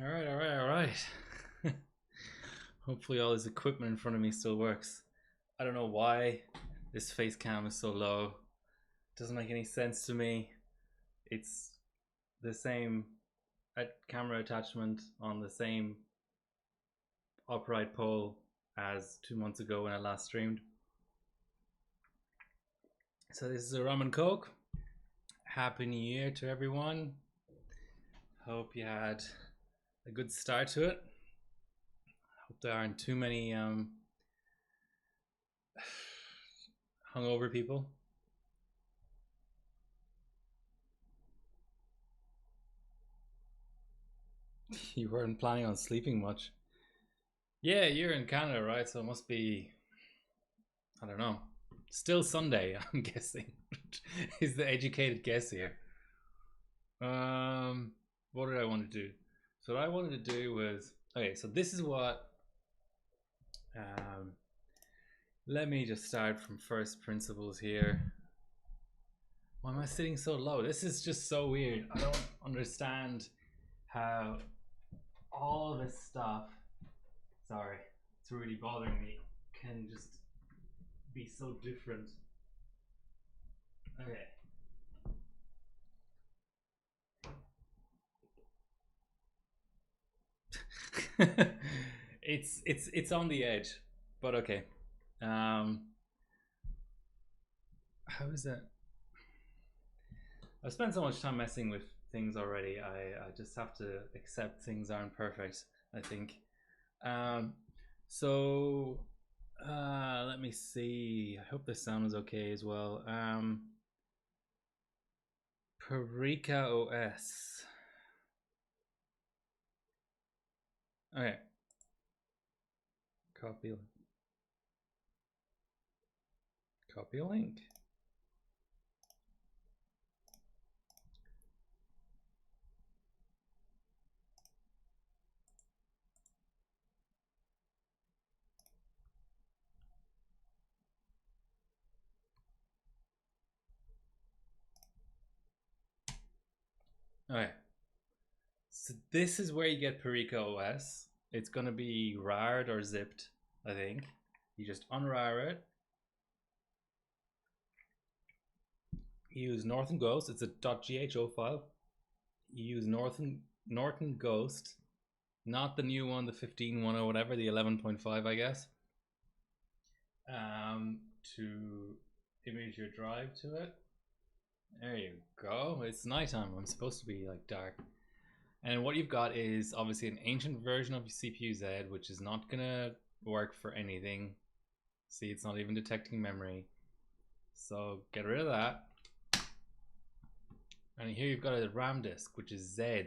All right. Hopefully all this equipment in front of me still works. I don't know why this face cam is so low. It doesn't make any sense to me. It's the same camera attachment on the same upright pole as 2 months ago when I last streamed. So this is a rum and coke. Happy New Year to everyone. Hope you had a good start to it. Hope there aren't too many hungover people. You weren't planning on sleeping much. Yeah, you're in Canada, right? So it must be, I don't know, still Sunday, I'm guessing. Is the educated guess here. What did I want to do? So what I wanted to do was, okay, so this is what, let me just start from first principles here. Why am I sitting so low? This is just so weird. I don't understand how all this stuff, sorry, it's really bothering me, can just be so different. Okay. It's on the edge, but okay. How is that? I've spent so much time messing with things already. I just have to accept things aren't perfect, I think. So let me see. I hope the sound is okay as well. Parika OS. Okay. Copy a link. Okay. So this is where you get Parika OS. It's gonna be RAR'd or zipped, I think. You just unrar it. You use Northern Ghost. It's a .gho file. You use Norton Ghost, not the new one, the 15.1 or whatever, the 11.5, I guess, to image your drive to it. There you go. It's nighttime. I'm supposed to be like dark. And what you've got is obviously an ancient version of your CPU Z, which is not gonna work for anything. See, it's not even detecting memory. So get rid of that. And here you've got a RAM disk, which is Z.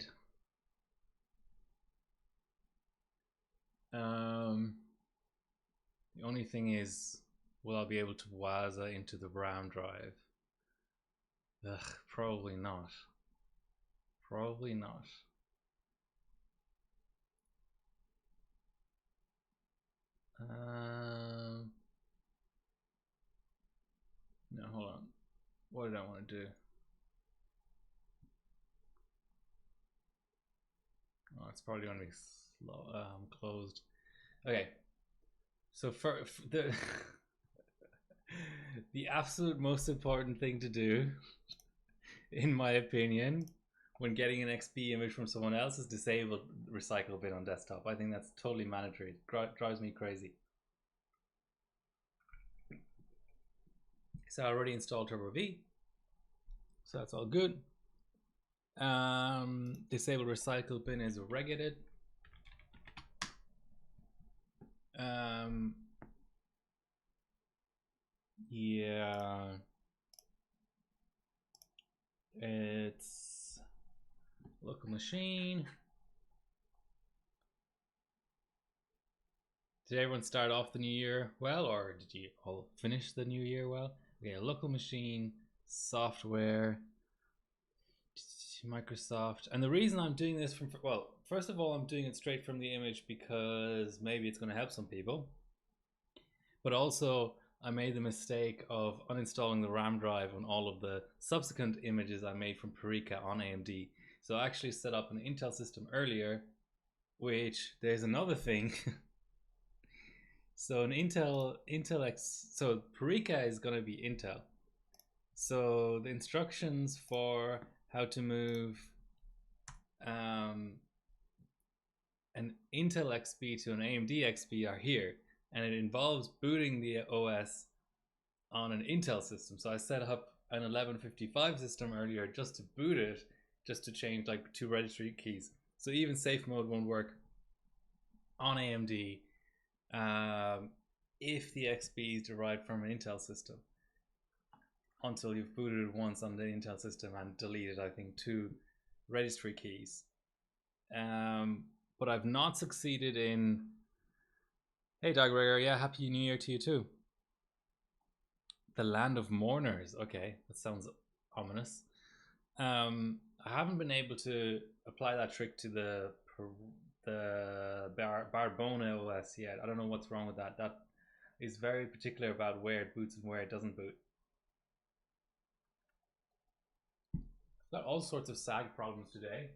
The only thing is, will I be able to WASA into the RAM drive? Ugh, probably not. Probably not. No, hold on. What did I want to do? Oh, it's probably going to be slow, closed. Okay. So for the the absolute most important thing to do, in my opinion, when getting an XP image from someone else is disable recycle bin on desktop. I think that's totally mandatory. It drives me crazy. So I already installed Turbo V, so that's all good. Disable recycle bin is regulated. Yeah, it's local machine. Did everyone start off the new year well, or did you all finish the new year well? Okay, local machine, software, Microsoft. And the reason I'm doing this from, well, first of all, I'm doing it straight from the image because maybe it's going to help some people. But also, I made the mistake of uninstalling the RAM drive on all of the subsequent images I made from Parika on AMD. So I actually set up an Intel system earlier which there's another thing. So an Intel X, so Parika is going to be Intel. So the instructions for how to move an Intel XP to an AMD XP are here, and it involves booting the OS on an Intel system. So I set up an 1155 system earlier just to boot it, just to change like 2 registry keys. So even safe mode won't work on AMD if the XP is derived from an Intel system until you've booted it once on the Intel system and deleted, I think, 2 registry keys. But I've not succeeded in... Hey Dagregor, yeah, Happy New Year to you too. The Land of Mourners, okay, that sounds ominous. I haven't been able to apply that trick to the Barbona OS yet. I don't know what's wrong with that. That is very particular about where it boots and where it doesn't boot. I've got all sorts of SAG problems today.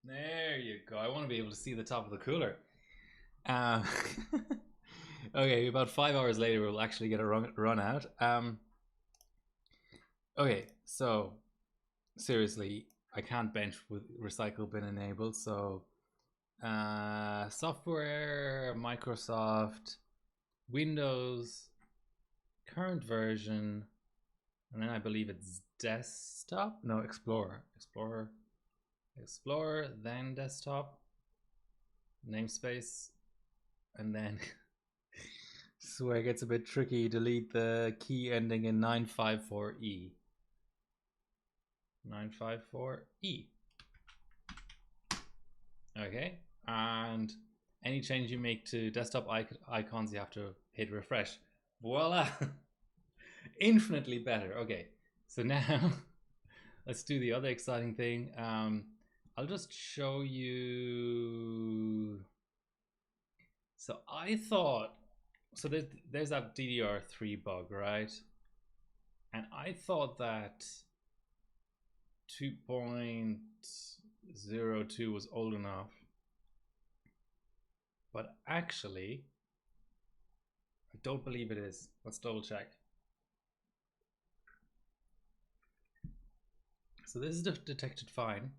There you go. I want to be able to see the top of the cooler. Okay, about 5 hours later, we'll actually get a run out. Okay, so seriously, I can't bench with recycle bin enabled. So software, Microsoft, Windows, current version, and then I believe it's desktop. No, Explorer, then desktop, namespace, and then this is where it gets a bit tricky. Delete the key ending in 954E. 954E. Okay, and any change you make to desktop icons, you have to hit refresh. Voila! Infinitely better. Okay, so now let's do the other exciting thing. I'll just show you. So I thought, so there's that DDR3 bug, right? And I thought that 2.02 was old enough, but actually, I don't believe it is. Let's double check. So this is detected fine.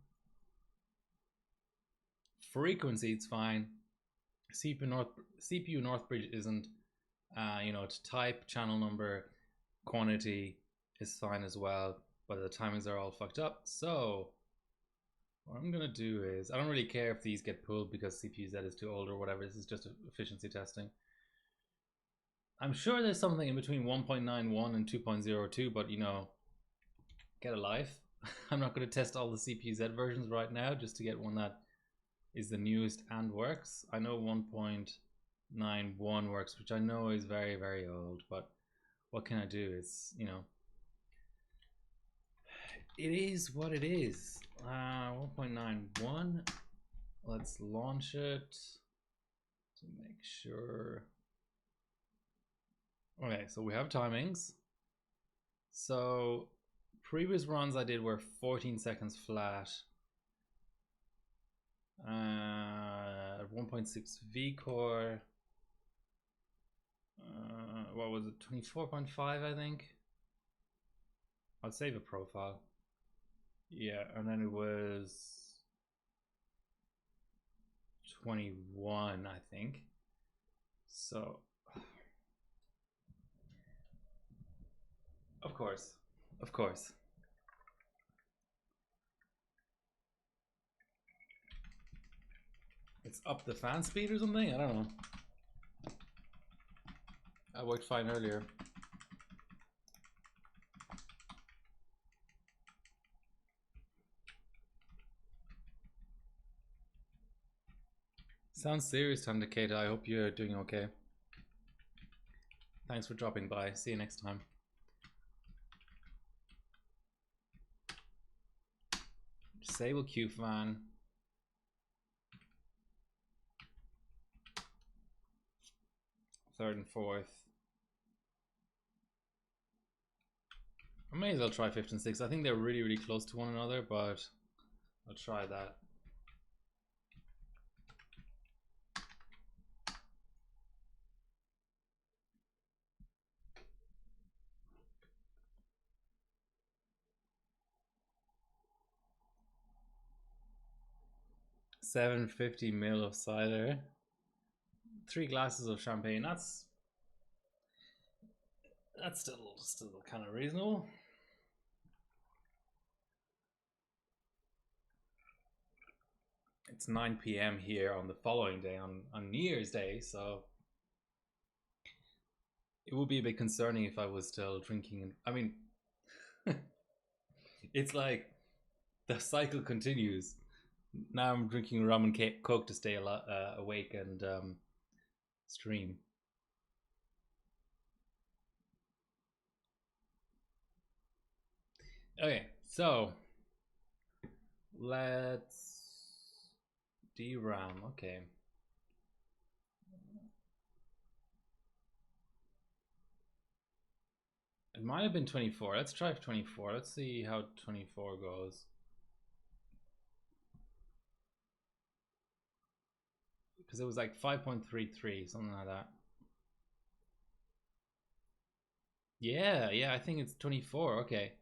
Frequency, it's fine. CPU Northbridge isn't. You know, to type, channel number, quantity is fine as well, but the timings are all fucked up. So what I'm gonna do is, I don't really care if these get pulled because CPU-Z is too old or whatever. This is just efficiency testing. I'm sure there's something in between 1.91 and 2.02, but you know, get a life. I'm not going to test all the CPU-Z versions right now just to get one that is the newest and works. I know 1.91 works, which I know is very, very old, but what can I do? It's, you know, it is what it is. 1.91. Let's launch it to make sure. Okay, so we have timings. So previous runs I did were 14 seconds flat. 1.6 V core. What was it? 24.5, I think. I'll save a profile. Yeah, and then it was 21, I think. So, of course. It's up the fan speed or something? I don't know. I worked fine earlier. Sounds serious, Tandakata. I hope you're doing okay. Thanks for dropping by. See you next time. Disable QFan. Third and fourth. I may as well try 15.6. I think they're really, really close to one another, but I'll try that. $750 of cider, 3 glasses of champagne. That's still kind of reasonable. It's 9 p.m. here on the following day, on New Year's Day, so it would be a bit concerning if I was still drinking. I mean, it's like the cycle continues. Now I'm drinking rum and coke to stay awake and stream. Okay, so let's DRAM. Okay. It might have been 24. Let's try 24. Let's see how 24 goes. Because it was like 5.33, something like that. Yeah, I think it's 24. Okay.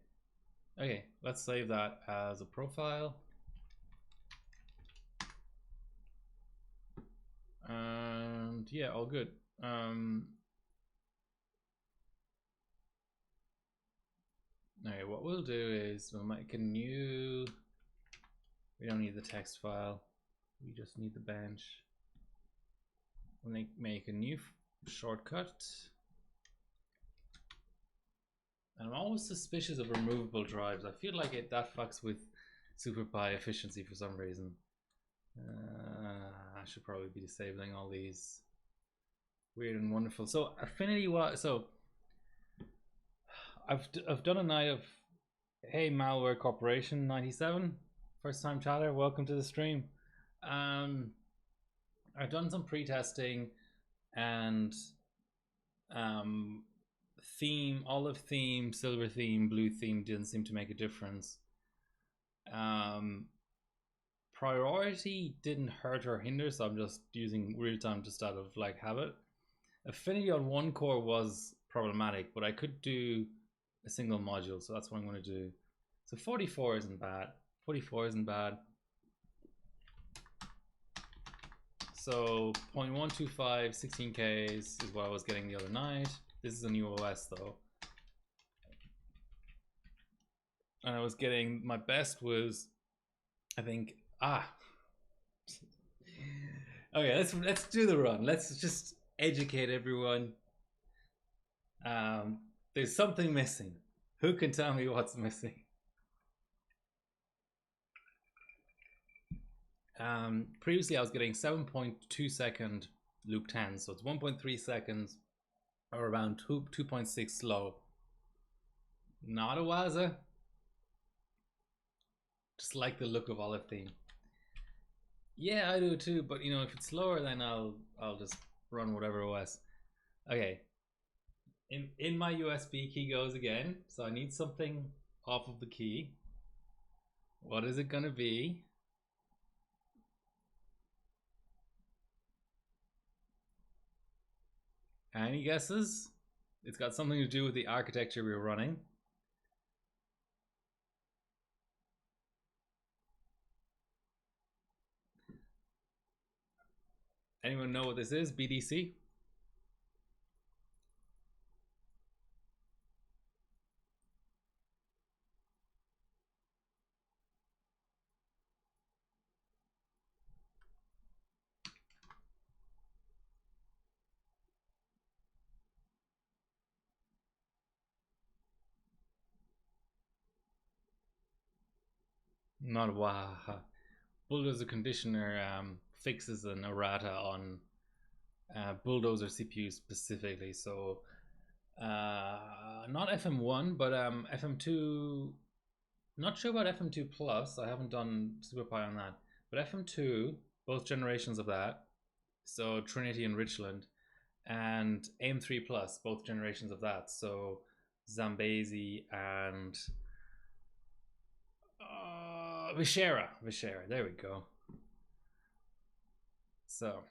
Okay, let's save that as a profile. And yeah, all good. Okay, what we'll do is we'll make a new, we don't need the text file, we just need the bench. We'll make a new shortcut. And I'm always suspicious of removable drives. I feel like that fucks with SuperPi efficiency for some reason. I should probably be disabling all these weird and wonderful. So affinity, so I've done a night of, hey Malware Corporation 97, first time chatter, welcome to the stream. I've done some pre-testing and theme, olive theme, silver theme, blue theme didn't seem to make a difference. Priority didn't hurt or hinder, so I'm just using real time just out of like habit. Affinity on one core was problematic, but I could do a single module, so that's what I'm going to do. So 44 isn't bad. 44 isn't bad. So 0.125 16Ks is what I was getting the other night. This is a new OS though. And I was getting, my best was, I think, okay, let's do the run. Let's just educate everyone. There's something missing. Who can tell me what's missing? Previously I was getting 7.2 second loop 10, so it's 1.3 seconds or around 2.6 slow. Not a wazza. Just like the look of olive theme. Yeah, I do too, but you know, if it's slower, then I'll just run whatever OS. Okay. In my USB key goes again, so I need something off of the key. What is it gonna be? Any guesses? It's got something to do with the architecture we're running. Anyone know what this is? BDC? Not Wahaha. Bulldozer Conditioner fixes an errata on Bulldozer CPU specifically. So not FM1, but FM2. Not sure about FM2 Plus. I haven't done SuperPi on that. But FM2, both generations of that. So Trinity and Richland, and AM3 Plus, both generations of that. So Zambezi, and Vishera. There we go. So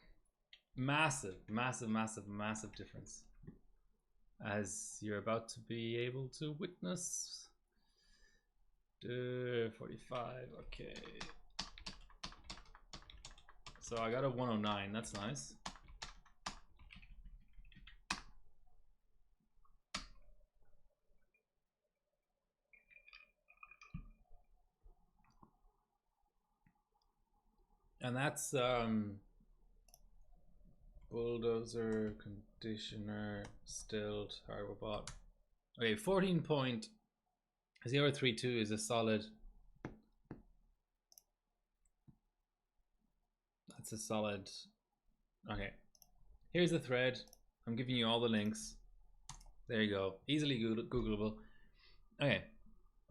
massive difference, as you're about to be able to witness. 45. Okay. So I got a 109. That's nice. And that's bulldozer, conditioner, stilled, hardware bot. Okay, 14.032 is a solid. That's a solid. Okay, here's the thread. I'm giving you all the links. There you go, easily Googleable. Okay,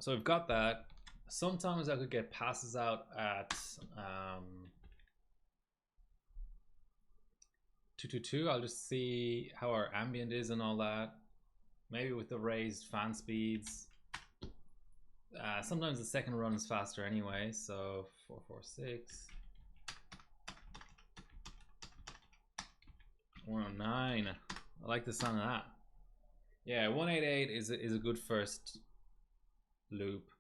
so we've got that. Sometimes I could get passes out at 222. I'll just see how our ambient is and all that. Maybe with the raised fan speeds. Sometimes the second run is faster anyway, so 446. 109. I like the sound of that. Yeah, 188 is a good first loop.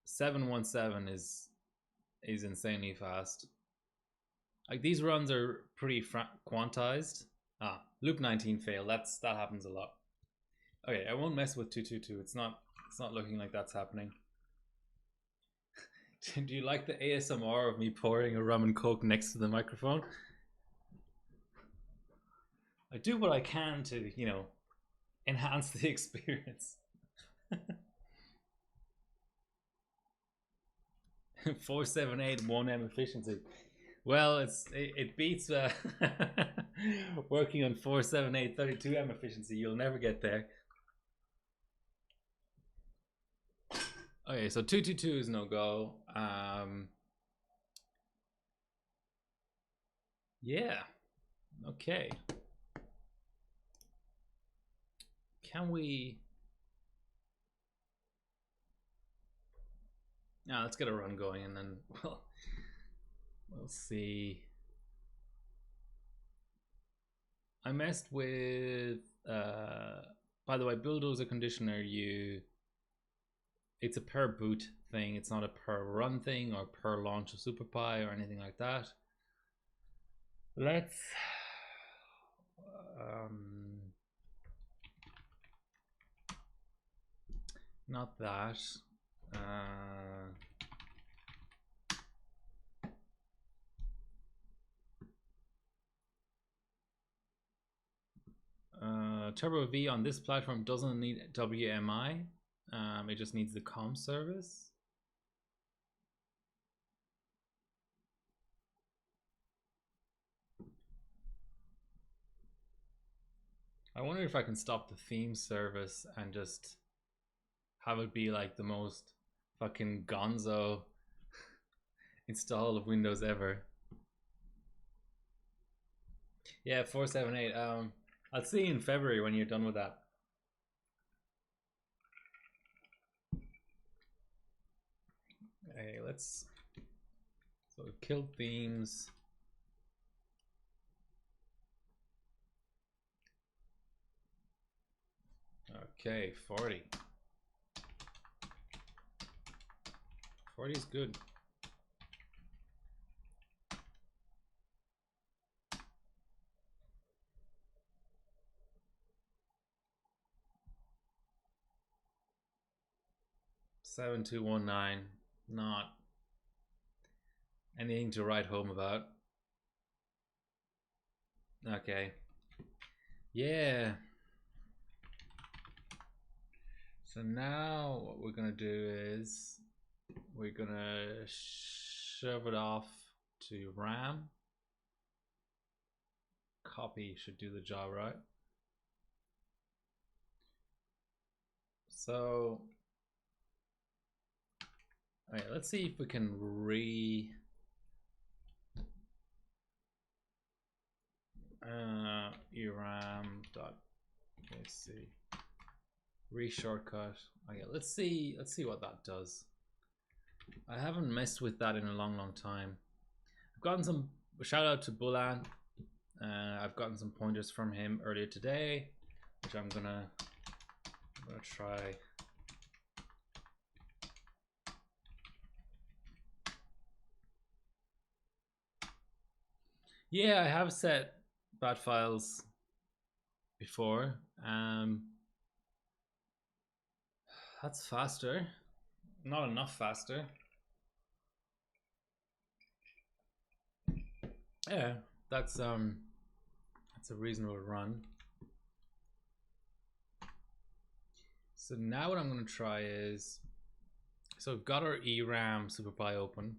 717 is insanely fast. Like, these runs are pretty quantized. Loop 19 fail. That happens a lot. Okay, I won't mess with 222. It's not looking like that's happening. Do you like the ASMR of me pouring a rum and coke next to the microphone? I do what I can to, you know, enhance the experience. 478 1M efficiency. Well, it beats working on 478 32M efficiency. You'll never get there. Okay, so 222 is no go. Yeah. Okay. Can we? Now let's get a run going, and then we'll see. I messed with. By the way, bulldozer conditioner. It's a per boot thing. It's not a per run thing or per launch of SuperPi or anything like that. Let's. Not that. Turbo V on this platform doesn't need WMI. It just needs the comm service. I wonder if I can stop the theme service and just have it be like the most fucking gonzo install of Windows ever. Yeah, 478. I'll see you in February when you're done with that. Okay, let's. So we've killed themes. Okay, 40. 40 is good. Seven two 1-9. Not anything to write home about. Okay. Yeah. So now what we're gonna do is we're gonna shove it off to RAM. Copy should do the job, right? So, all right, let's see if we can eram Let's see. Re-shortcut. Okay, let's see what that does. I haven't messed with that in a long time. I've gotten some shout out to Bulan. I've gotten some pointers from him earlier today, which I'm gonna try. Yeah, I have set bat files before. That's faster. Not enough faster. Yeah, that's a reasonable run. So now what I'm going to try is, so we've got our ERAM SuperPi open.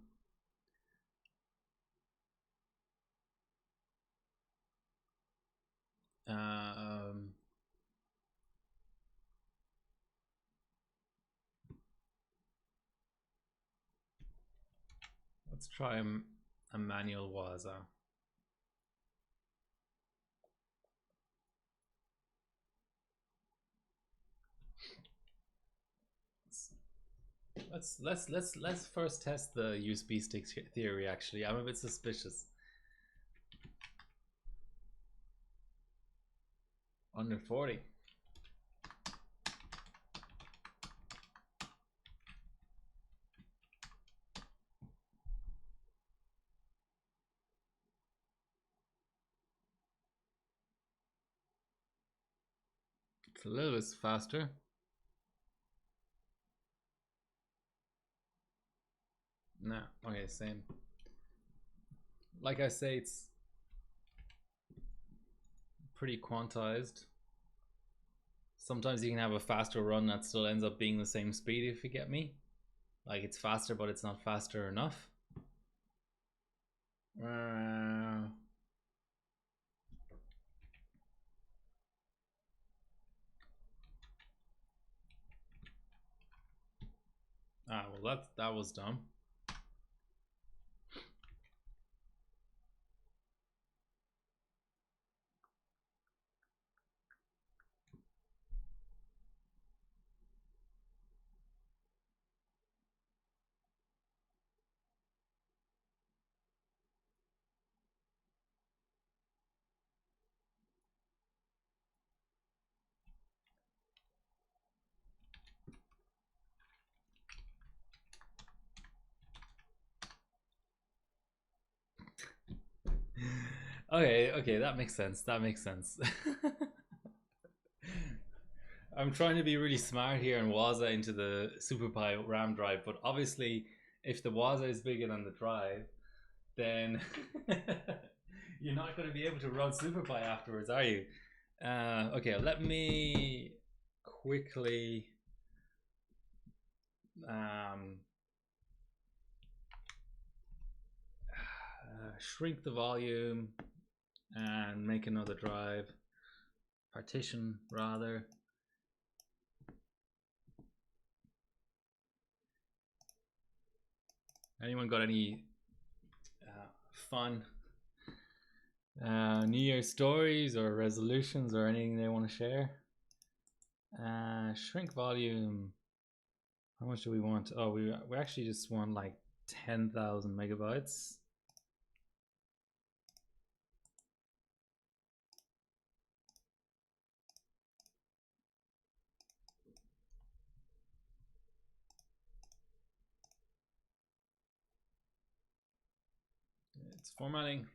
Let's try a manual Waza. Let's first test the USB stick theory. Actually, I'm a bit suspicious. Under 40. It's a little bit faster. No, okay, same. Like I say, it's pretty quantized. Sometimes you can have a faster run that still ends up being the same speed, if you get me. Like it's faster, but it's not faster enough. Well, that was dumb. Okay, that makes sense. That makes sense. I'm trying to be really smart here and Waza into the SuperPi RAM drive, but obviously, if the Waza is bigger than the drive, then you're not going to be able to run SuperPi afterwards, are you? Okay, let me quickly shrink the volume and make another drive. Partition, rather. Anyone got any fun New Year's stories or resolutions or anything they want to share? Shrink volume. How much do we want? Oh, we actually just want like 10,000 megabytes. It's formatting.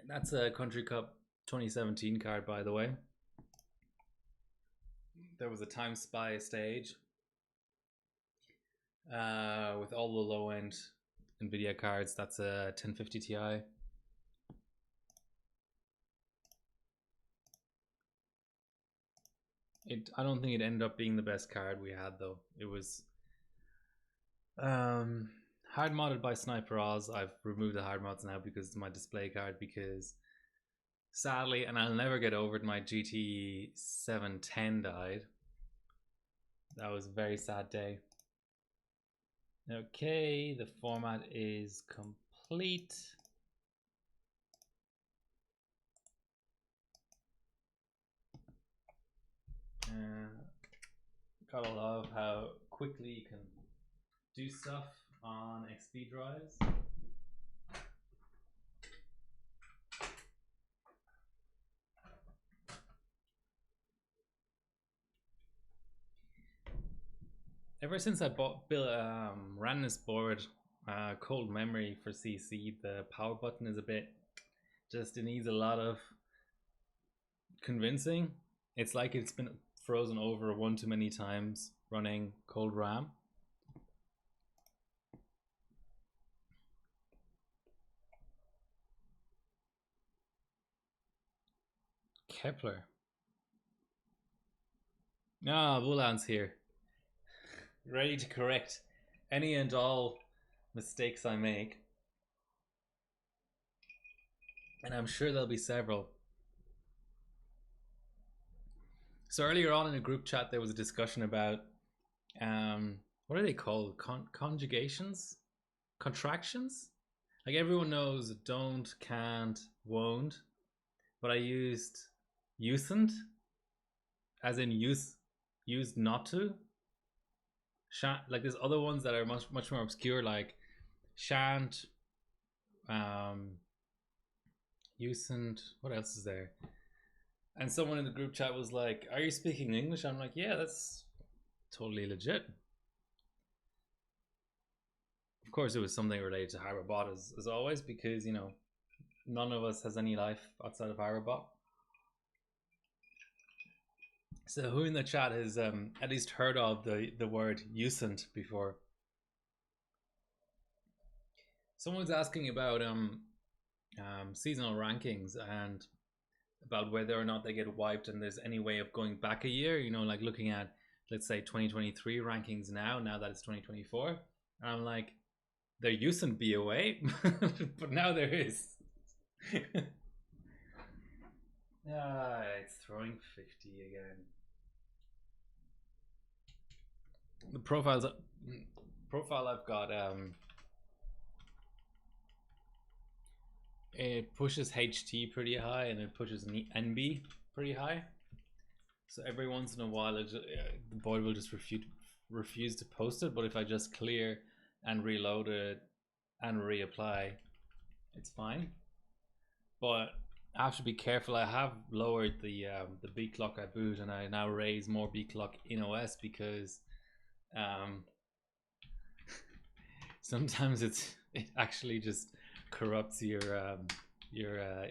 That's a Country Cup 2017 card, by the way. There was a Time Spy stage with all the low-end NVIDIA cards. That's a 1050 Ti. I don't think it ended up being the best card we had, though. It was hard modded by Sniper Oz. I've removed the hard mods now because it's my display card, because sadly, and I'll never get over it, my GT 710 died. That was a very sad day. Okay, the format is complete. Gotta love how quickly you can do stuff on XP drives. Ever since I ran this board, Cold Memory for CC, the power button is a bit, just it needs a lot of convincing. It's like it's been frozen over one too many times running Cold RAM. Kepler. Ah, Wulan's here. Ready to correct any and all mistakes I make. And I'm sure there'll be several. So earlier on in a group chat, there was a discussion about what are they called? Conjugations? Contractions? Like everyone knows don't, can't, won't. But I used usen't, as in used not to. Like there's other ones that are much more obscure, like shan't, usen't. What else is there? And someone in the group chat was like, "Are you speaking English?" I'm like, "Yeah, that's totally legit." Of course, it was something related to Harbor as always, because you know none of us has any life outside of Harbor. So who in the chat has at least heard of the word usen't before? Someone's asking about seasonal rankings and about whether or not they get wiped, and there's any way of going back a year, you know, like looking at, let's say, 2023 rankings now that it's 2024. And I'm like, there usen't be a way, but now there is. It's throwing 50 again. The profile I've got, it pushes HT pretty high and it pushes NB pretty high. So every once in a while, the board will just refuse to post it. But if I just clear and reload it and reapply, it's fine. But I have to be careful. I have lowered the B clock I boot, and I now raise more B clock in OS because sometimes it actually just corrupts your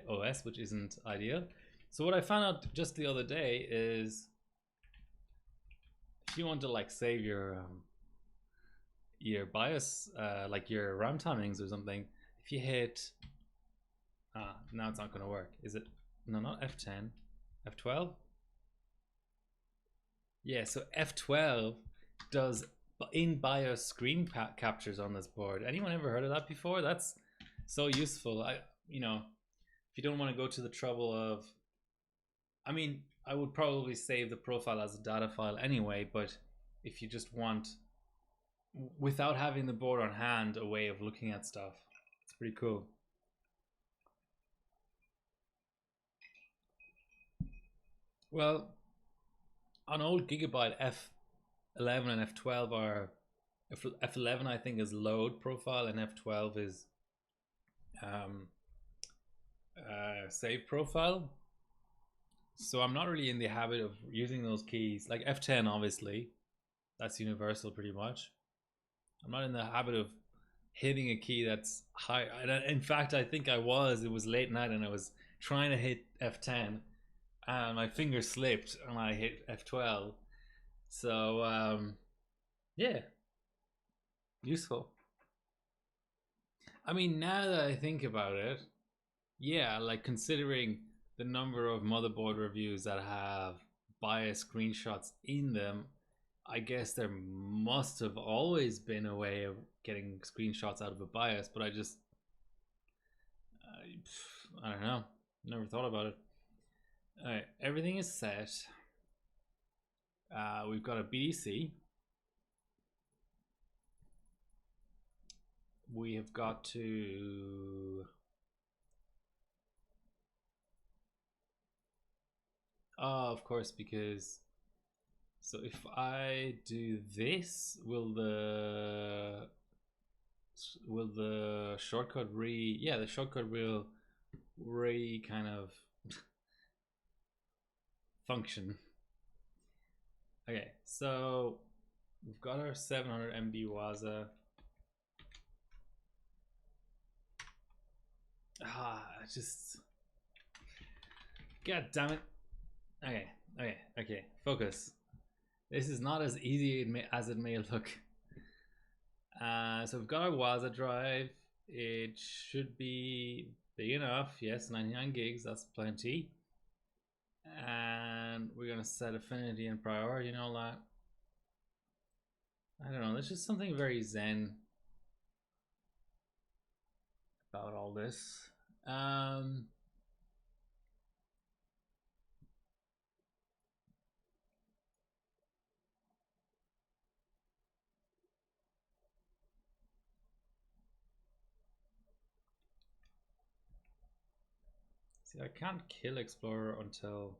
OS, which isn't ideal. So what I found out just the other day is, if you want to like save your BIOS, like your RAM timings or something, if you hit now it's not going to work, is it? No, not F10, F12. Yeah, so F12 does in BIOS screen captures on this board. Anyone ever heard of that before? That's so useful. You know, if you don't want to go to the trouble of, I mean, I would probably save the profile as a data file anyway, but if you just want, without having the board on hand, a way of looking at stuff, it's pretty cool. Well, on old Gigabyte, F11 and F12 are, F11 I think is load profile and F12 is save profile. So I'm not really in the habit of using those keys. Like F10, obviously, that's universal pretty much. I'm not in the habit of hitting a key that's high. And in fact, I think it was late night and I was trying to hit F10 and my finger slipped and I hit F12. So yeah, useful. I mean, now that I think about it, yeah, like considering the number of motherboard reviews that have BIOS screenshots in them, I guess there must have always been a way of getting screenshots out of a BIOS, but I don't know. Never thought about it. Alright, everything is set. We've got a BDC. We have got to... Oh, of course, because So if I do this, will the shortcut the shortcut will kind of function. Okay, so we've got our 700 MB Waza. Just god damn it. Okay, focus. This is not as easy as it may look. So we've got our Waza drive. It should be big enough. Yes, 99 gigs, that's plenty. And we're gonna set affinity and priority and all that. I don't know, there's just something very zen about all this. See, I can't kill Explorer until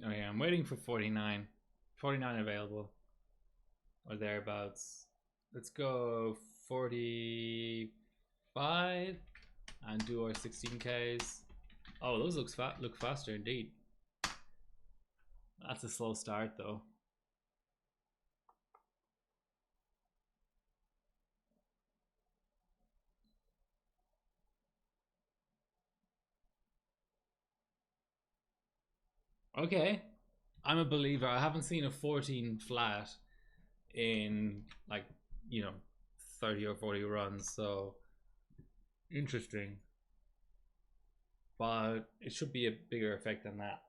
okay, I'm waiting for 49 available or thereabouts. Let's go 45 and do our 16Ks. Oh, those look faster indeed. That's a slow start though. Okay, I'm a believer. I haven't seen a 14 flat in like, 30 or 40 runs, so interesting. But it should be a bigger effect than that.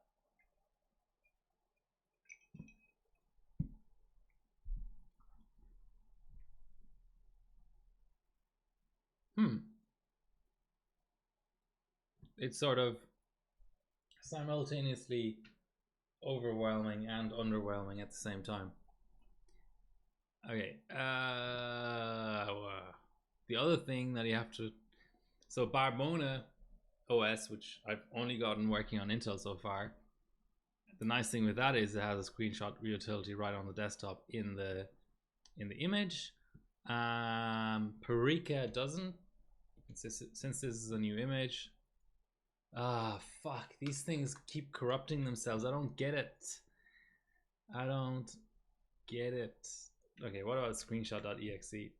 It's sort of simultaneously overwhelming and underwhelming at the same time. Okay, the other thing that you have to, so Barbona OS, which I've only gotten working on Intel so far, the nice thing with that is it has a screenshot utility right on the desktop in the image. Parika doesn't, since this is a new image. Fuck, these things keep corrupting themselves. I don't get it. Okay, what about screenshot.exe?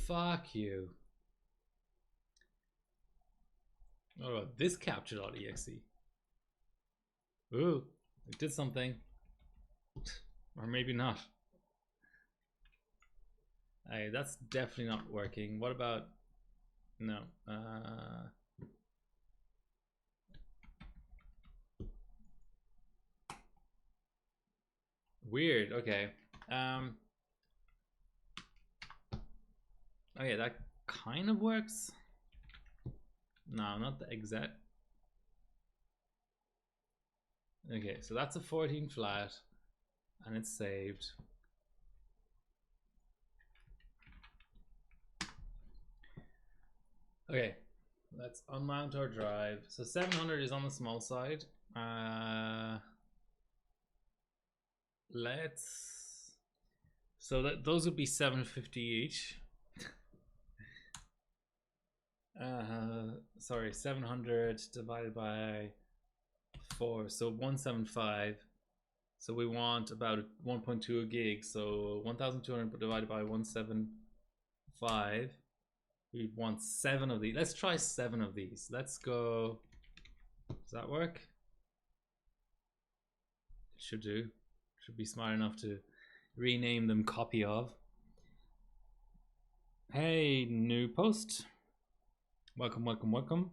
Fuck you. What about this capture.exe? Ooh, it did something. Or maybe not. Hey, that's definitely not working. What about... No. Weird, okay. Okay, that kind of works. No, not the exact. Okay, so that's a 14 flat and it's saved. Okay, let's unmount our drive. So 700 is on the small side. So those would be 750 each. Sorry, 700 divided by 4, so 175. So we want about 1.2 gigs, so 1200 divided by 175. We want 7 of these. Let's try 7 of these. Let's go. Does that work? It should do. Should be smart enough to rename them copy of. Hey, new post. Welcome.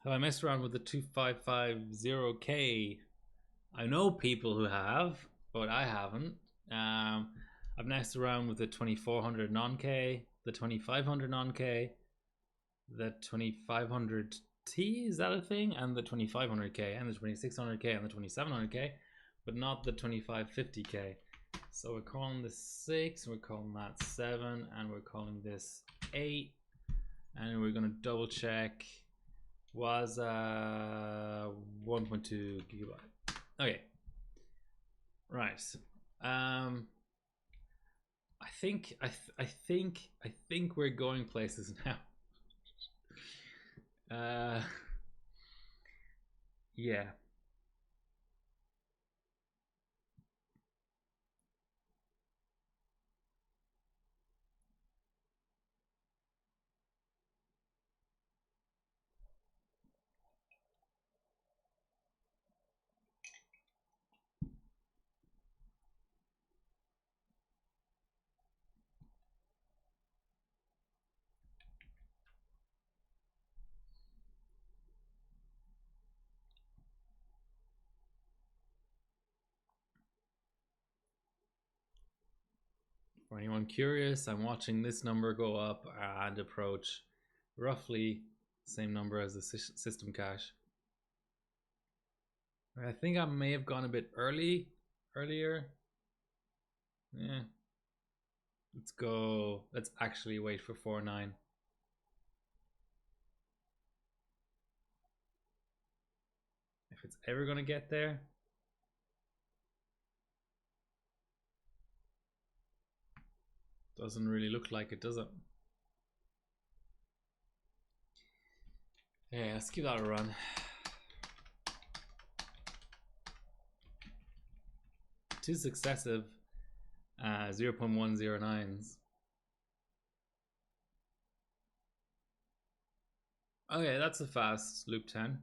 Have I messed around with the 2550K? I know people who have, but I haven't. I've messed around with the 2400 non-K, the 2500 non-K, the 2500T, is that a thing? And the 2500K, and the 2600K, and the 2700K, but not the 2550K. So we're calling this 6, we're calling that 7, and we're calling this 8. And we're gonna double check was 1.2 gigabyte. Okay. Right. I think we're going places now. Yeah. For anyone curious, I'm watching this number go up and approach roughly the same number as the system cache. I think I may have gone a bit earlier. Yeah. Let's go. Let's actually wait for 4.9. If it's ever gonna get there. Doesn't really look like it, does it? Yeah, let's give that a run. Two successive 0.109s. Okay, that's a fast loop 10.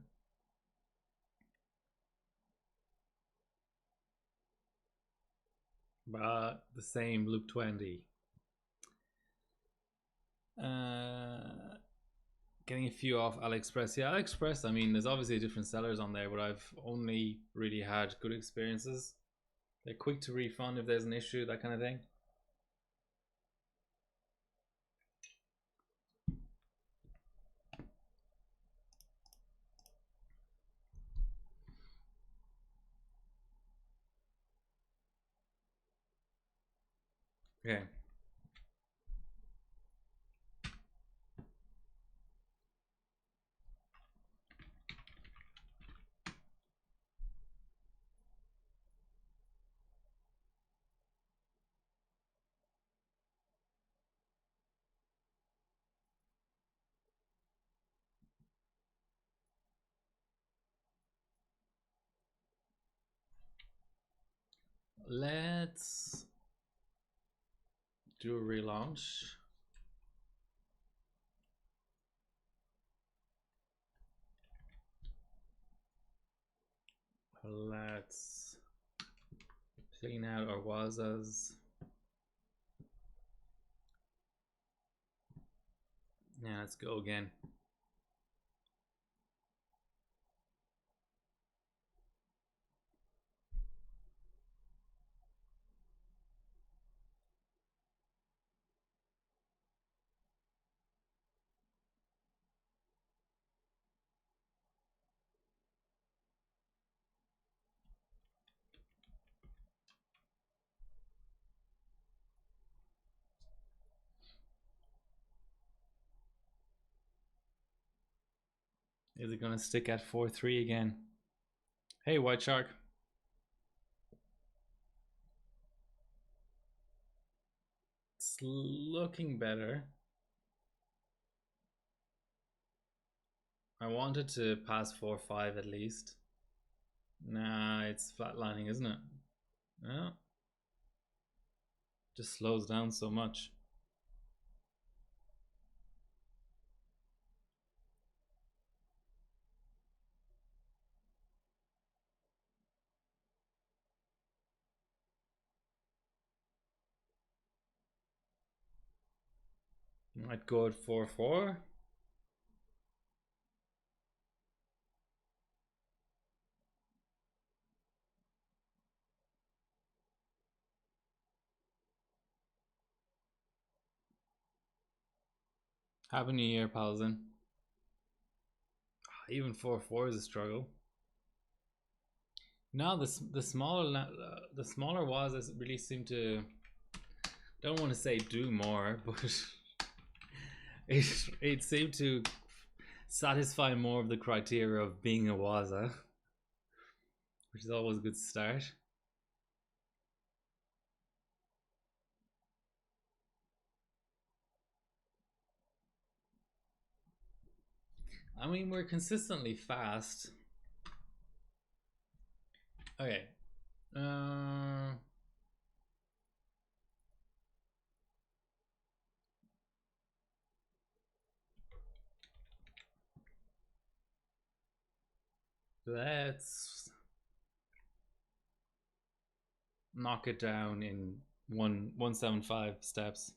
But the same loop 20. Getting a few off AliExpress. Yeah, AliExpress, I mean, there's obviously different sellers on there, but I've only really had good experiences. They're quick to refund if there's an issue, that kind of thing. Okay. Let's do a relaunch. Let's clean out our wazas. Yeah, let's go again. Is it gonna stick at 4.3 again? Hey, White Shark. It's looking better. I wanted to pass 4.5 at least. Nah, it's flatlining, isn't it? No. Just slows down so much. Might go at 4.4. Happy New Year, Palzin. Even 4.4 is a struggle. No, the smaller was really seem to, don't want to say do more, but it seemed to satisfy more of the criteria of being a Waza, which is always a good start. I mean, we're consistently fast. Okay. Let's knock it down in 175 steps.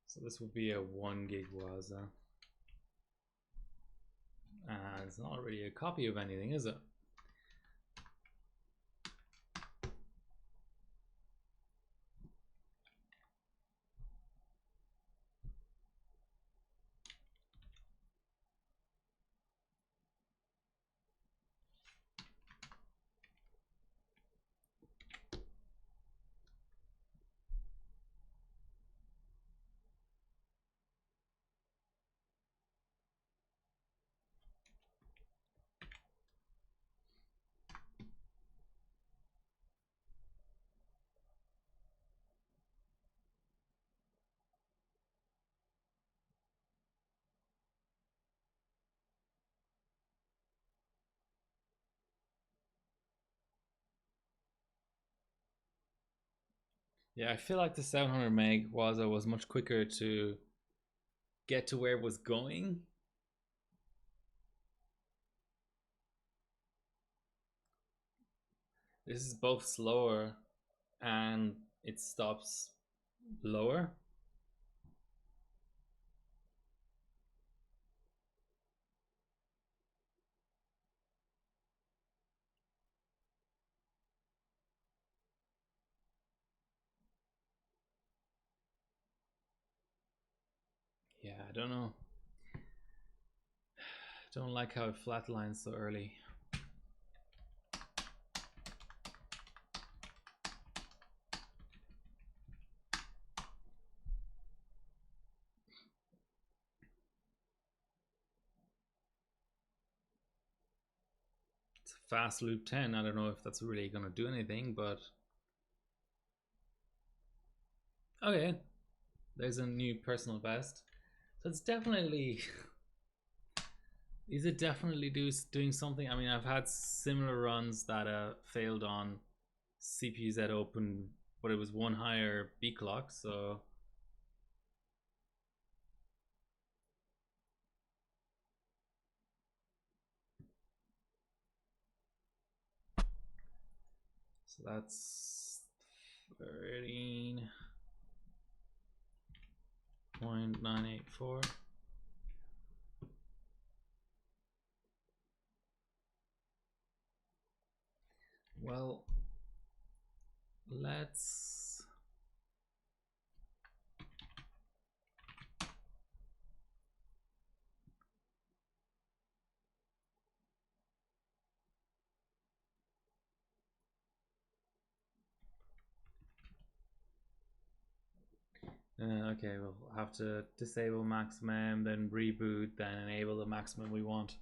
So this would be a 1 gig Waza. It's not really a copy of anything, is it? Yeah, I feel like the 700 meg Waza was much quicker to get to where it was going. This is both slower and it stops lower. Yeah, I don't know. I don't like how it flatlines so early. It's a fast loop 10. I don't know if that's really going to do anything, but okay. There's a new personal best. So it's definitely is it definitely doing something? I mean, I've had similar runs that failed on CPUs that open, but it was one higher B clock, so that's 13.984. Well, let's okay, we'll have to disable maximum, then reboot, then enable the maximum we want.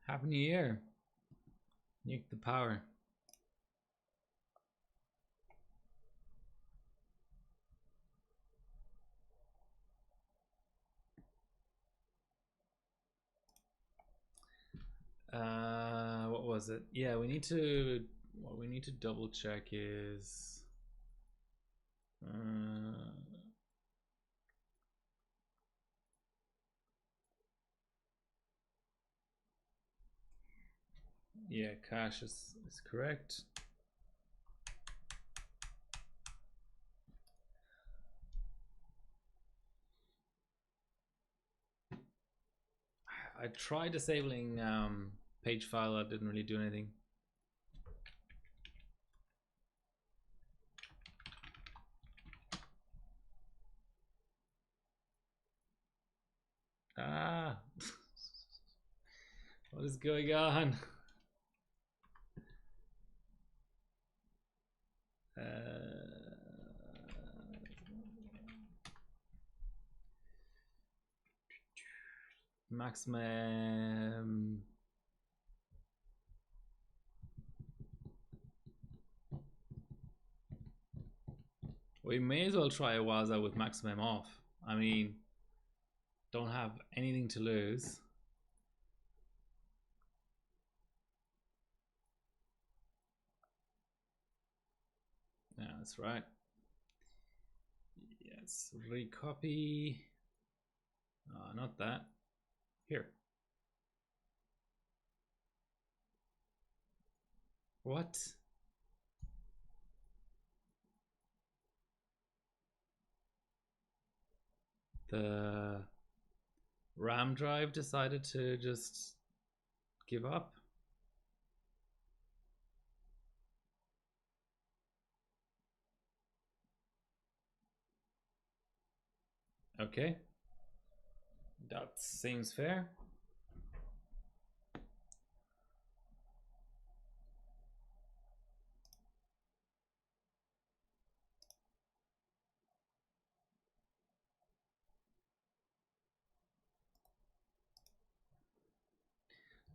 Happy New Year. Nuke the power. What was it? Yeah, we need to. What we need to double check is. Yeah, cache is correct. I tried disabling page file. That didn't really do anything. Ah, what is going on? Maximum. We may as well try a Waza with maximum off. I mean, don't have anything to lose. Yeah, that's right. Yes, recopy. Not that. Here. What? The RAM drive decided to just give up. Okay. That seems fair.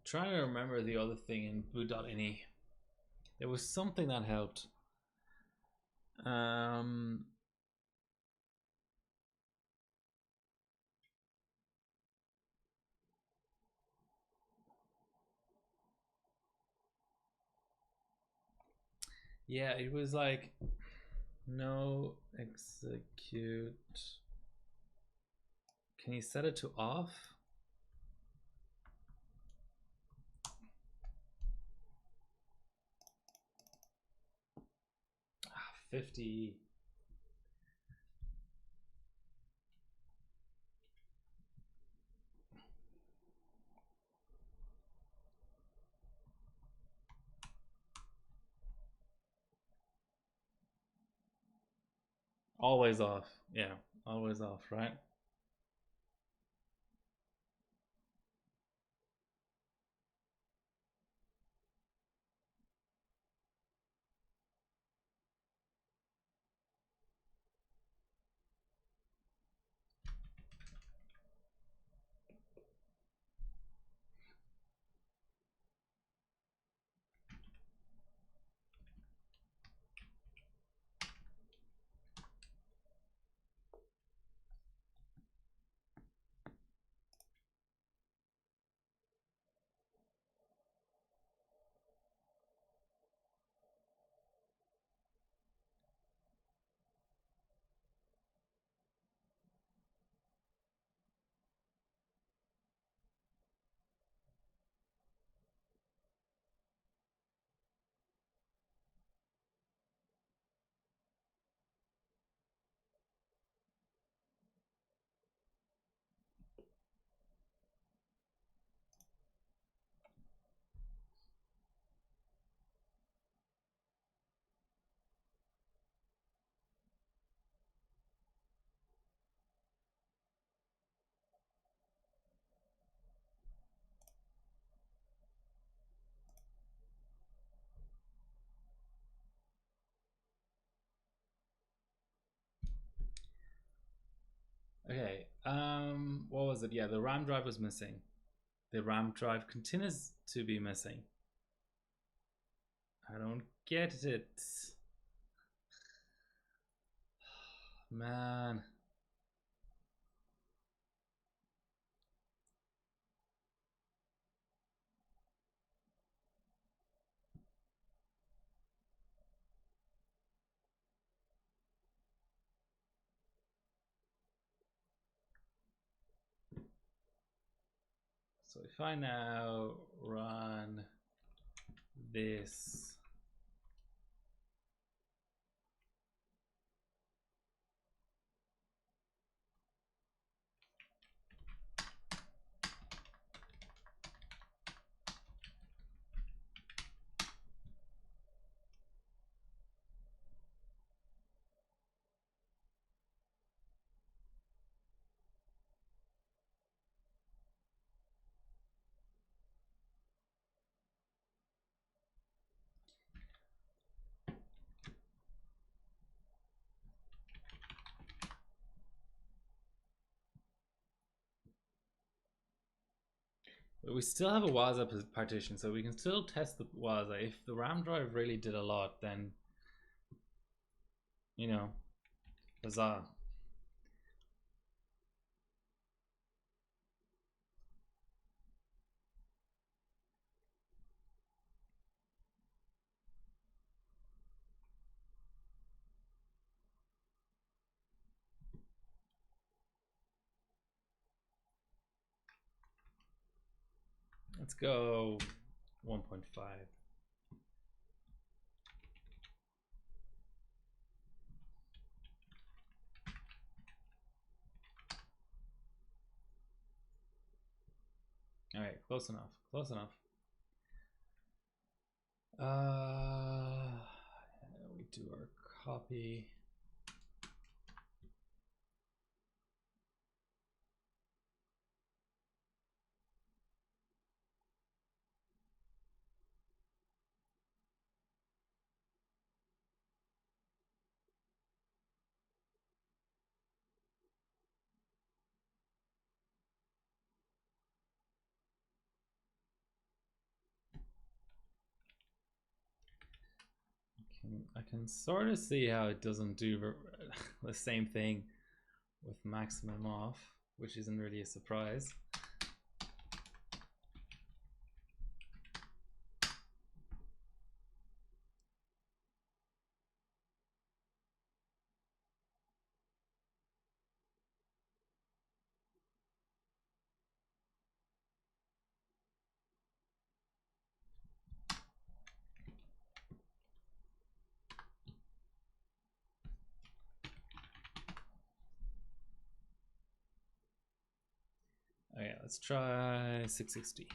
Trying to remember the other thing in boot.ini. There was something that helped. Yeah, it was like no execute. Can you set it to off? 50. Always off. Yeah, always off, right? Okay. What was it? Yeah, the RAM drive was missing. The RAM drive continues to be missing. I don't get it. Man. So if I now run this, but we still have a WASA partition, so we can still test the WASA. If the RAM drive really did a lot, then, you know, huzzah. Let's go 1.5. All right, close enough. Close enough. We do our copy. I can sort of see how it doesn't do the same thing with maximum off, which isn't really a surprise. Oh yeah, let's try 660.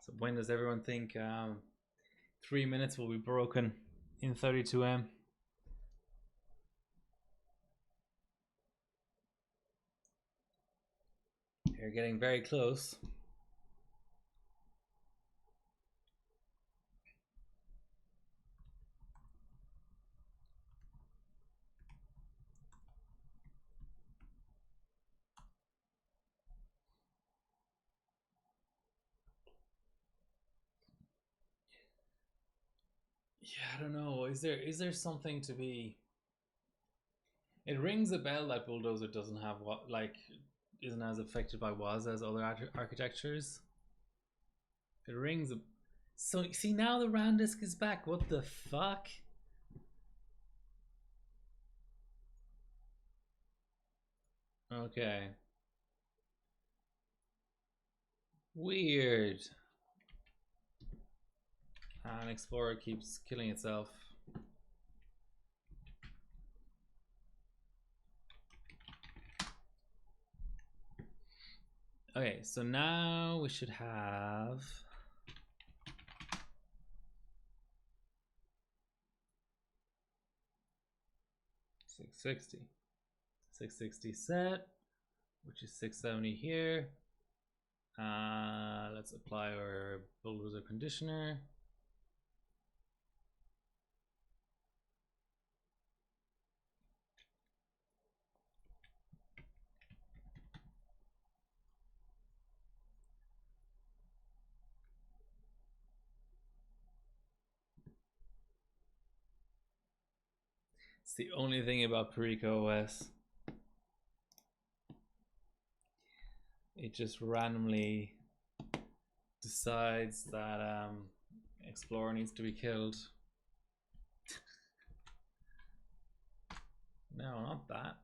So when does everyone think 3 minutes will be broken in 32M? You're getting very close. Yeah, I don't know. Is there something to be? It rings a bell that Bulldozer doesn't have what like isn't as affected by WASA as other architectures. It rings a. So see now the RAM disk is back. What the fuck? Okay. Weird. And Explorer keeps killing itself. Okay, so now we should have 660. 660 set. which is 670 here. Let's apply our bulldozer conditioner. It's the only thing about Perico OS. It just randomly decides that Explorer needs to be killed. No, not that.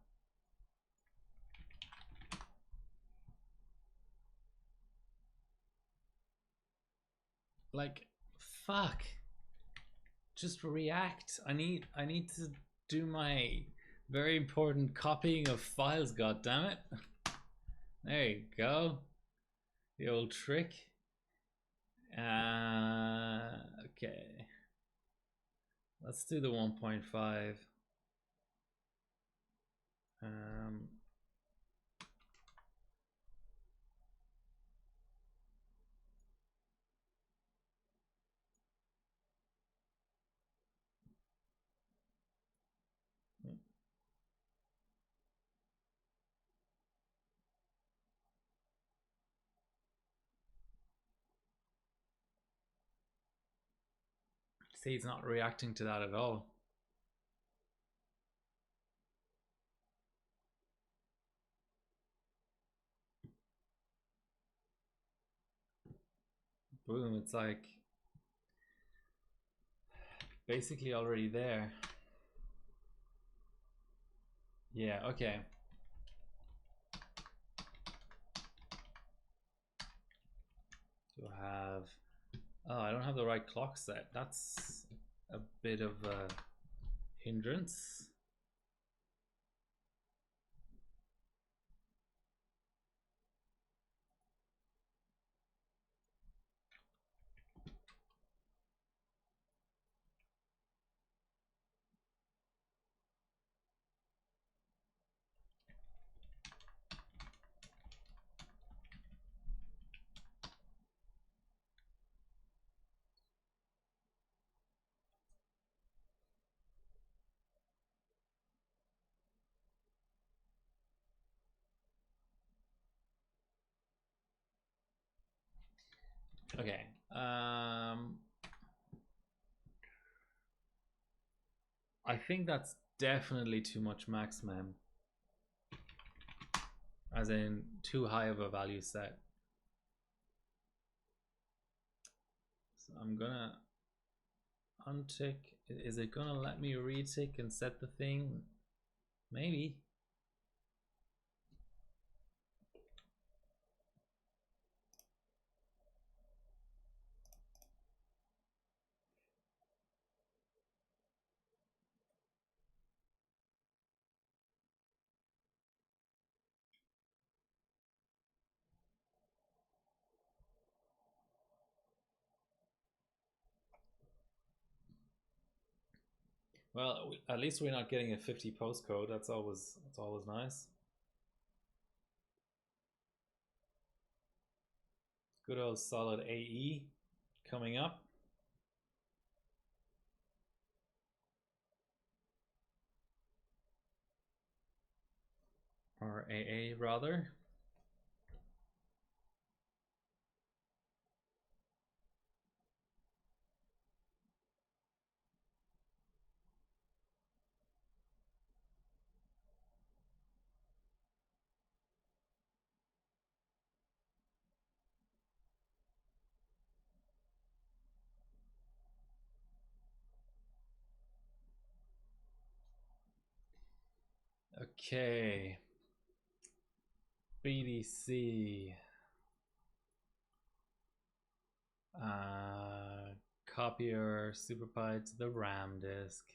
Like, fuck. Just react. I need to do my very important copying of files, goddammit. There you go. The old trick. Okay. Let's do the 1.5. See, it's not reacting to that at all. Boom, it's like basically already there. Yeah, okay. To have, oh, I don't have the right clock set. That's a bit of a hindrance. Okay. I think that's definitely too much max mem. As in too high of a value set. So I'm gonna untick. Is it gonna let me retick and set the thing? Maybe. Well, at least we're not getting a 50 postcode. That's always nice. Good old solid AE coming up. Or AA rather. Okay. BDC. Copy your SuperPy to the RAM disk,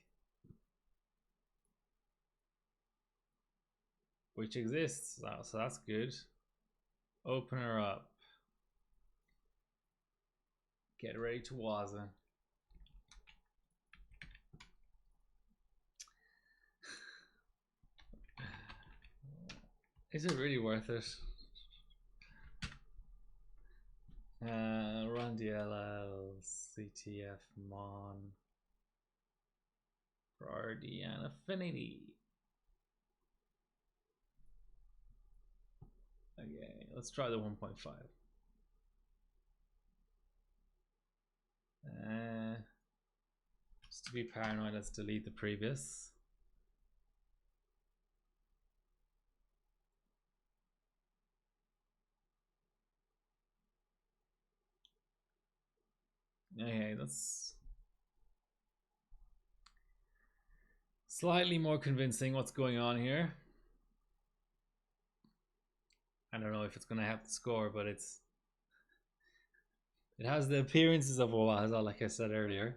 which exists, so that's good. Open her up. Get ready to waza. Is it really worth it? Run DLL, CTF, Mon, priority and affinity. Okay, let's try the 1.5. Just to be paranoid, let's delete the previous. Okay, that's slightly more convincing what's going on here. I don't know if it's going to have the score, but it has the appearances of a Waza, like I said earlier.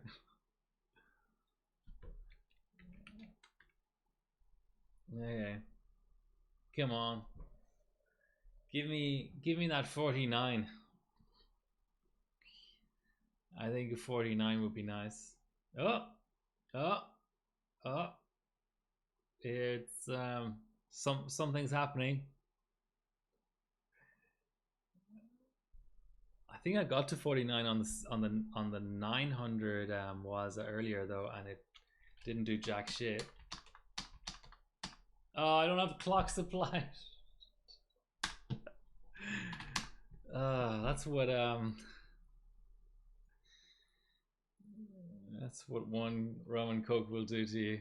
Okay, come on, give me that 49. I think a 49 would be nice. Oh, it's something's happening. I think I got to 49 on the 900 Waza earlier though, and it didn't do jack shit. Oh, I don't have clock supply. That's what one rum and coke will do to you.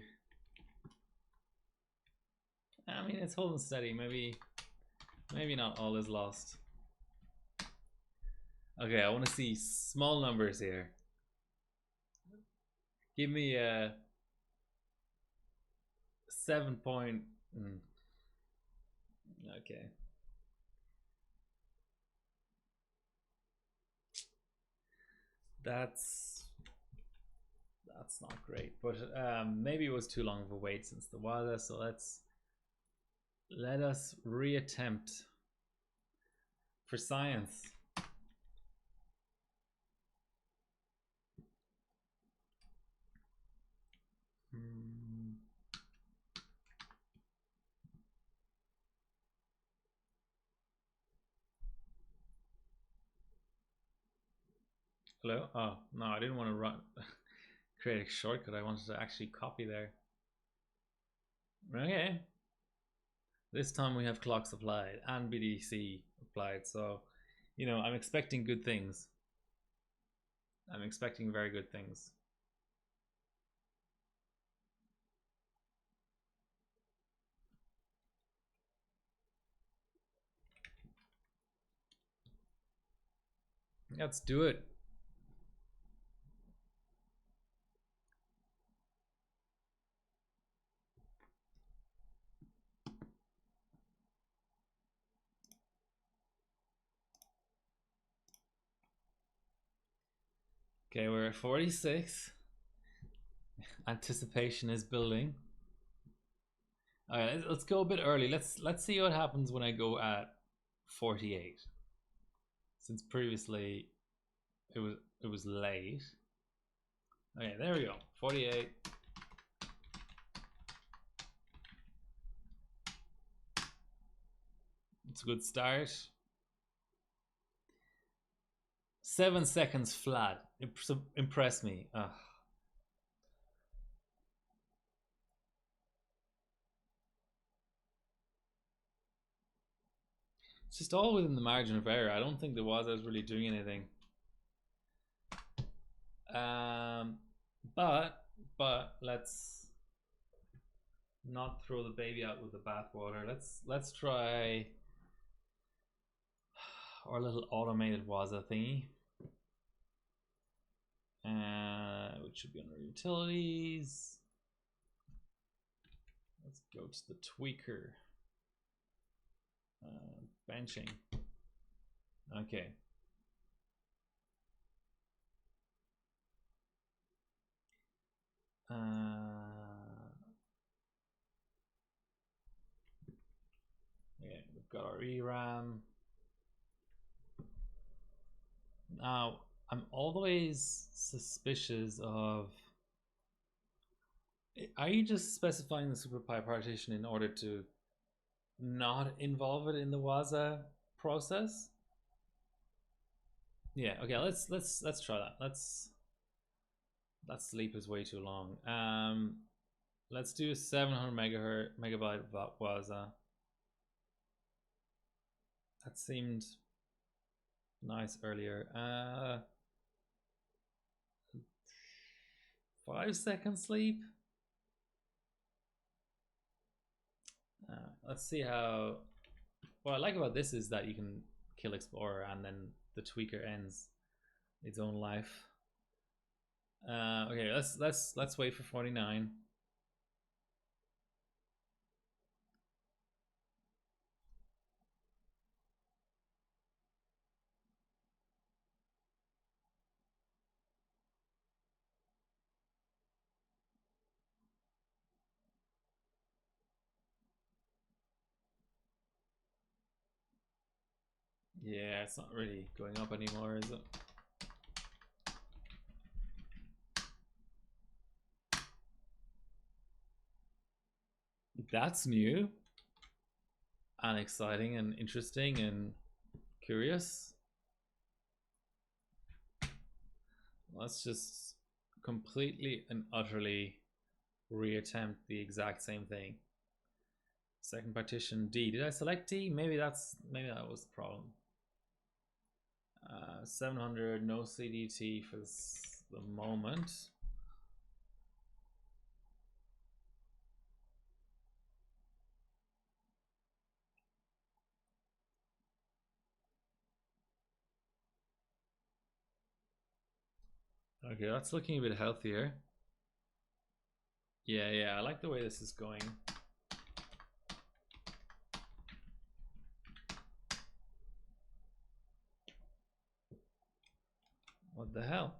I mean, it's holding steady. Maybe not all is lost. Okay, I want to see small numbers here. Give me a 7 point. Okay. That's not great, but maybe it was too long of a wait since the WADA, so let us reattempt for science. Hello? Oh, no, I didn't want to run create a shortcut. I wanted to actually copy there. Okay. This time we have clocks applied and BDC applied, so you know, I'm expecting good things. I'm expecting very good things. Let's do it. Okay, we're at 46. Anticipation is building. All right, let's go a bit early. Let's see what happens when I go at 48. Since previously it was late. Okay, there we go. 48. It's a good start. 7 seconds flat. Impress me. Ugh. It's just all within the margin of error. I don't think the Waza is really doing anything. But let's not throw the baby out with the bathwater. Let's try our little automated Waza thingy, which should be under utilities. Let's go to the tweaker. Benching. Okay. Yeah, we've got our ERAM. Now, I'm always suspicious of. Are you just specifying the SuperPi partition in order to not involve it in the Waza process. Yeah, okay, let's try that. That sleep is way too long. Let's do a 700 megabyte Waza. That seemed nice earlier. 5 second sleep. Let's see how. What I like about this is that you can kill Explorer and then the tweaker ends its own life. Okay, let's wait for 49. Yeah, it's not really going up anymore, is it? That's new and exciting and interesting and curious. Let's just completely and utterly reattempt the exact same thing. Second partition D. Did I select D? Maybe that was the problem. 700, no CDT for the moment. Okay, that's looking a bit healthier. Yeah, I like the way this is going. What the hell?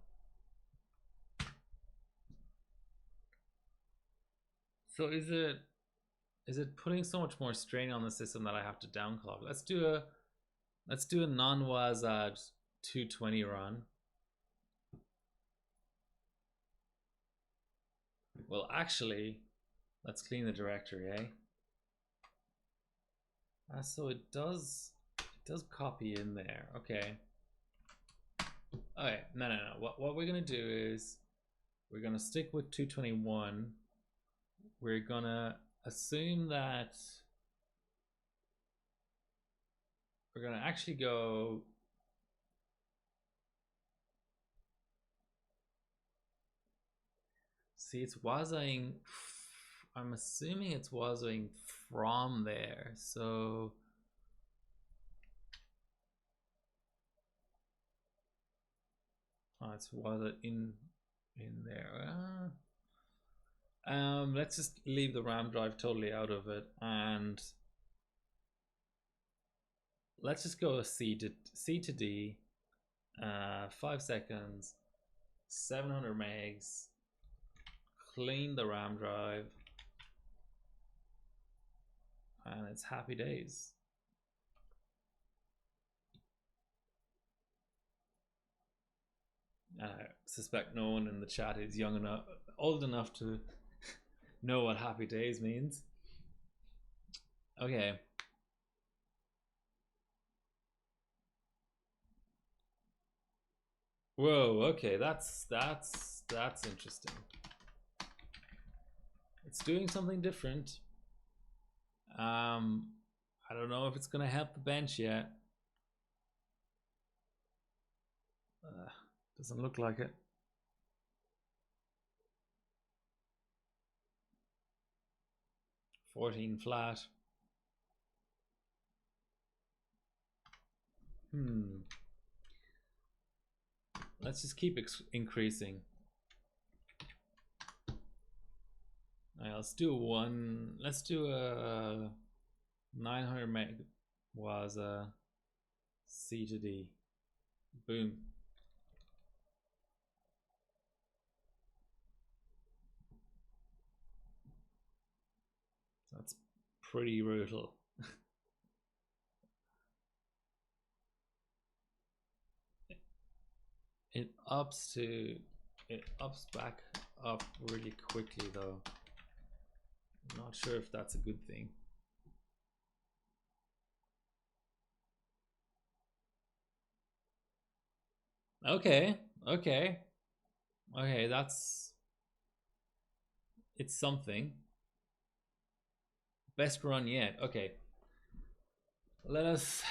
So is it putting so much more strain on the system that I have to downclock? Let's do a non-WASD 220 run. Well, actually, let's clean the directory, eh? So it does copy in there. Okay. Okay, no. What we're gonna do is we're gonna stick with 221. We're gonna assume that we're gonna actually go. See, it's wazaing. I'm assuming it's wazaing from there. So it's waza in there. Let's just leave the RAM drive totally out of it, and let's just go C to D. 5 seconds, 700 megs. Clean the RAM drive, and it's happy days. I suspect no one in the chat is old enough to know what happy days means. Okay. Whoa, okay, that's interesting. It's doing something different. I don't know if it's gonna help the bench yet. Doesn't look like it. $14 flat. Let's just keep increasing. Right, let's do a 900 meg was a C to D. Boom. That's pretty brutal. It ups back up really quickly though. I'm not sure if that's a good thing. Okay, okay, okay. It's something. Best run yet. Okay, let us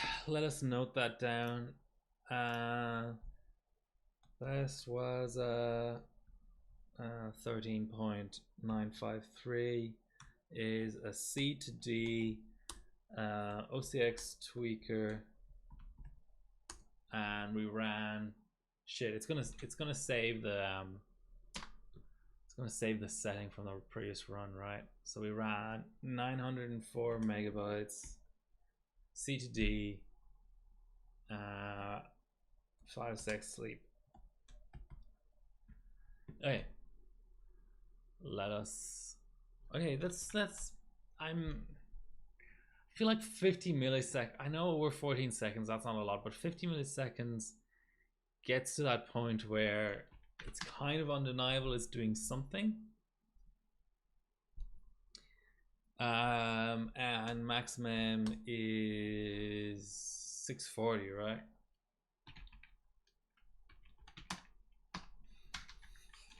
note that down. Uh, Best was 13.953 is a C to D OCX tweaker, and we ran shit. It's gonna save the setting from the previous run, right? So we ran 904 megabytes C to D 5 sec sleep. Okay, let us. Okay, that's. I feel like 50 milliseconds. I know we're 14 seconds. That's not a lot, but 50 milliseconds gets to that point where it's kind of undeniable it's doing something. And maximum is 640, right?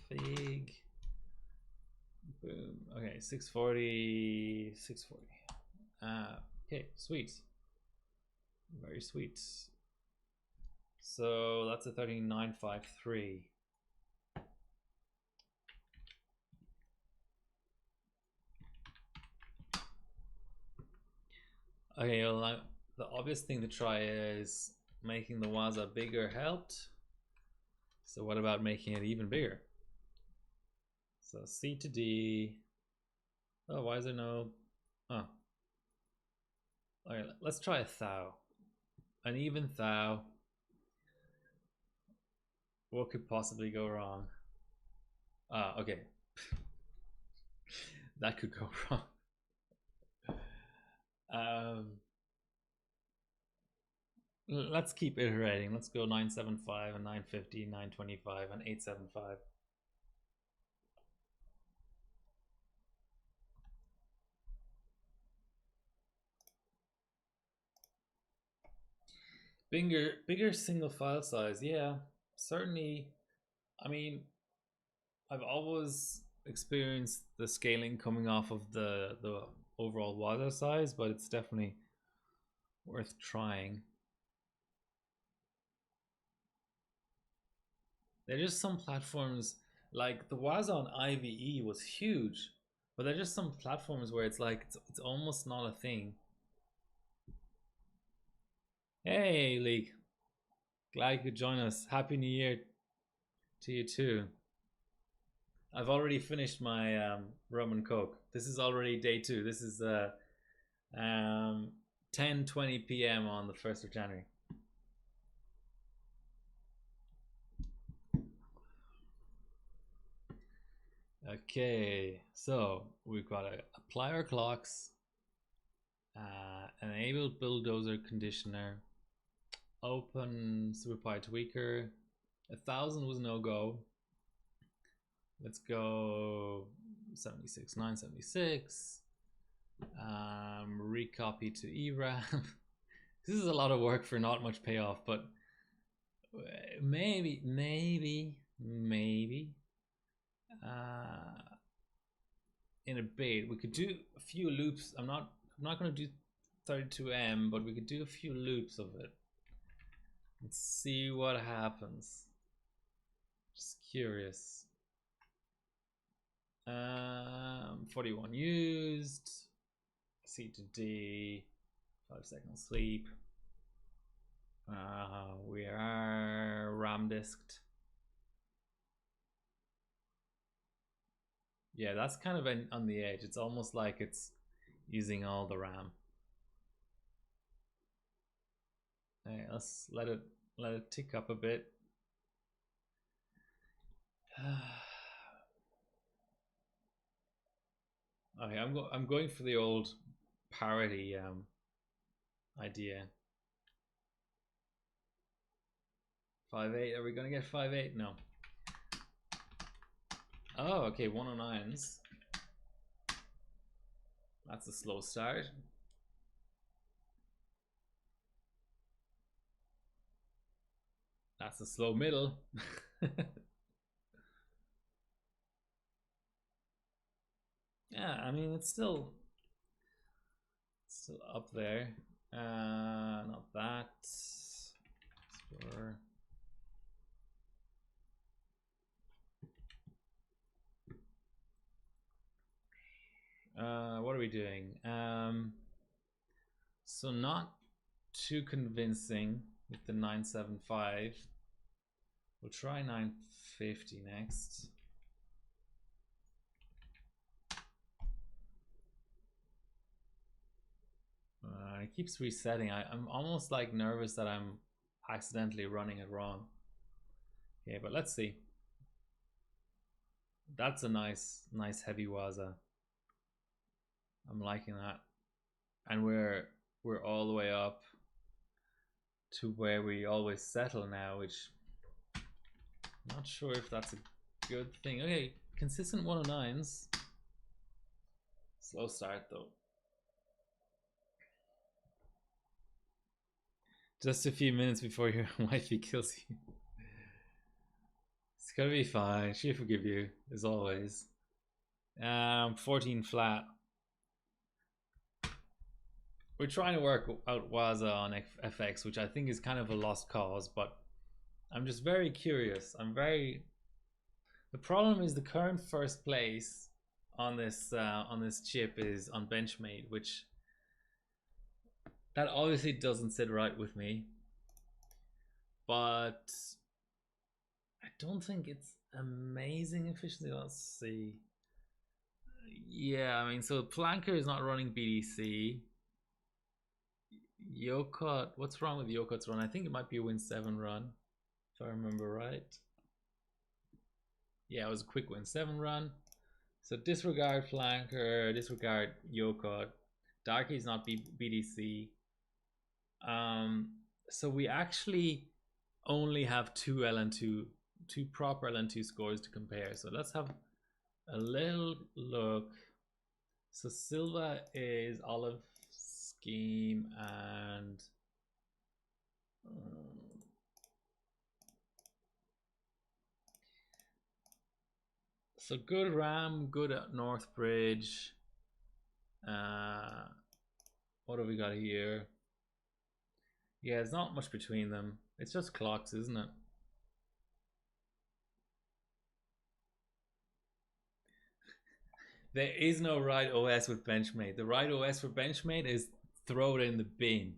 Big. Boom. Okay, 640. Okay, sweet. Very sweet. So that's a 13953. Okay, well, the obvious thing to try is making the Waza bigger helped. So what about making it even bigger? So C to D. Oh, why is there no? Oh. Okay, let's try a thou. An even thou. What could possibly go wrong? Ah, okay. That could go wrong. Let's keep iterating. Let's go 975 and 950, 925 and 875. Bigger single file size. Yeah, certainly. I mean, I've always experienced the scaling coming off of the overall water size, but it's definitely worth trying. There are just some platforms like the Waza on IVE was huge, but there are just some platforms where it's like it's almost not a thing. Hey, League. Glad you could join us. Happy New Year to you too. I've already finished my rum and coke. This is already day 2. This is 10:20 p.m. on the 1st of January. Okay, so we've got to apply our clocks, enable bulldozer conditioner, open SuperPy tweaker. 1000 was no go. Let's go 76, 976. Recopy to ERAM. This is a lot of work for not much payoff, but maybe in a bit we could do a few loops. I'm not going to do 32M, but we could do a few loops of it. Let's see what happens. Just curious. 41 used. C to D. 5 seconds sleep. We are RAM disked. Yeah, that's kind of on the edge. It's almost like it's using all the RAM. Okay, let's let it tick up a bit. Okay, I'm going for the old parity idea. 5.8. Are we gonna get 5.8? No. Oh, okay, 109s. That's a slow start. That's a slow middle. Yeah, I mean it's still up there. Not that. Score. What are we doing? So not too convincing with the 975. We'll try 950 next. It keeps resetting. I'm almost like nervous that I'm accidentally running it wrong. Okay, but let's see. That's a nice heavy waza. I'm liking that. And we're all the way up to where we always settle now, which I'm not sure if that's a good thing. Okay, consistent 109s. Slow start though. Just a few minutes before your wifey kills you. It's gonna be fine. She'll forgive you, as always. 14 flat. We're trying to work out Waza on FX, which I think is kind of a lost cause, but I'm just very curious. The problem is the current first place on this chip is on Benchmade, which that obviously doesn't sit right with me. But I don't think it's amazing efficiency. Let's see. Yeah, I mean, so Planker is not running BDC. Yokot, what's wrong with Yokot's run? I think it might be a Win 7 run, if I remember right. Yeah, it was a quick Win 7 run. So disregard Flanker, disregard Yokot. Darky's not BDC. So we actually only have two proper LN2 scores to compare. So let's have a little look. So Silva is Olive Scheme and so good Ram, good at Northbridge. What have we got here? Yeah, there's not much between them. It's just clocks, isn't it? There is no right OS with Benchmade. The right OS for Benchmade is throw it in the bin.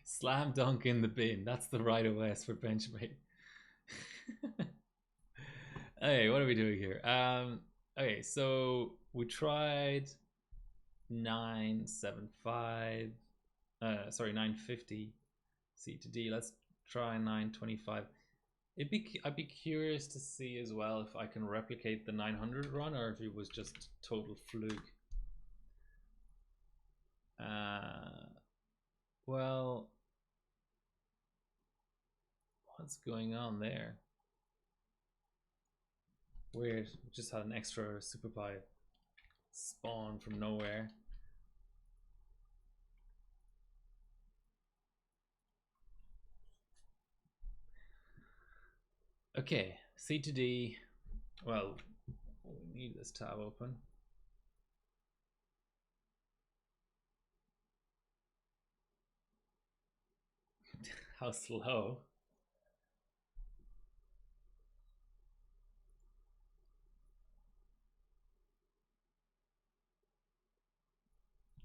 Slam dunk in the bin. That's the right OS for Benchmade. Okay, what are we doing here? Okay, so we tried 975. Sorry, 950 C to D. Let's try 925. I'd be curious to see as well if I can replicate the 900 run or if it was just total fluke. Well, what's going on there? Weird. We just had an extra super pie spawn from nowhere. Okay, C to D. Well, we need this tab open. How slow.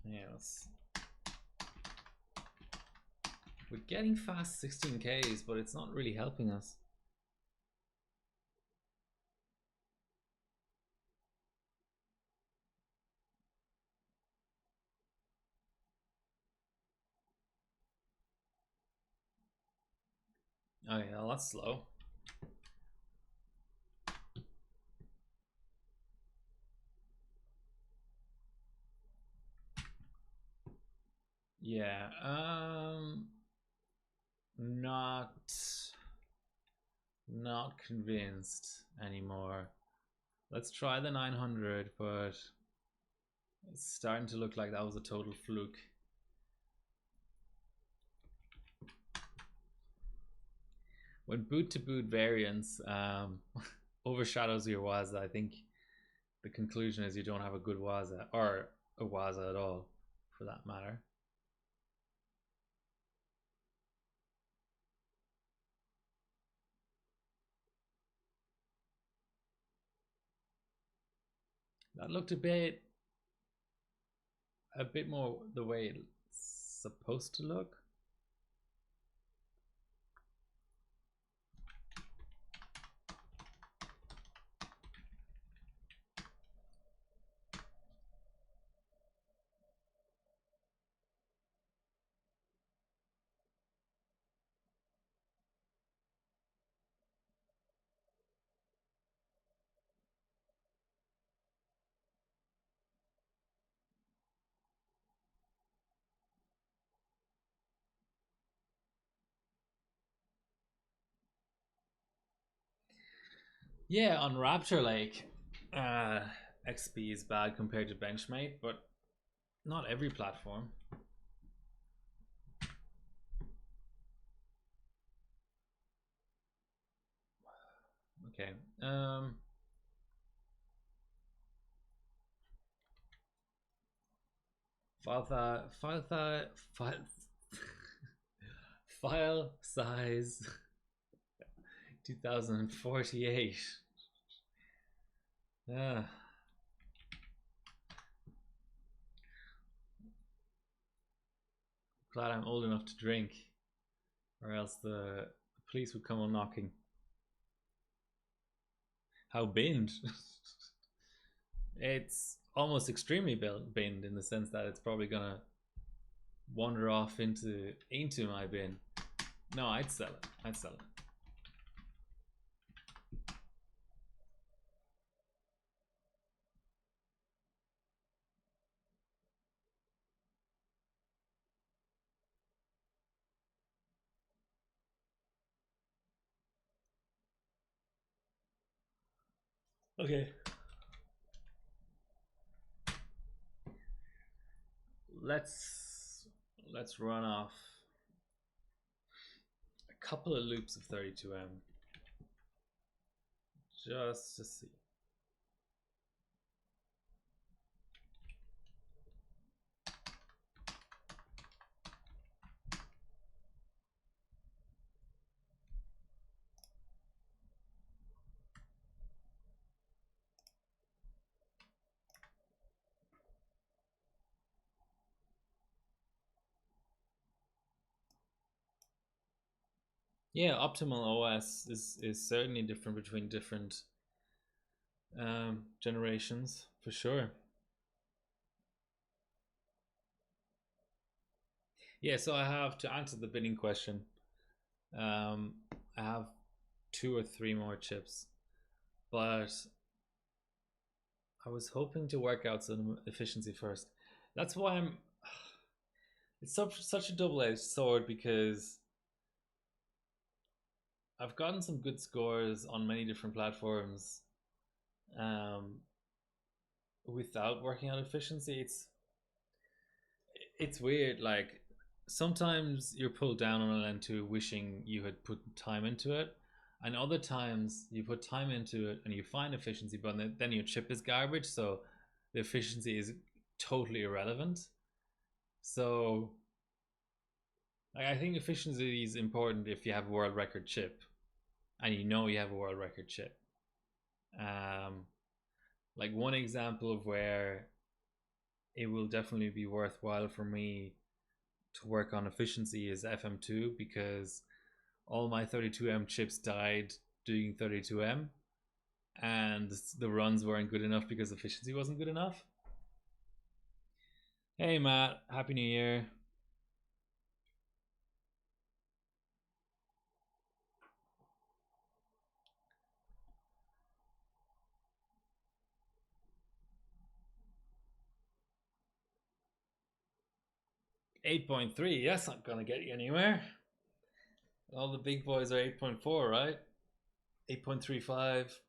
Yes. We're getting fast 16Ks, but it's not really helping us. Oh yeah, that's slow. Yeah, not convinced anymore. Let's try the 900, but it's starting to look like that was a total fluke. when boot to boot variance overshadows your Waza, I think the conclusion is you don't have a good Waza, or a Waza at all, for that matter. That looked a bit more the way it's supposed to look. Yeah, on Raptor Lake, XP is bad compared to Benchmade, but not every platform. Okay. File size 2048. Glad I'm old enough to drink, or else the police would come on knocking. How binned? It's almost extremely binned in the sense that it's probably gonna wander off into my bin. No, I'd sell it. I'd sell it. Okay. Let's run off a couple of loops of 32M just to see. Yeah, optimal OS is certainly different between different generations, for sure. Yeah, so I have to answer the bidding question. I have 2 or 3 more chips, but I was hoping to work out some efficiency first. That's why I'm. It's such a double-edged sword, because I've gotten some good scores on many different platforms without working on efficiency. It's weird. Like, sometimes you're pulled down on an N2 wishing you had put time into it, and other times you put time into it and you find efficiency, but then your chip is garbage, so the efficiency is totally irrelevant. So I think efficiency is important if you have a world record chip and you know you have a world record chip. Like, one example of where it will definitely be worthwhile for me to work on efficiency is FM2, because all my 32M chips died doing 32M, and the runs weren't good enough because efficiency wasn't good enough. Hey Matt, Happy New Year. $8.3, that's not gonna get you anywhere. All the big boys are 8.4, right? 8.35,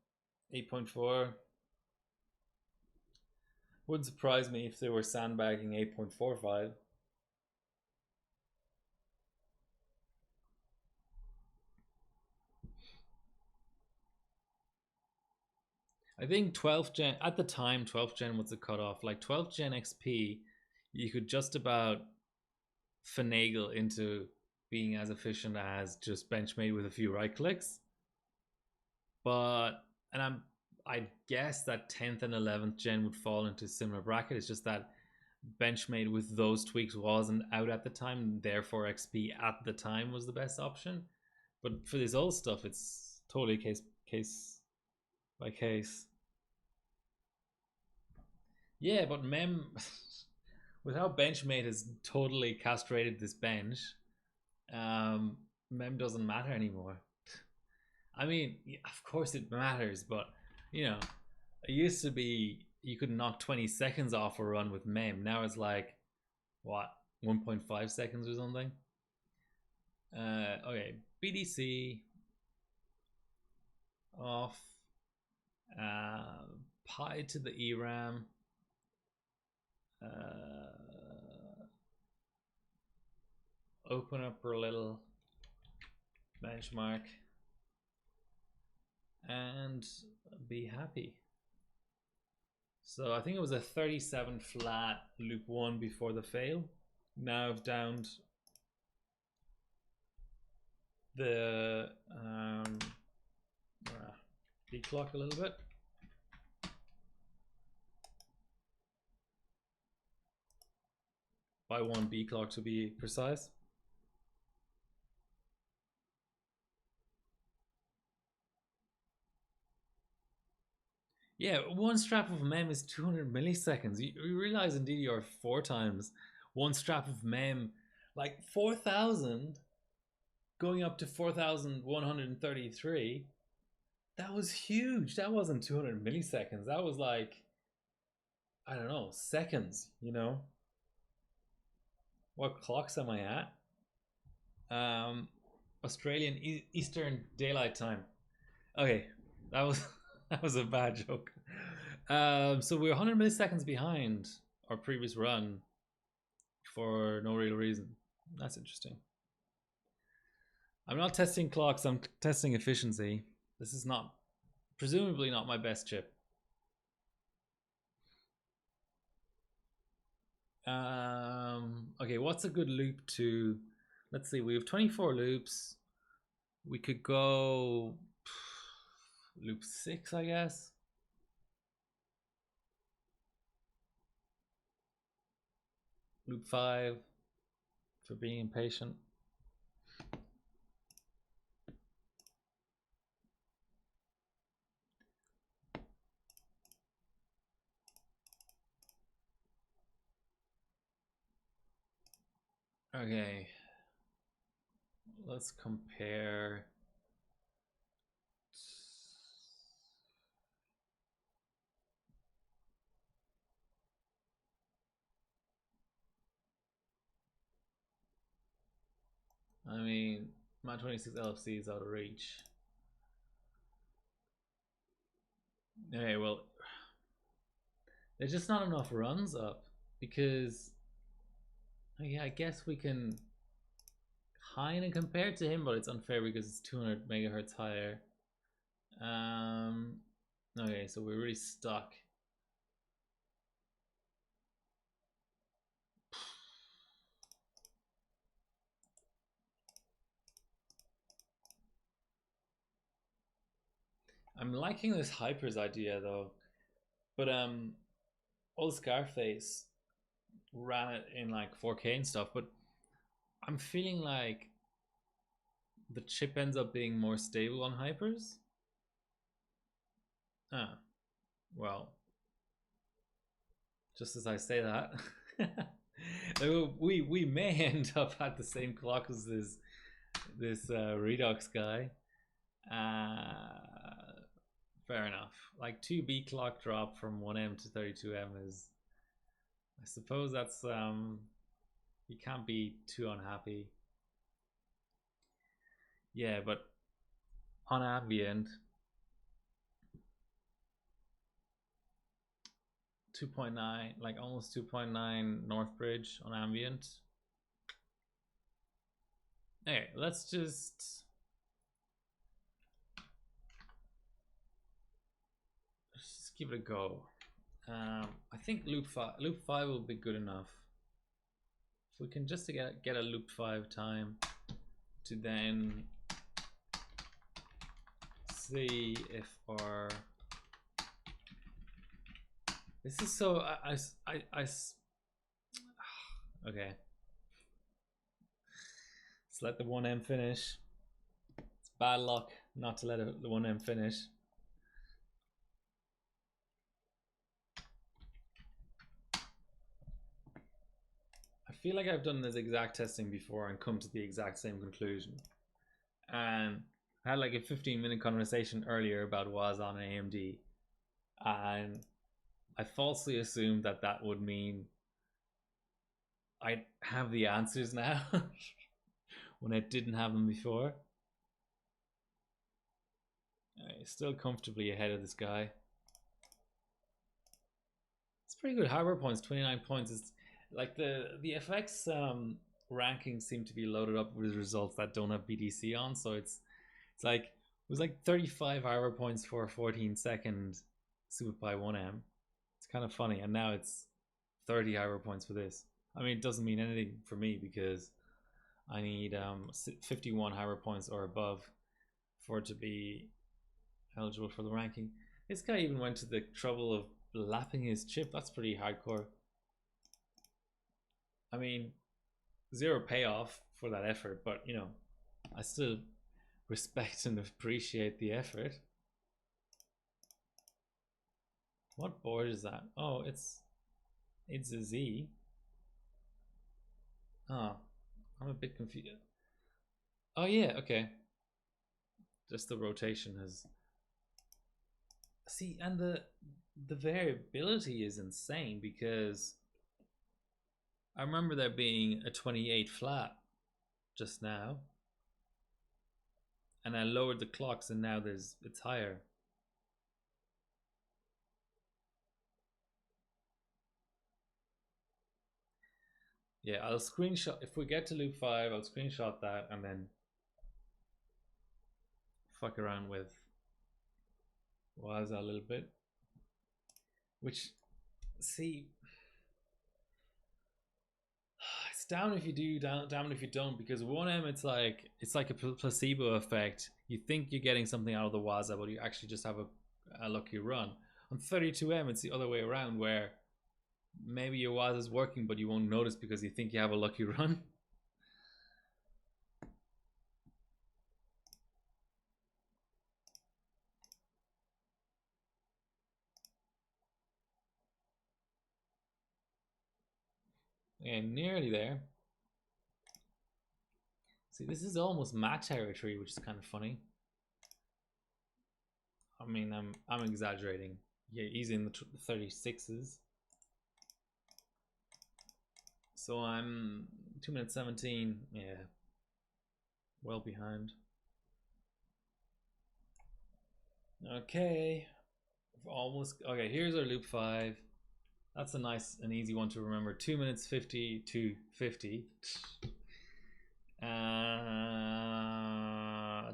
8.4. Wouldn't surprise me if they were sandbagging 8.45. I think 12th gen at the time, 12th gen was the cutoff. Like 12th gen XP, you could just about finagle into being as efficient as just Benchmade with a few right clicks. But I guess that 10th and 11th gen would fall into a similar bracket. It's just that Benchmade with those tweaks wasn't out at the time, therefore XP at the time was the best option. But for this old stuff, it's totally case by case. Yeah, but Mem, with how Benchmade has totally castrated this bench, Mem doesn't matter anymore. I mean, of course it matters, but you know, it used to be you could knock 20 seconds off a run with Mem. Now it's like, what, 1.5 seconds or something? Okay, BDC off. Pi to the ERAM. Open up our little benchmark and be happy. So I think it was a 37 flat loop 1 before the fail. Now I've downed the declock a little bit. By 1 B clock to be precise. Yeah, one strap of mem is 200 milliseconds. You realize in DDR 4 times, one strap of mem, like 4,000 going up to 4,133. That was huge. That wasn't 200 milliseconds. That was like, I don't know, seconds, you know? What clocks am I at? Australian Eastern Daylight Time. Okay, that was that was a bad joke. So we're 100 milliseconds behind our previous run for no real reason. That's interesting. I'm not testing clocks, I'm testing efficiency. This is not, presumably not my best chip. Okay, what's a good loop to, let's see, we have 24 loops. We could go loop 6, I guess. Loop 5 for being impatient. Okay, let's compare. I mean, my 26 LFC is out of reach. Okay, well, there's just not enough runs up because, yeah, I guess we can kind of compare to him, but it's unfair because it's 200 megahertz higher. Okay, so we're really stuck. I'm liking this Hypers idea though, but old Scarface ran it in like 4K and stuff, but I'm feeling like the chip ends up being more stable on Hypers. Ah, well, just as I say that, we may end up at the same clock as this Redux guy. Fair enough. Like 2B clock drop from 1M to 32M is, I suppose that's you can't be too unhappy. Yeah, but on ambient 2.9, like almost 2.9 North Bridge on ambient. Okay, let's give it a go. I think loop 5 will be good enough. If we can just get a loop 5 time to then see if our this is so okay. Let's let the 1M finish. It's bad luck not to let the 1M finish. I feel like I've done this exact testing before and come to the exact same conclusion. And I had like a 15-minute conversation earlier about Waza on AMD, and I falsely assumed that that would mean I have the answers now when I didn't have them before. Still comfortably ahead of this guy. It's pretty good hardware points, 29 points. It's like the FX rankings seem to be loaded up with results that don't have BDC on, so it's like it was like 35 hardware points for a 14-second SuperPi 1M. It's kind of funny, and now it's 30 hardware points for this. I mean, it doesn't mean anything for me because I need 51 hardware points or above for it to be eligible for the ranking. This guy even went to the trouble of lapping his chip. That's pretty hardcore. I mean, zero payoff for that effort, but you know, I still respect and appreciate the effort. What board is that? Oh, it's a Z. Oh, I'm a bit confused. Oh yeah, okay. Just the rotation has. See, and the variability is insane because I remember there being a 28 flat just now, and I lowered the clocks, and now it's higher. Yeah, I'll screenshot if we get to loop 5. I'll screenshot that and then fuck around with Waza a little bit. Which, see, it's down if you do, down if you don't, because 1M it's like a placebo effect. You think you're getting something out of the Waza, but you actually just have a lucky run. On 32M it's the other way around, where maybe your Waza is working but you won't notice because you think you have a lucky run. Yeah, nearly there. See, this is almost match territory, which is kind of funny. I mean, I'm exaggerating. Yeah, he's in the 36s. So I'm 2 minutes 17. Yeah, well behind. Okay, almost. Okay, here's our loop 5. That's a nice and easy one to remember. 2 minutes 50 to 50.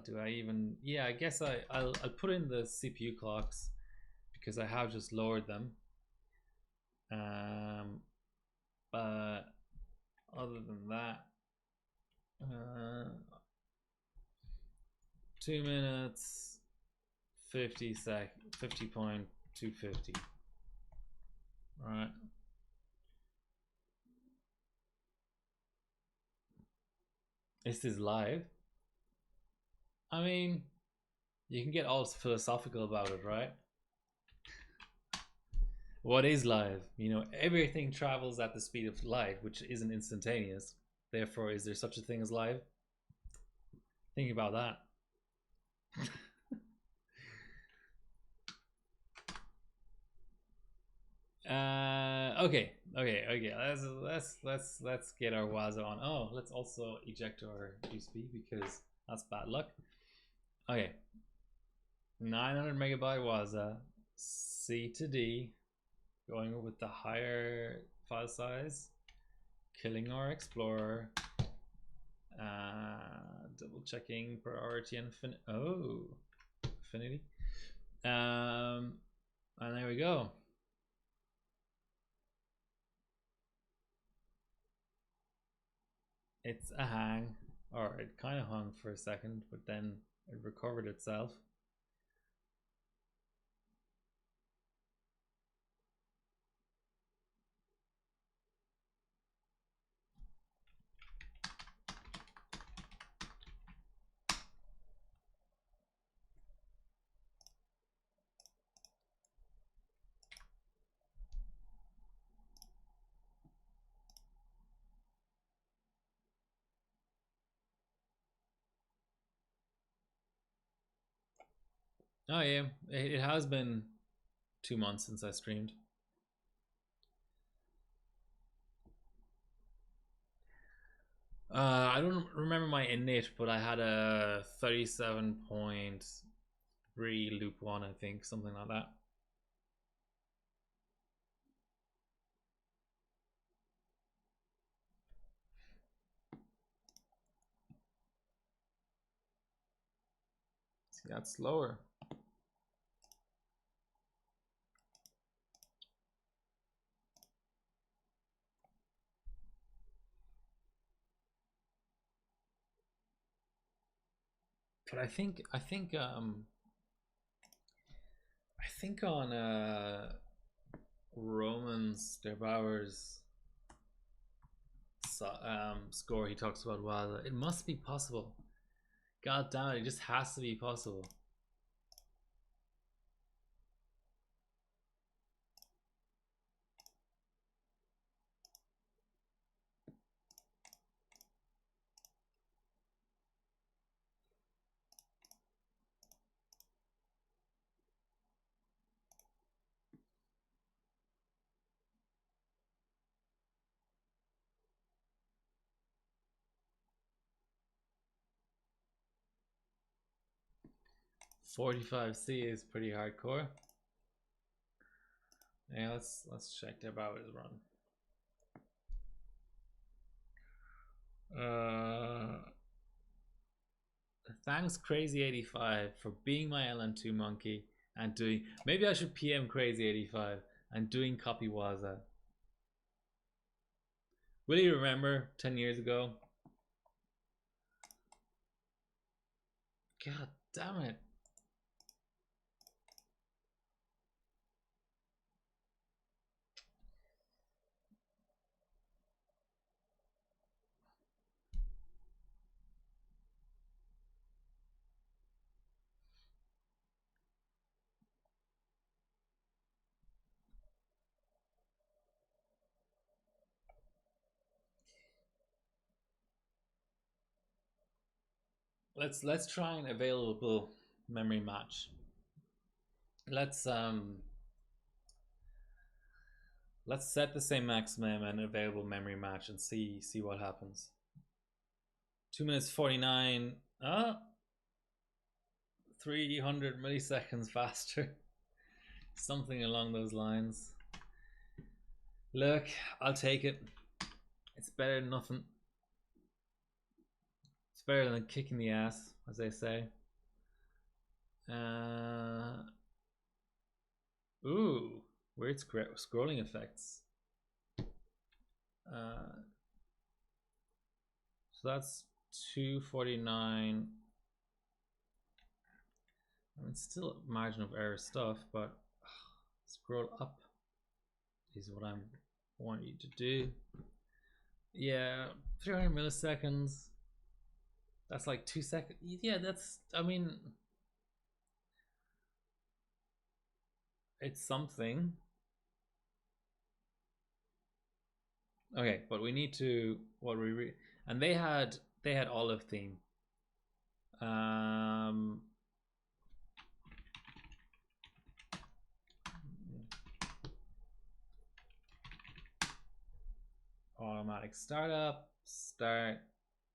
Do I even? Yeah, I guess I'll put in the CPU clocks because I have just lowered them. But other than that, 2 minutes 50.250. Right. This is live. I mean, you can get all philosophical about it, right? What is live? You know, everything travels at the speed of light, which isn't instantaneous. Therefore, is there such a thing as live? Think about that. Okay. Let's get our Waza on. Oh, let's also eject our USB because that's bad luck. Okay, 900 megabyte Waza, C to D, going with the higher file size, killing our Explorer, double checking priority and affinity. And there we go. It's a hang, or it kind of hung for a second, but then it recovered itself. Oh yeah, it has been 2 months since I streamed. I don't remember my init, but I had a 37.3 loop 1, I think, something like that. See, that's slower. But I think on Romans Der Bauer's score, he talks about, wow, it must be possible. God damn it, it just has to be possible. .45C is pretty hardcore. Yeah, let's check Der Bauer's run. Thanks Crazy85 for being my LN2 monkey and doing, maybe I should PM Crazy85 and doing copy Waza. Will you remember 10 years ago? God damn it. Let's try an available memory match. Let's set the same maximum and available memory match and see what happens. 2 minutes 49. 300 milliseconds faster. Something along those lines. Look, I'll take it. It's better than nothing. It's better than kicking the ass, as they say. Ooh, weird scrolling effects. So that's 249. I mean, still margin of error stuff, but scroll up is what I want you to do. Yeah, 300 milliseconds. That's like 2 seconds. Yeah, that's, I mean, it's something. Okay, but we need to, and they had olive theme. Automatic startup, start.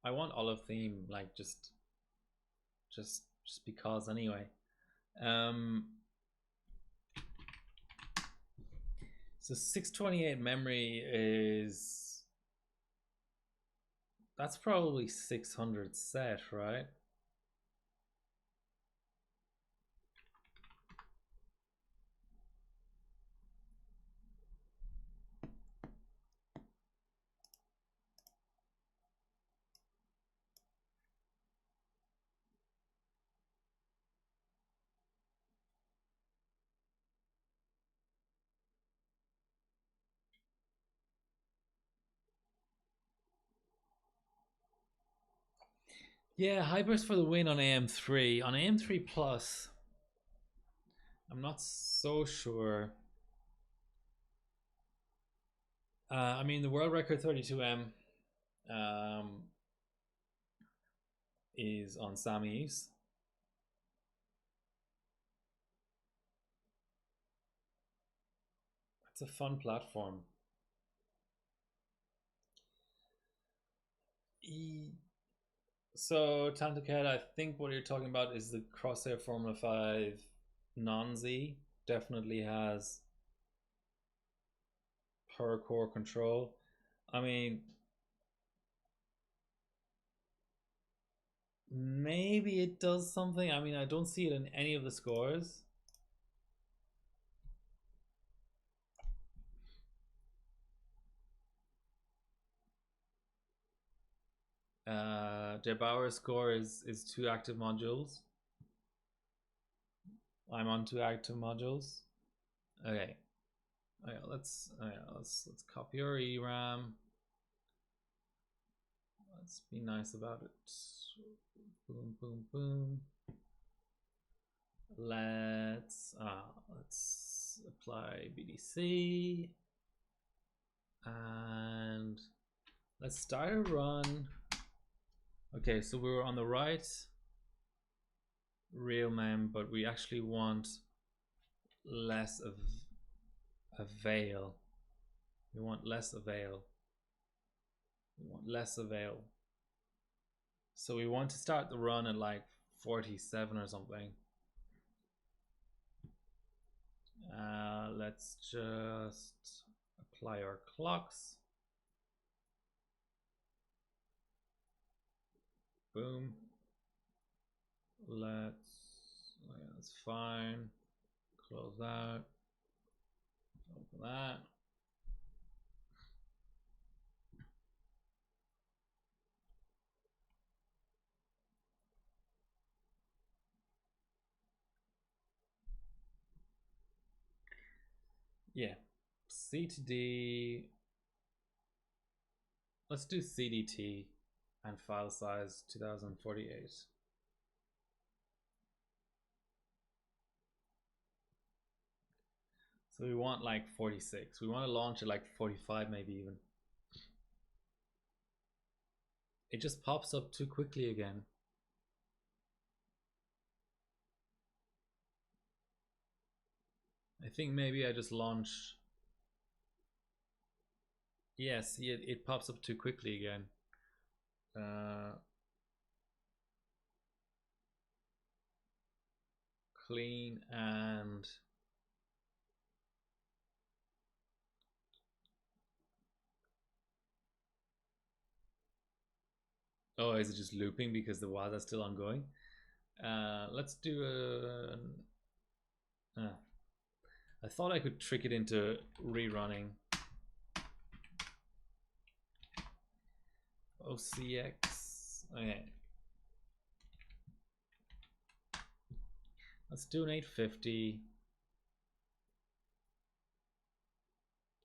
I want olive theme, like just because anyway. So 628 memory is, that's probably 600 set, right? Yeah, Hyper's for the win on AM3. On AM3 Plus, I'm not so sure. I mean, the world record 32M um, is on Sammy's. It's a fun platform. So, Tantacat, I think what you're talking about is the Crosshair Formula 5 non-Z. Definitely has per core control. I mean, maybe it does something. I mean, I don't see it in any of the scores. Der Bauer score is 2 active modules. I'm on 2 active modules. Okay. Let's copy our ERAM. Let's be nice about it. Boom, boom, boom. Let's apply BDC and let's start a run. Okay, so we were on the right real mem, but we actually want less of avail. We want less avail. We want less avail. So we want to start the run at like 47 or something. Let's just apply our clocks. Boom. That's fine. Close that. Open that. Yeah. C to D. Let's do CDT and file size 2048. So we want like 46. We want to launch at like 45 maybe even. It just pops up too quickly again. I think maybe I just launch. Yes, yeah, it pops up too quickly again. Clean and oh, is it just looping because the WASA is still ongoing? Let's do a. I thought I could trick it into rerunning. OCX. Okay. Let's do an 850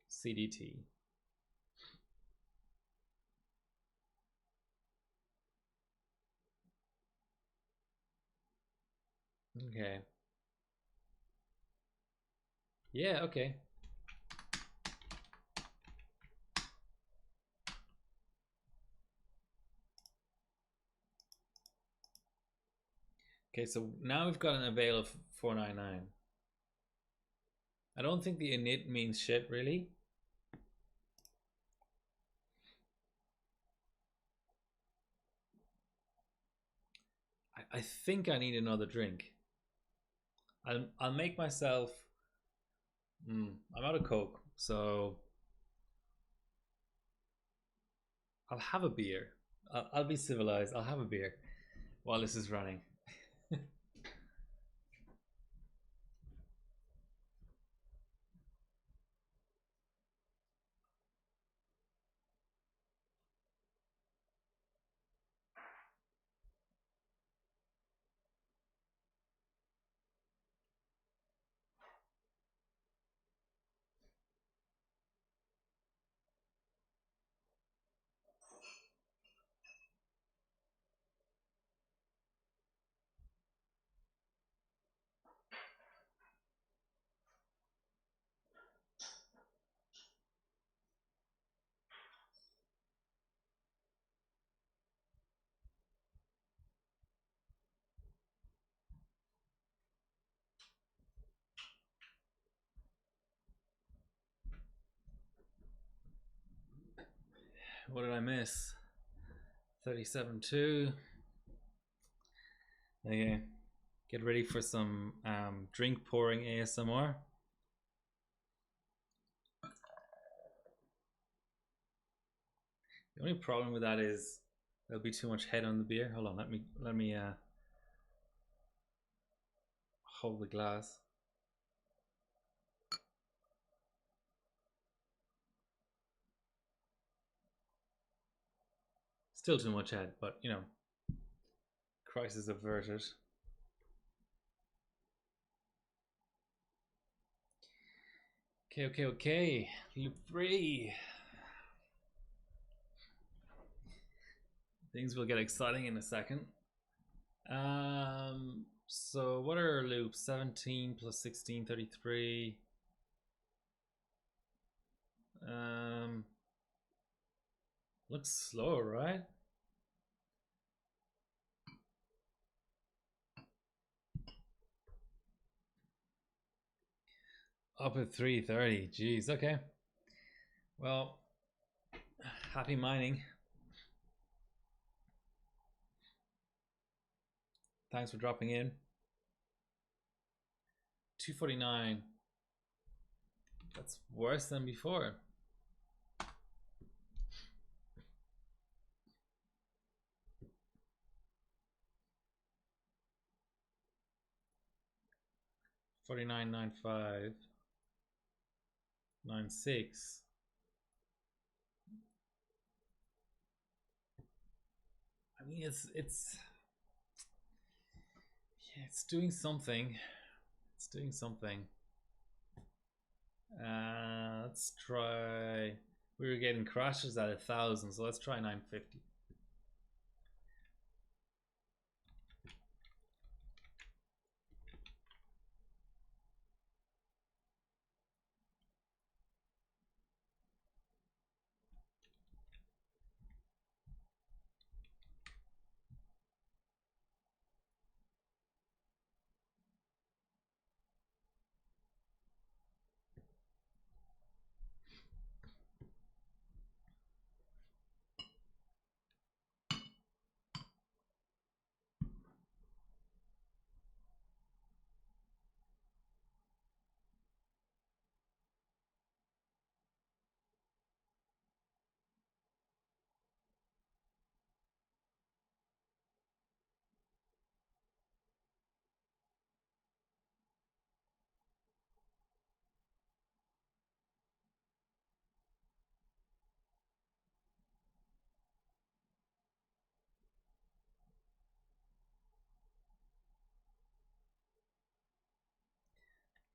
CDT. Okay. Yeah, okay. Okay, so now we've got an avail of 499. I don't think the init means shit, really. I think I need another drink. I'll make myself. I'm out of Coke, so I'll have a beer. I'll be civilized. I'll have a beer while this is running. What did I miss? 37.2. Okay. Get ready for some drink pouring ASMR. The only problem with that is there'll be too much head on the beer. Hold on, let me hold the glass. Still too much head, but you know, crisis averted. Okay. Loop 3. Things will get exciting in a second. So what are loops? 17 plus 16, 33. Looks slow, right? Up at 330. Jeez, okay. Well, happy mining. Thanks for dropping in. 249. That's worse than before. $49.95. 96. I mean, it's doing something. It's doing something. Let's try. We were getting crashes at 1,000, so let's try 950.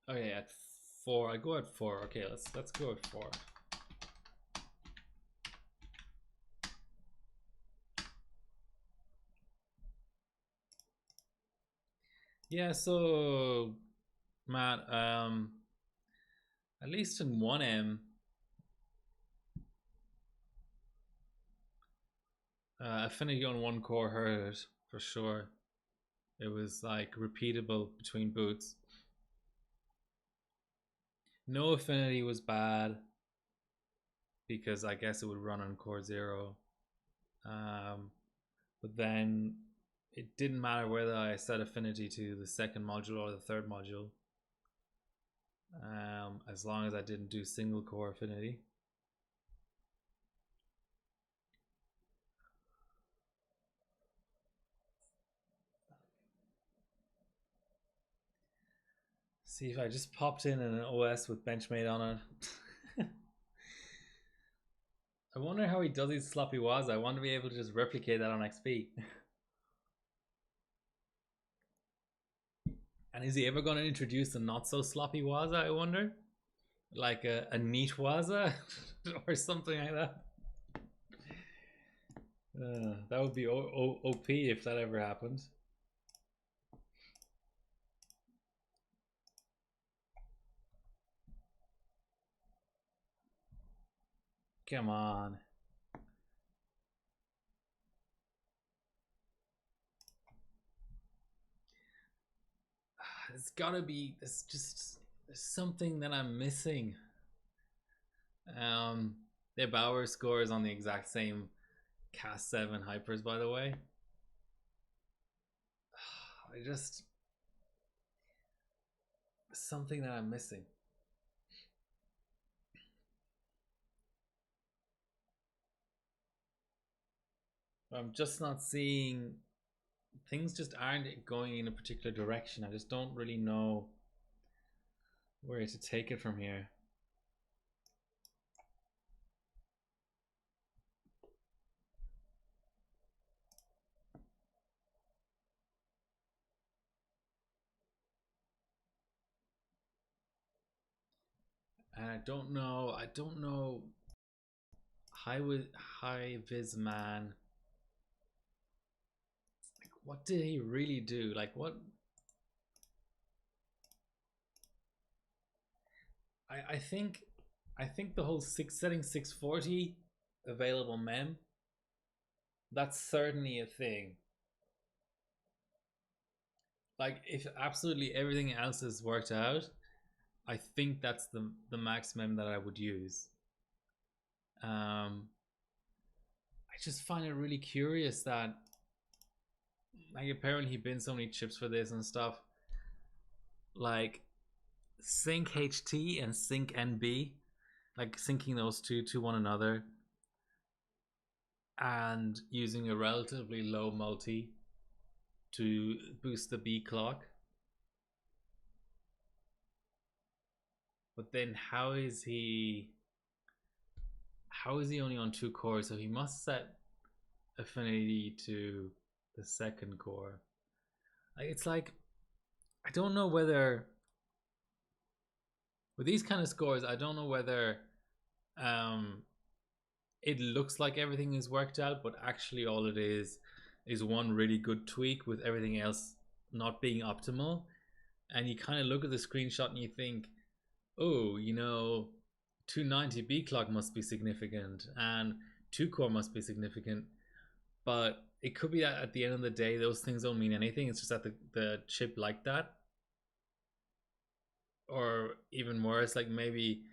Okay, at 4. I go at 4. Okay, let's go at 4. Yeah, so Matt, at least in 1M, affinity on one core hurt it for sure. It was like repeatable between boots. No affinity was bad because I guess it would run on core 0. But then it didn't matter whether I set affinity to the second module or the third module, as long as I didn't do single core affinity. See if I just popped in an OS with Benchmade on it. I wonder how he does his sloppy waza. I want to be able to just replicate that on XP. And is he ever going to introduce a not so sloppy waza, I wonder? Like a neat waza or something like that? That would be OP if that ever happened. Come on. It's gotta be, there's something that I'm missing. Their Bauer score is on the exact same Cas 7 hypers, by the way. I just... something that I'm missing. I'm just not seeing... things just aren't going in a particular direction. I just don't really know where to take it from here. And I don't know high vis man, like, what did he really do? Like, what? I think the whole setting 640 available mem, that's certainly a thing. Like, if absolutely everything else has worked out, I think that's the max mem that I would use. I just find it really curious that, like, apparently he binned so many chips for this and stuff. Like, sync HT and sync NB, like syncing those two to one another and using a relatively low multi to boost the B clock. But then how is he only on 2 cores? So he must set affinity to the second core. It's like, I don't know whether with these kind of scores, I don't know whether it looks like everything is worked out, but actually all it is one really good tweak with everything else not being optimal. And you kind of look at the screenshot and you think, oh, 290 B clock must be significant and 2 core must be significant. But it could be that at the end of the day, those things don't mean anything. It's just that the chip like that. Or even worse, like maybe,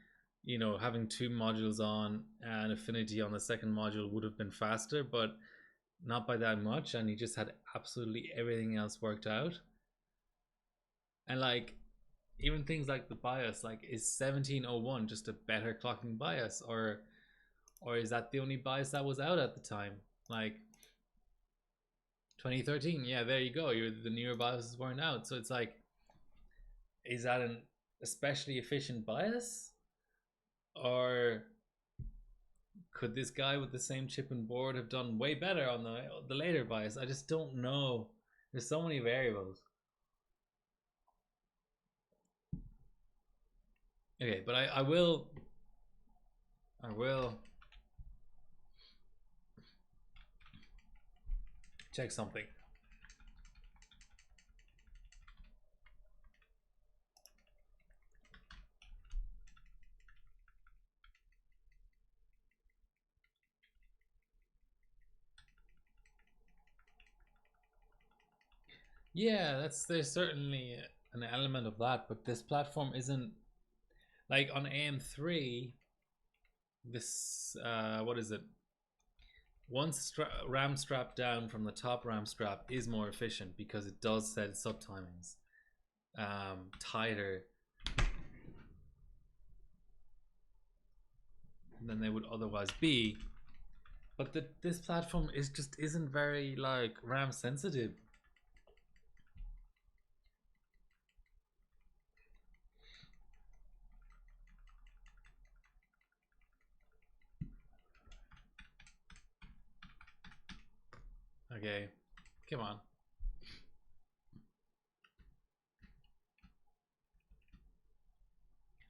having 2 modules on and affinity on the second module would have been faster, but not by that much. And he just had absolutely everything else worked out. And like, even things like the BIOS, like, is 1701 just a better clocking BIOS, or is that the only BIOS that was out at the time? Like 2013, yeah, there you go. The newer BIOSes weren't out, so it's like, is that an especially efficient BIOS, or could this guy with the same chip and board have done way better on the later BIOS? I just don't know. There's so many variables. Okay, but I will check something. Yeah, there's certainly an element of that, but this platform isn't like on AM3. This what is it? One RAM strap down from the top RAM strap is more efficient because it does set sub timings tighter than they would otherwise be. But this platform isn't very like RAM sensitive. Okay, come on.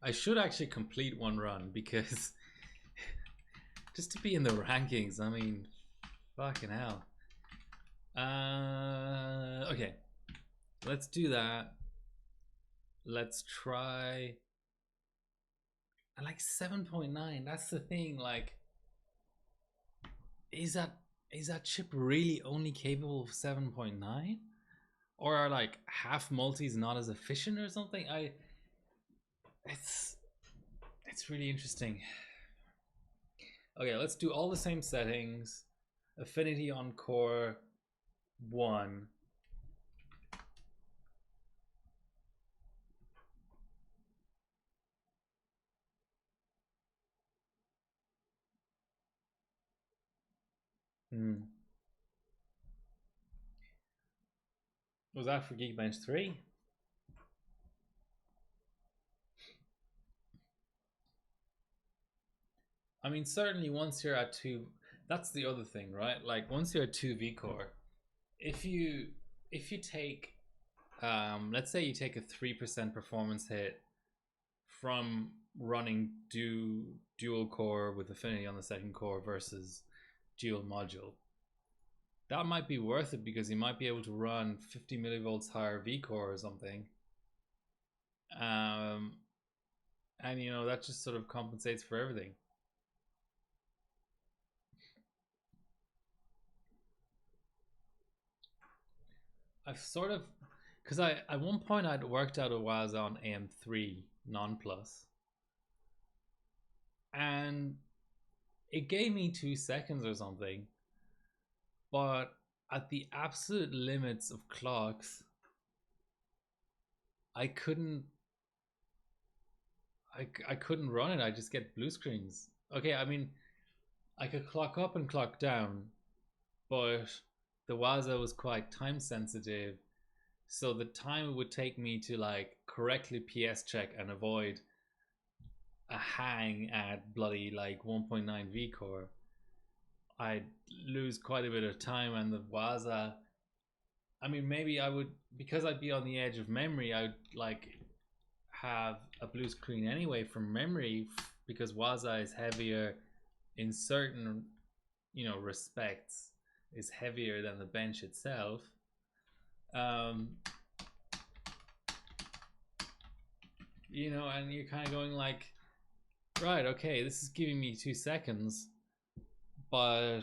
I should actually complete one run because just to be in the rankings, I mean, fucking hell. Okay, let's do that. Let's try. I like 7.9. That's the thing. Like, is that chip really only capable of 7.9, or are like half multis not as efficient or something? It's really interesting. Okay, let's do all the same settings. Affinity on core 1. Was that for Geekbench 3? I mean, certainly once you're at 2, that's the other thing, right? Like once you're at 2 vCore, if you take let's say you take a 3% performance hit from running dual core with affinity on the second core versus dual module, that might be worth it because you might be able to run 50 millivolts higher vCore or something. And you know, that just sort of compensates for everything. I've sort of, because I at one point I'd worked out a was on AM3 non plus, and it gave me 2 seconds or something, but at the absolute limits of clocks, I couldn't I couldn't run it. I just get blue screens. Okay, I mean, I could clock up and clock down, but the Waza was quite time sensitive, so the time it would take me to like correctly PS check and avoid a hang at bloody like 1.9 vCore, I'd lose quite a bit of time. And the Waza, I mean, maybe I would, because I'd be on the edge of memory, I would like have a blue screen anyway from memory, because Waza is heavier in certain, you know, respects, is heavier than the bench itself. You know, and you're kind of going like, right, okay, this is giving me 2 seconds, but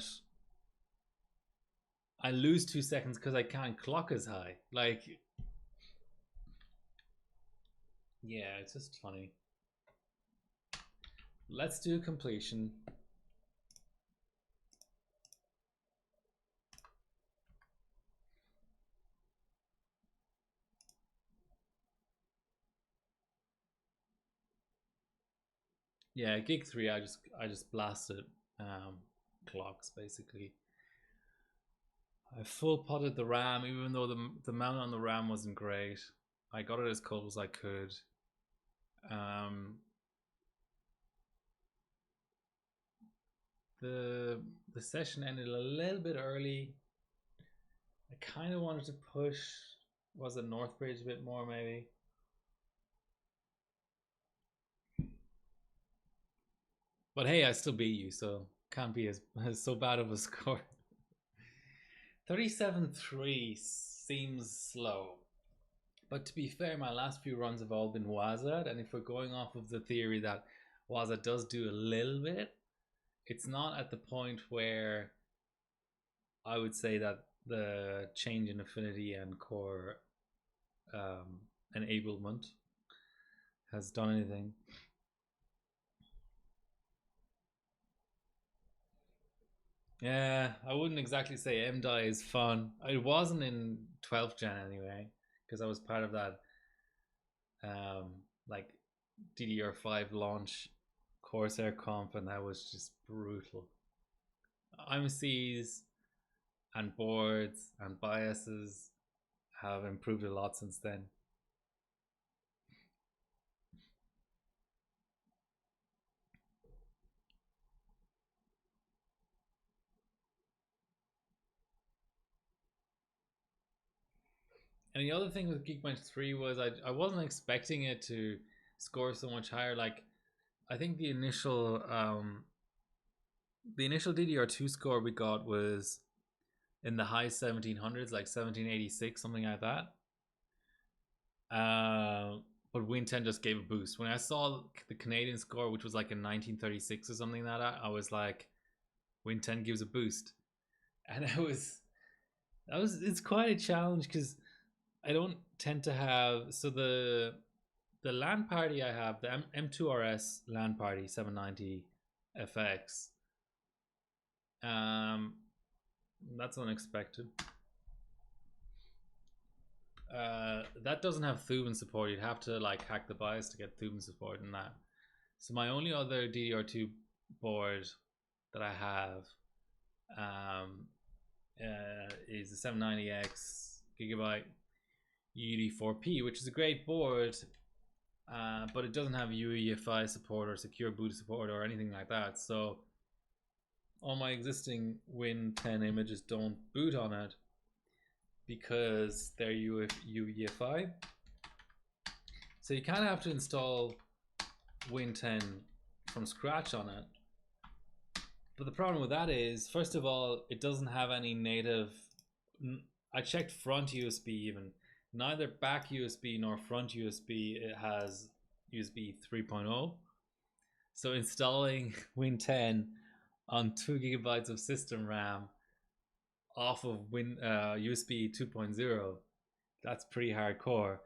I lose 2 seconds because I can't clock as high. Like, yeah, it's just funny. Let's do completion. Yeah, gig 3, I just blasted clocks basically. I full potted the RAM, even though the mount on the RAM wasn't great. I got it as cold as I could. The session ended a little bit early. I kind of wanted to push, was it Northbridge a bit more maybe? But hey, I still beat you, so can't be as so bad of a score. 37-3 seems slow. But to be fair, my last few runs have all been Wazad, and if we're going off of the theory that Wazad does do a little bit, it's not at the point where I would say that the change in affinity and core enablement has done anything. Yeah, I wouldn't exactly say MDI is fun. It wasn't in 12th gen anyway, because I was part of that like DDR5 launch Corsair comp, and that was just brutal. IMCs and boards and biases have improved a lot since then. And the other thing with Geekbench 3 was I wasn't expecting it to score so much higher. Like, I think the initial DDR2 score we got was in the high 1700s, like 1786, something like that. But Win 10 just gave a boost. When I saw the Canadian score, which was like in 1936 or something like that, I was like, Win 10 gives a boost. And it's quite a challenge because I don't tend to have, so the LAN party I have, the M2RS LAN party 790 FX, That's unexpected. That doesn't have Thuban support. You'd have to like hack the BIOS to get Thuban support in that. So my only other DDR2 board that I have is the 790X Gigabyte UD4P, which is a great board, but it doesn't have UEFI support or secure boot support or anything like that. So all my existing Win 10 images don't boot on it because they're UEFI. So you kind of have to install Win 10 from scratch on it. But the problem with that is, first of all, it doesn't have any native. I checked front USB even. Neither back USB nor front USB it has USB 3.0. So installing Win 10 on 2 gigabytes of system RAM off of USB 2.0, that's pretty hardcore.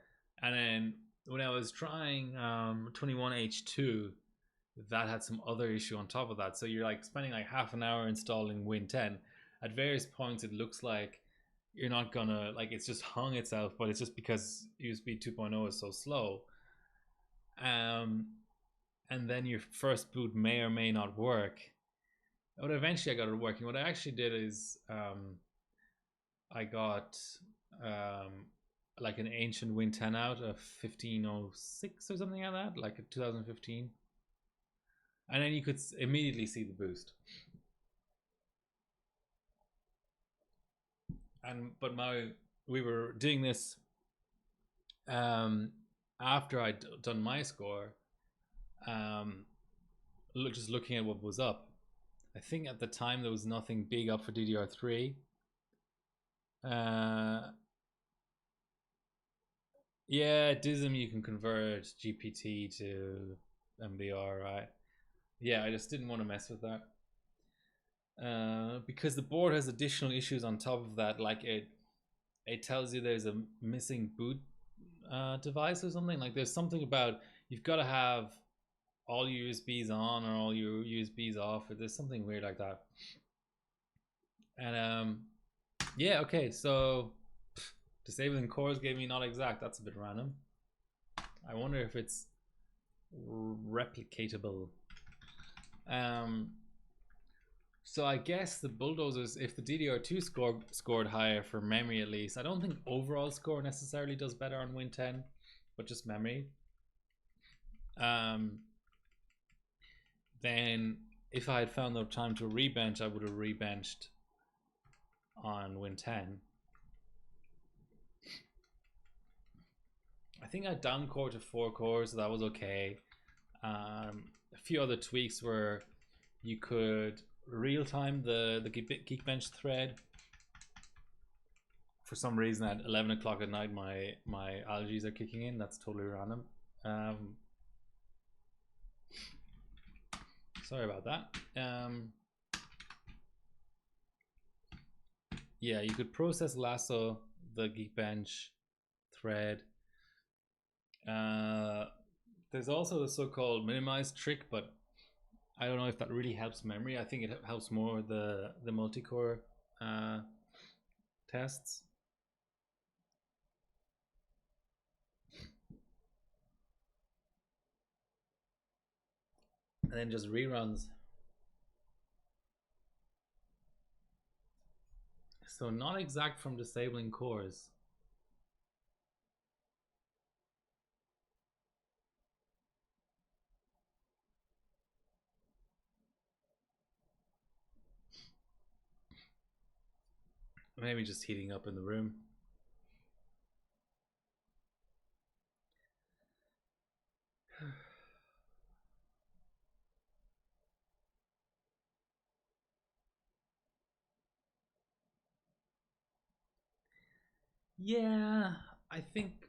And then when I was trying 21H2, that had some other issue on top of that. So you're like spending like half an hour installing Win 10. At various points it looks like you're not gonna, like, it's just hung itself, but it's just because USB 2.0 is so slow. And then your first boot may or may not work. But eventually I got it working. What I actually did is I got like an ancient Win 10 out of 1506 or something like that, like a 2015. And then you could immediately see the boost. But we were doing this after I'd done my score, just looking at what was up. I think at the time there was nothing big up for DDR3. Yeah, DISM you can convert GPT to MBR, right? Yeah, I just didn't want to mess with that. Because the board has additional issues on top of that, like it tells you there's a missing boot device or something. Like there's something about you've got to have all your USBs on or all your USBs off, or there's something weird like that. And yeah, okay, so disabling cores gave me not exact. That's a bit random. I wonder if it's replicatable. So I guess the bulldozers, if the DDR2 scored higher for memory at least, I don't think overall score necessarily does better on Win 10, but just memory. Then if I had found the time to rebench, I would have rebenched on Win 10. I think I downcored to 4 cores, so that was okay. A few other tweaks were you could real time the Geekbench thread. For some reason at 11 o'clock at night my allergies are kicking in. That's totally random. Sorry about that. Yeah, you could process lasso the Geekbench thread. There's also the so-called minimize trick, but I don't know if that really helps memory. I think it helps more the multi-core tests. And then just reruns. So not exact from disabling cores. Maybe just heating up in the room. Yeah, I think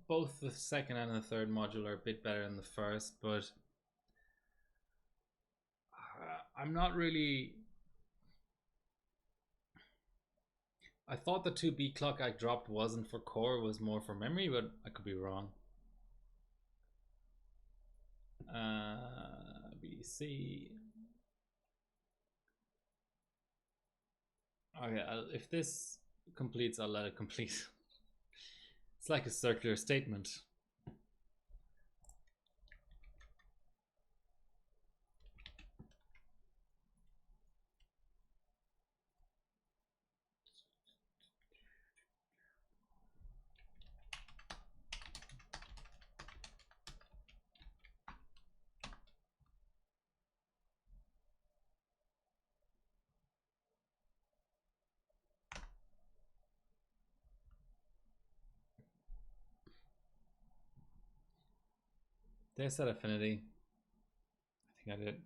both the second and the third module are a bit better than the first, but I'm not really. I thought the 2B clock I dropped wasn't for core, was more for memory, but I could be wrong. BC. Okay, if this completes, I'll let it complete. It's like a circular statement. Did I set affinity? I think I did.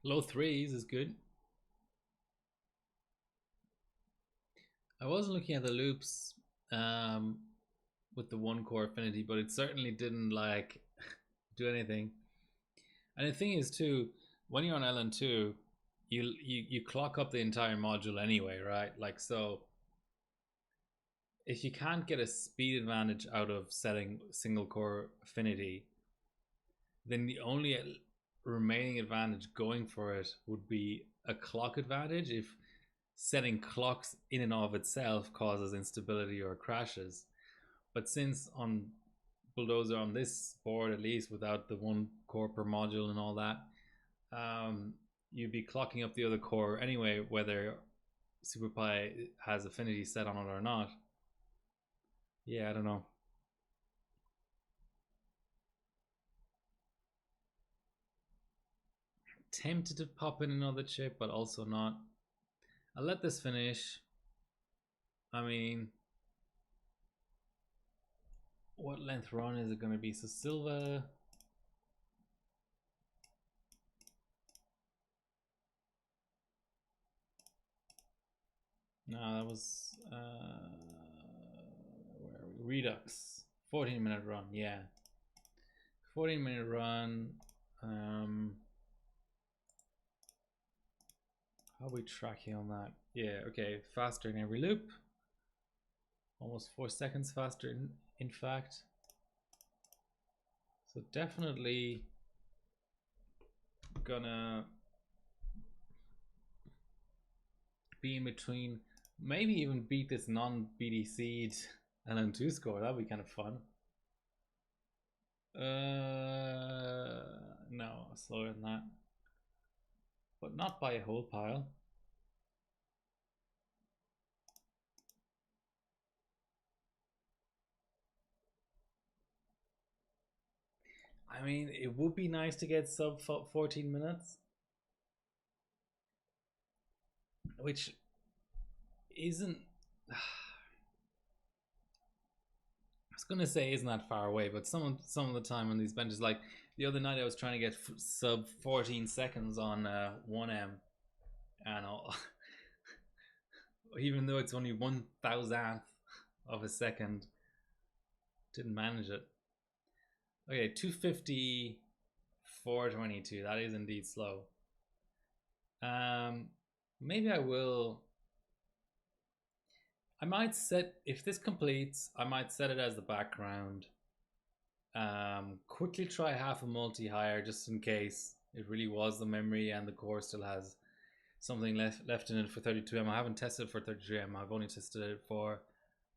Low threes is good. I wasn't looking at the loops with the one core affinity, but it certainly didn't like do anything. And the thing is too, when you're on LN2, you clock up the entire module anyway, right? Like, so if you can't get a speed advantage out of setting single core affinity, then the only remaining advantage going for it would be a clock advantage if setting clocks in and of itself causes instability or crashes. But since on Bulldozer, on this board at least, without the one core per module and all that, you'd be clocking up the other core anyway, whether SuperPi has affinity set on it or not. Yeah, I don't know. Tempted to pop in another chip, but also not. I'll let this finish. I mean, what length run is it going to be? So Silva. No, that was where are we? Redux. 14-minute run, yeah. 14-minute run. How are we tracking on that? Yeah, okay, faster in every loop. Almost 4 seconds faster in fact. So definitely gonna be in between, maybe even beat this non-BDC'd LN2 score. That'd be kind of fun. No, slower than that, but not by a whole pile. I mean, it would be nice to get sub 14 minutes, which isn't. I was gonna say isn't that far away, but some of the time on these benches, like the other night, I was trying to get sub 14 seconds on 1M, and even though it's only 1,000th of a second, didn't manage it. Okay, 250, 422. That is indeed slow. Maybe I will. I might set, if this completes, I might set it as the background. Quickly try half a multi higher just in case it really was the memory and the core still has something left in it for 32M. I haven't tested it for 33M. I've only tested it for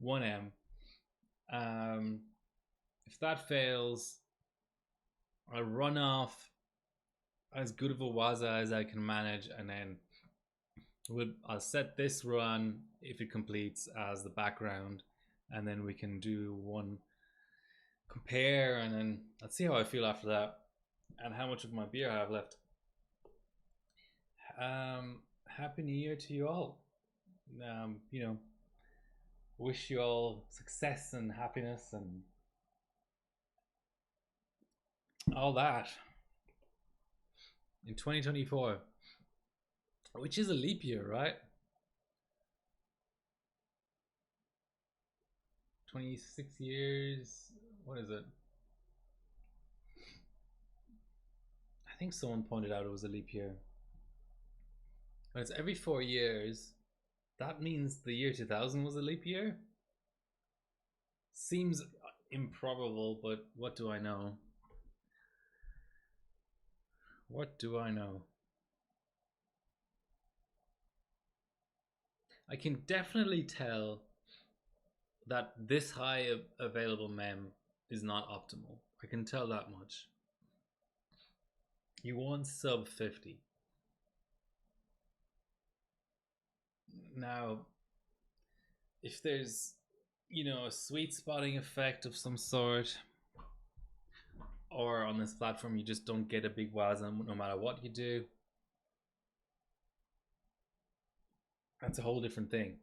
1M. If that fails, I'll run off as good of a Waza as I can manage, and then I'll set this run if it completes as the background, and then we can do one compare, and then let's see how I feel after that and how much of my beer I have left. Happy New Year to you all. You know, wish you all success and happiness and all that in 2024, which is a leap year, right? 26 years. What is it? I think someone pointed out it was a leap year. But it's every 4 years. That means the year 2000 was a leap year? Seems improbable, but what do I know? What do I know? I can definitely tell that this high available mem is not optimal. I can tell that much. You want sub 50. Now, if there's, a sweet spotting effect of some sort, or on this platform you just don't get a big WASM no matter what you do, that's a whole different thing.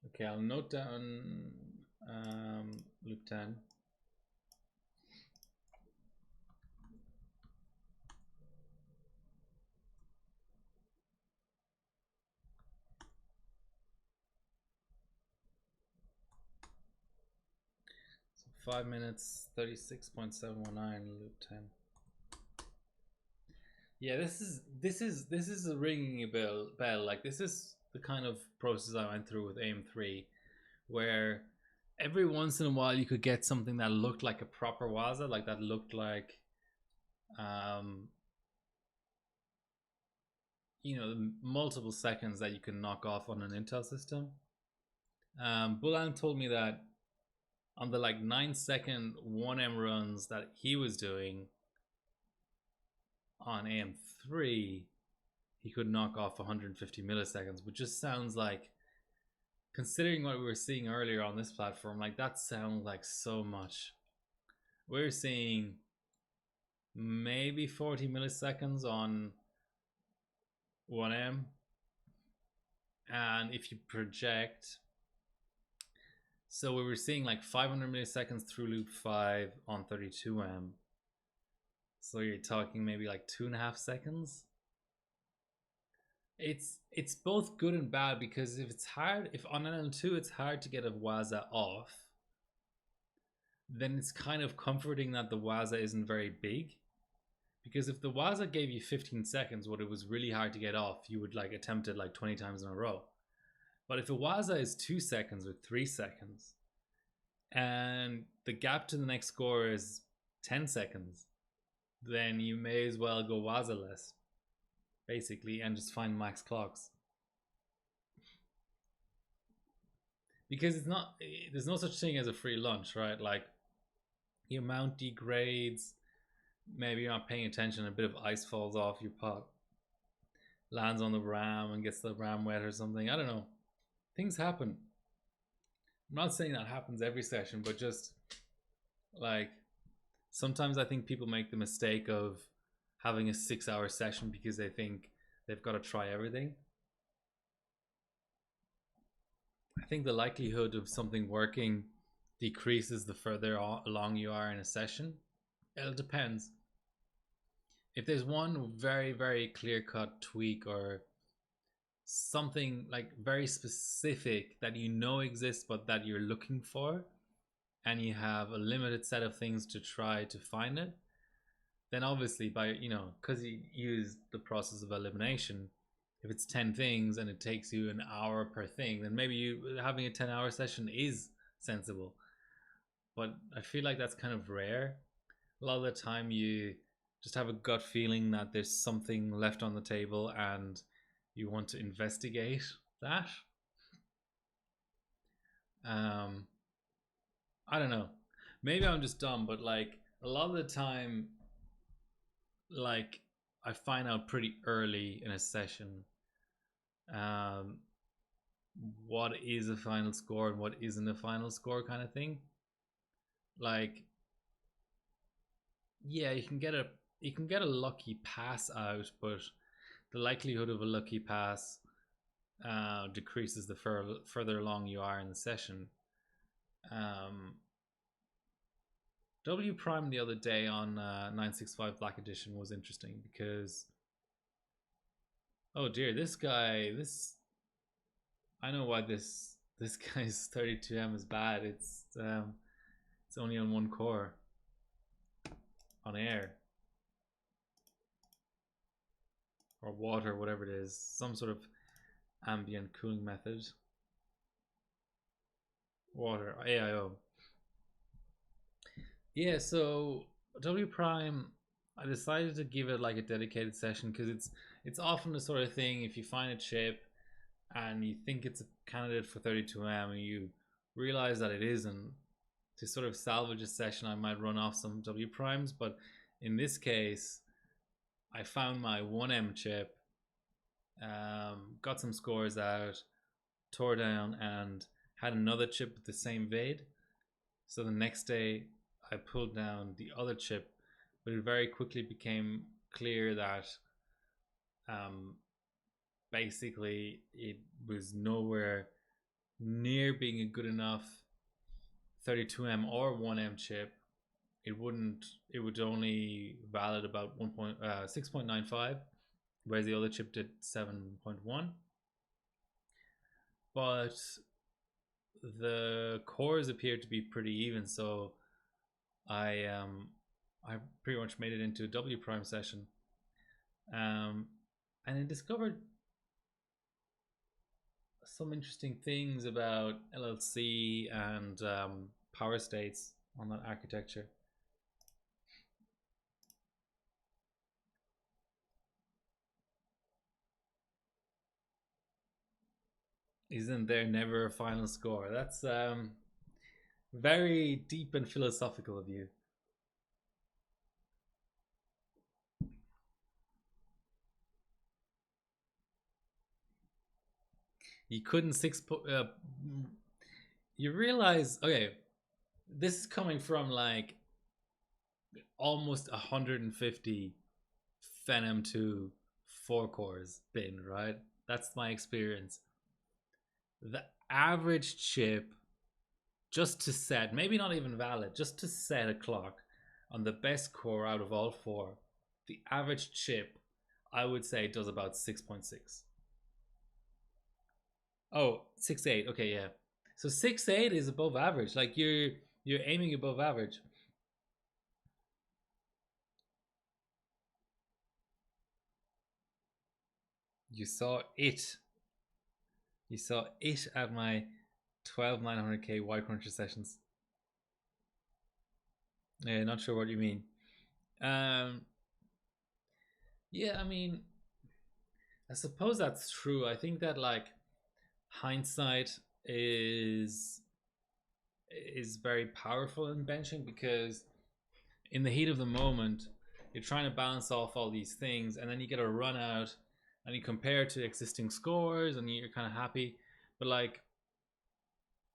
Okay, I'll note down loop 10. So 5 minutes, 36.719 loop 10. Yeah, this is a ringing a bell. Like, this is the kind of process I went through with AM3, where every once in a while you could get something that looked like a proper Waza, like that looked like multiple seconds that you can knock off on an Intel system. Bulan told me that on the like 9-second 1M runs that he was doing on AM3, he could knock off 150 milliseconds, which just sounds like, considering what we were seeing earlier on this platform, like that sounds like so much. We're seeing maybe 40 milliseconds on 1M, and if you project, so we were seeing like 500 milliseconds through loop 5 on 32M, so you're talking maybe like 2.5 seconds. It's both good and bad, because if on NL2 it's hard to get a Waza off, then it's kind of comforting that the Waza isn't very big. Because if the Waza gave you 15 seconds, what it was really hard to get off, you would like attempt it like 20 times in a row. But if a Waza is 2 seconds or 3 seconds, and the gap to the next score is 10 seconds, then you may as well go Waza less, basically, and just find max clocks. Because there's no such thing as a free lunch, right? Like, your mount degrades, maybe you're not paying attention, a bit of ice falls off your pot, lands on the RAM and gets the RAM wet or something. I don't know. Things happen. I'm not saying that happens every session, but just like, sometimes I think people make the mistake of having a 6-hour session because they think they've got to try everything. I think the likelihood of something working decreases the further along you are in a session. It depends. If there's one very, very clear-cut tweak or something like very specific that you know exists but that you're looking for, and you have a limited set of things to try to find it, then obviously, by because you use the process of elimination, if it's 10 things and it takes you an hour per thing, then maybe having a 10-hour session is sensible. But I feel like that's kind of rare. A lot of the time you just have a gut feeling that there's something left on the table and you want to investigate that. I don't know. Maybe I'm just dumb, but like a lot of the time, like I find out pretty early in a session what is a final score and what isn't a final score, kind of thing. Like, yeah, you can get a lucky pass out, but the likelihood of a lucky pass decreases the further along you are in the session. W Prime the other day on 965 Black Edition was interesting because, oh dear, this guy, I know why this This guy's 32M is bad. It's only on one core on air or water, whatever it is, some sort of ambient cooling method. Water, AIO. Yeah, so W Prime, I decided to give it like a dedicated session because it's often the sort of thing, if you find a chip and you think it's a candidate for 32M and you realize that it isn't, to sort of salvage a session I might run off some W primes. But in this case, I found my 1M chip, got some scores out, tore down, and had another chip with the same VAID. So the next day I pulled down the other chip, but it very quickly became clear that basically it was nowhere near being a good enough 32M or 1M chip. It would only valid about 6.95, whereas the other chip did 7.1. But the cores appeared to be pretty even, so I pretty much made it into a W prime session, and I discovered some interesting things about LLC and power states on that architecture. Isn't there never a final score? That's very deep and philosophical of you. You couldn't you realize, okay, this is coming from like almost 150 Phenom2 4 cores bin, right? That's my experience. The average chip, just to set, maybe not even valid, just to set a clock on the best core out of all 4, the average chip, I would say, does about 6.6. Oh, 6.8. Okay, yeah. So 6.8 is above average. Like you're aiming above average. You saw it. You saw it at my 12900K Y Cruncher sessions. Yeah, not sure what you mean. Yeah, I mean, I suppose that's true. I think that like hindsight is very powerful in benching, because in the heat of the moment you're trying to balance off all these things, and then you get a run out and you compare it to existing scores and you're kind of happy. But like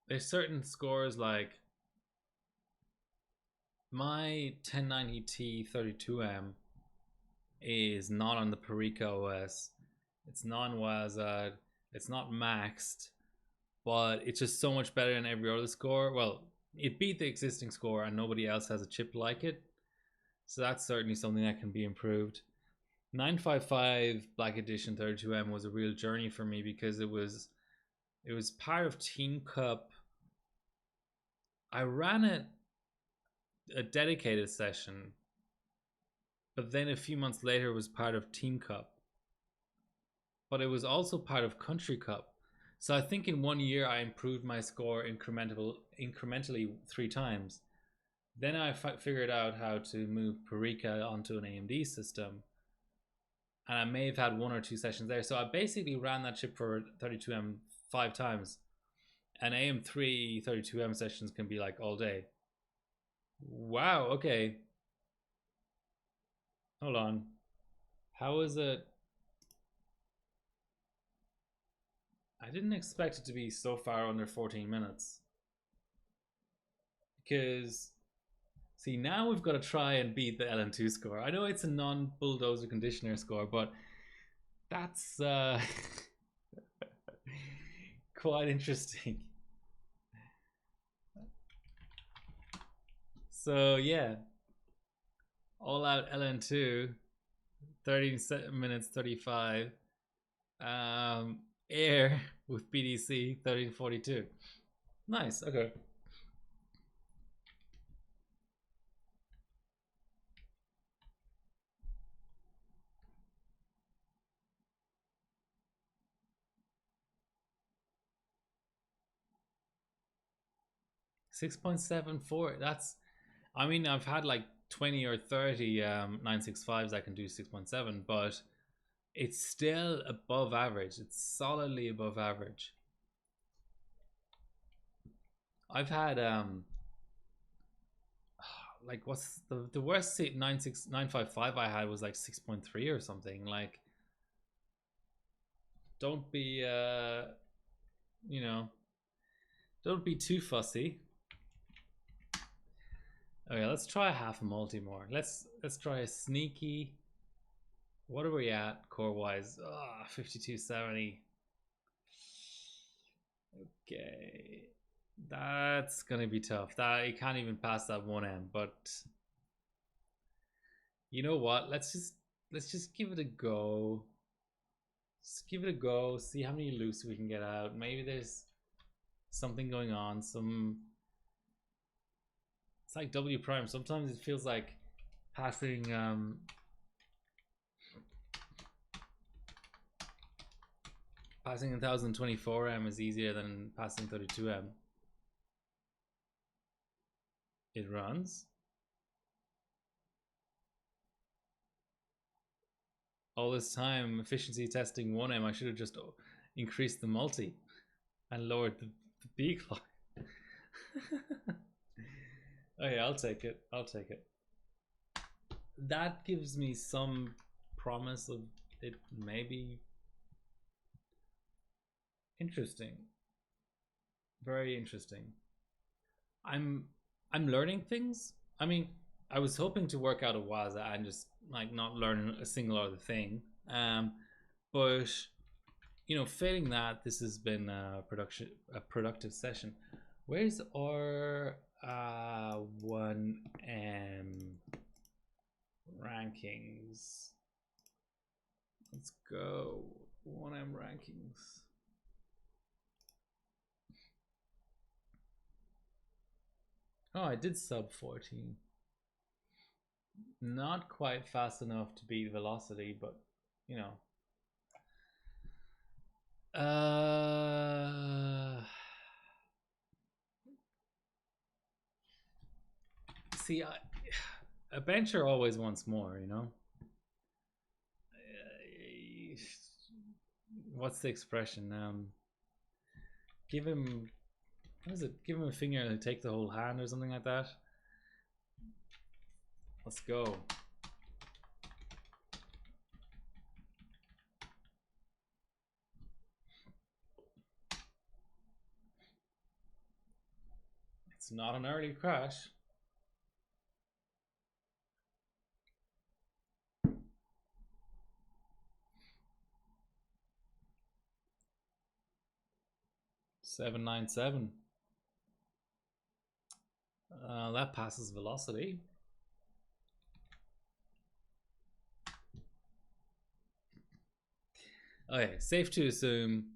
there's certain scores, like my 1090T 32M is not on the Parika OS, it's non-WASD, it's not maxed, but it's just so much better than every other score. Well, it beat the existing score and nobody else has a chip like it, so that's certainly something that can be improved. 955 Black Edition 32M was a real journey for me because it was part of Team Cup. I ran a dedicated session, but then a few months later it was part of Team Cup, but it was also part of Country Cup. So I think in 1 year I improved my score incrementally 3 times. Then I figured out how to move Parika onto an AMD system, and I may have had 1 or 2 sessions there. So I basically ran that chip for 32M 5 times, and AM3 32M sessions can be like all day. Wow, okay. Hold on. How is it? I didn't expect it to be so far under 14 minutes. Because, see, now we've got to try and beat the LN2 score. I know it's a non-bulldozer conditioner score, but that's quite interesting. So, yeah. All out LN2, 30 minutes 35. Air with BDC 1342. Nice. Okay. 6.74. That's, I mean, I've had like 20 or 30 965s that can do 6.7, but it's still above average. It's solidly above average. I've had like what's the worst 96955 I had was like 6.3 or something. Like, don't be you know, don't be too fussy. Okay, let's try a half a multi more. Let's try a sneaky. What are we at core wise? 5270. Okay, that's gonna be tough. That you can't even pass that 1M. But you know what? Let's just give it a go. Just give it a go. See how many loops we can get out. Maybe there's something going on. It's like W prime. Sometimes it feels like passing passing 1024M is easier than passing 32M. It runs. All this time efficiency testing 1M, I should have just increased the multi and lowered the B clock. Okay, I'll take it. I'll take it. That gives me some promise of it maybe interesting. Very interesting. I'm learning things. I mean, I was hoping to work out a Waza and just like not learn a single other thing. But you know, failing that, this has been a productive session. Where's our 1M rankings? Let's go 1M rankings. Oh, I did sub 14. Not quite fast enough to beat velocity, but you know. See, a bencher always wants more, you know. What's the expression? Give him, what is it? Give him a finger and take the whole hand or something like that. Let's go. It's not an early crash. $797. That passes velocity. Okay, safe to assume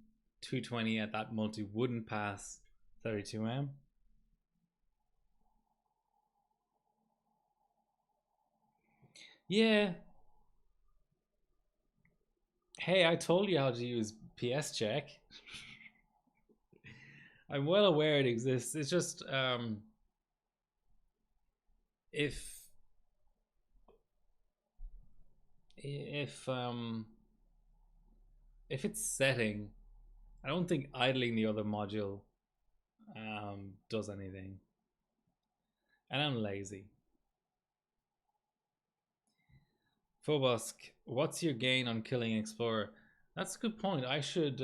220 at that multi wouldn't pass 32M. Yeah. Hey, I told you how to use PS check. I'm well aware it exists. It's just if it's setting, I don't think idling the other module does anything. And I'm lazy. Phobosk, what's your gain on killing Explorer? That's a good point. I should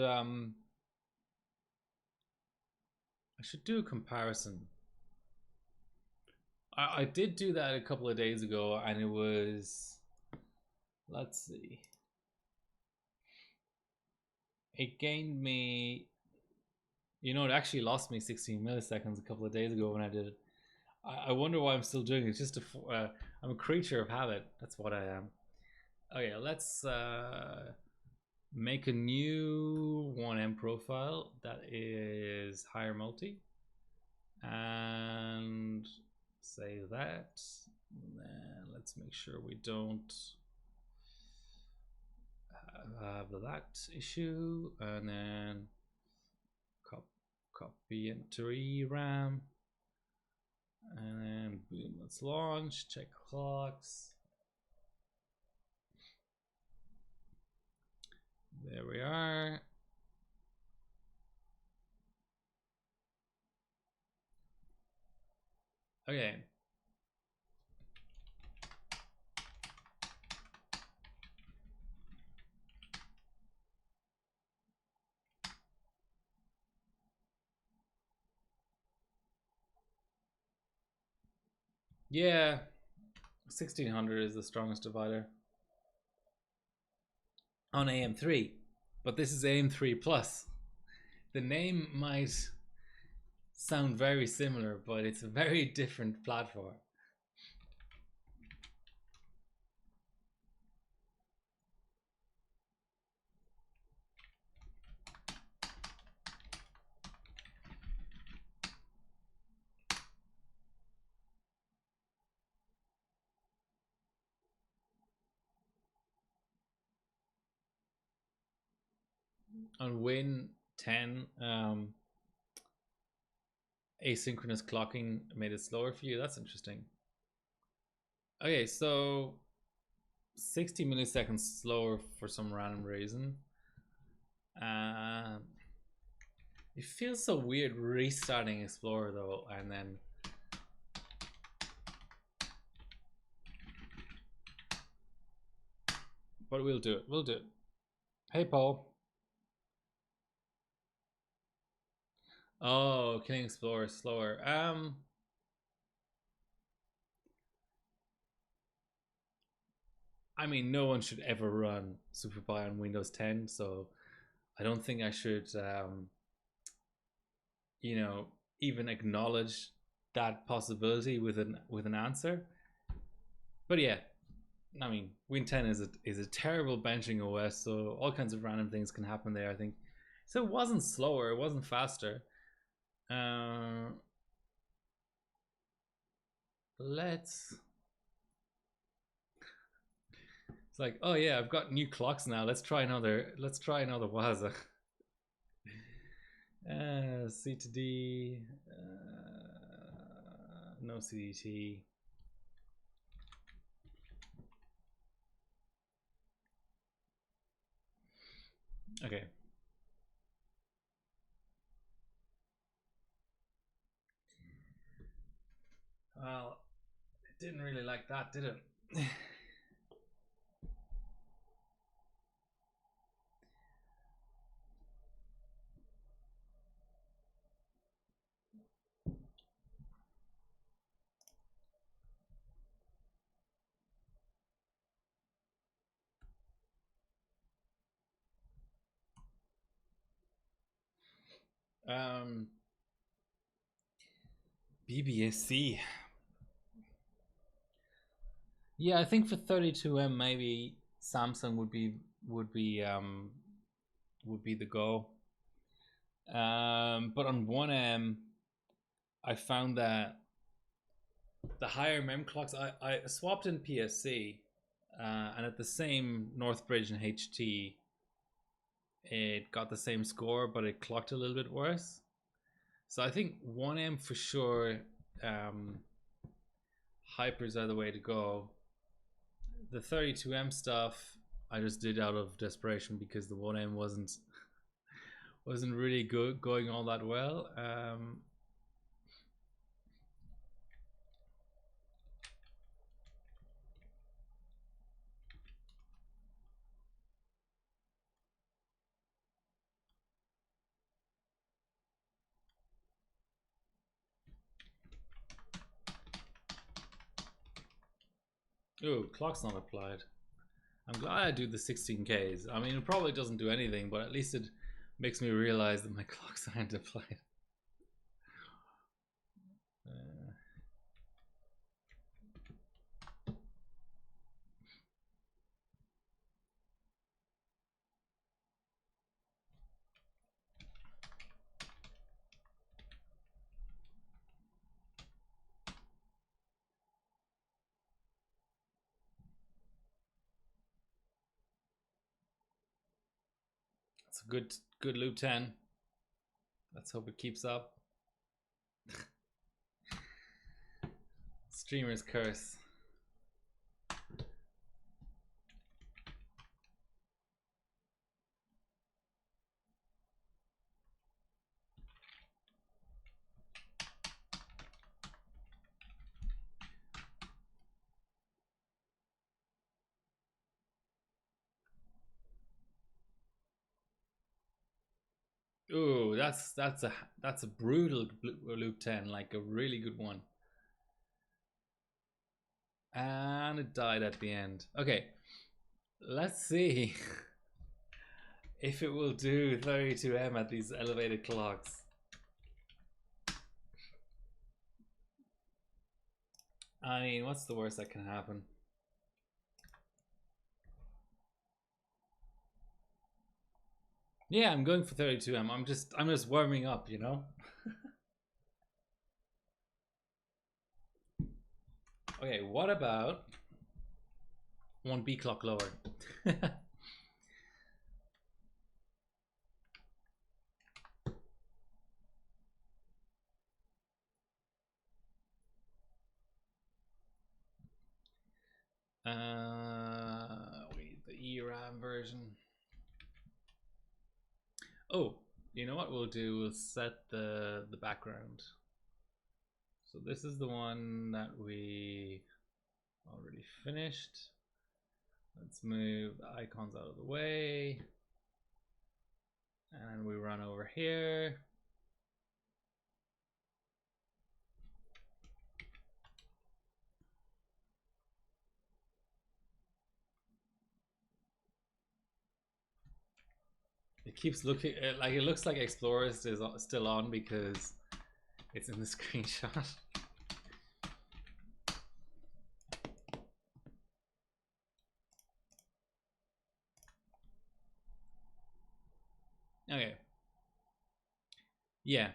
do a comparison. I did do that a couple of days ago, and it was, let's see, it gained me, you know, it actually lost me 16 milliseconds a couple of days ago when I did it. I wonder why I'm still doing it. It's just I'm a creature of habit. That's what I am. Okay, let's make a new 1M profile that is higher multi and save that. And then let's make sure we don't have that issue, and then copy enter RAM, and then boom, let's launch, check clocks. There we are. Okay. Yeah, 1600 is the strongest divider on AM3, but this is AM3 Plus. The name might sound very similar, but it's a very different platform. On Win 10, asynchronous clocking made it slower for you. That's interesting. Okay, so 60 milliseconds slower for some random reason. It feels so weird restarting Explorer though, and then but we'll do it. We'll do it. Hey, Paul. Oh, Killing Explorer slower. I mean, no one should ever run SuperPi on Windows 10, so I don't think I should, you know, even acknowledge that possibility with an answer. But yeah, I mean, Win 10 is a terrible benching OS, so all kinds of random things can happen there, I think. So it wasn't slower, it wasn't faster. Let's. It's like, oh yeah, I've got new clocks now. Let's try another Waza. C to D. No CDT. Okay. Well, it didn't really like that, did it? BBSC. Yeah, I think for 32M maybe Samsung would be the go. But on 1M, I found that the higher mem clocks, I swapped in PSC, and at the same Northbridge and HT, it got the same score, but it clocked a little bit worse. So I think 1M for sure. Hypers are the way to go. The 32M stuff I just did out of desperation because the 1M wasn't really good going all that well. Oh, clock's not applied. I'm glad I do the 16Ks. I mean, it probably doesn't do anything, but at least it makes me realize that my clocks aren't applied. That's a good loop 10. Let's hope it keeps up. Streamer's curse. Ooh, that's a brutal loop 10, like a really good one. And it died at the end. Okay, let's see if it will do 32M at these elevated clocks. I mean, what's the worst that can happen? Yeah, I'm going for 32M. I'm just warming up, you know? Okay, what about 1B clock lower? Wait, the ERAM version. Oh, you know what we'll do? We'll set the background. So this is the one that we already finished. Let's move the icons out of the way. And we run over here. It keeps looking like it looks like Explorers is still on because it's in the screenshot. Okay. Yeah.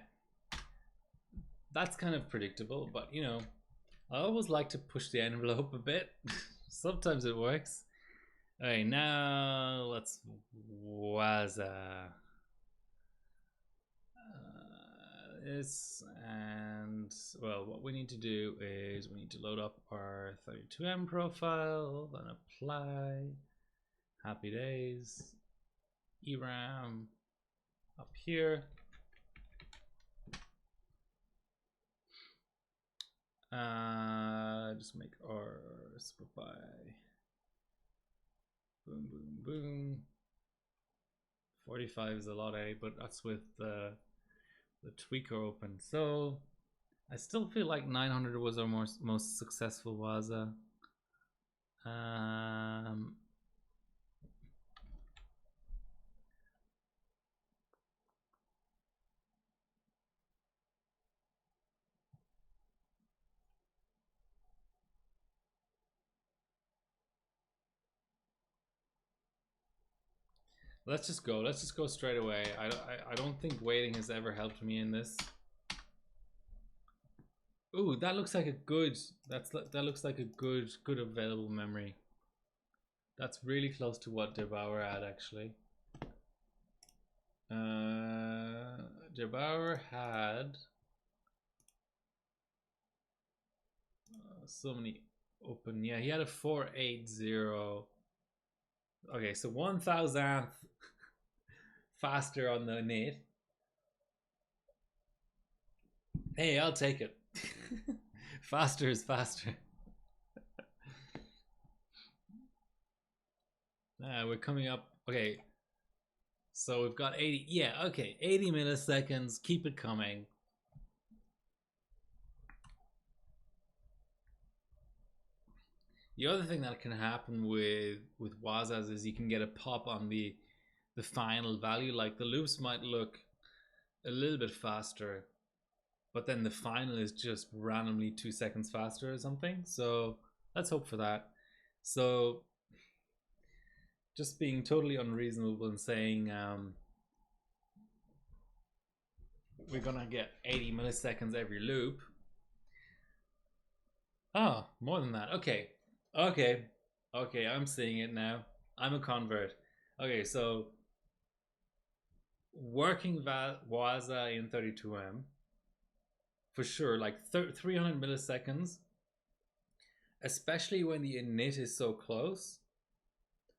That's kind of predictable, but you know, I always like to push the envelope a bit. Sometimes it works. Alright, now let's Waza this, and well, what we need to do is we need to load up our 32M profile, then apply, happy days, ERAM up here. Just make our split by boom, boom, boom. 45 is a lot, but that's with the tweaker open. So I still feel like 900 was our most successful Waza. Let's just go. Let's just go straight away. I don't think waiting has ever helped me in this. Ooh, that looks like a good. That looks like a good available memory. That's really close to what Debauer had actually. Debauer had so many open. Yeah, he had a 480. Okay, so 1,000th faster on the net. Hey, I'll take it. Faster is faster. We're coming up. Okay, so we've got 80. Yeah, okay, 80 milliseconds. Keep it coming. The other thing that can happen with Wazas is you can get a pop on the final value. Like the loops might look a little bit faster, but then the final is just randomly 2 seconds faster or something. So let's hope for that. So just being totally unreasonable and saying we're gonna get 80 milliseconds every loop. Oh, more than that. Okay. Okay, I'm seeing it now. I'm a convert. Okay, so working Waza in 32M for sure, like 300 milliseconds, especially when the init is so close.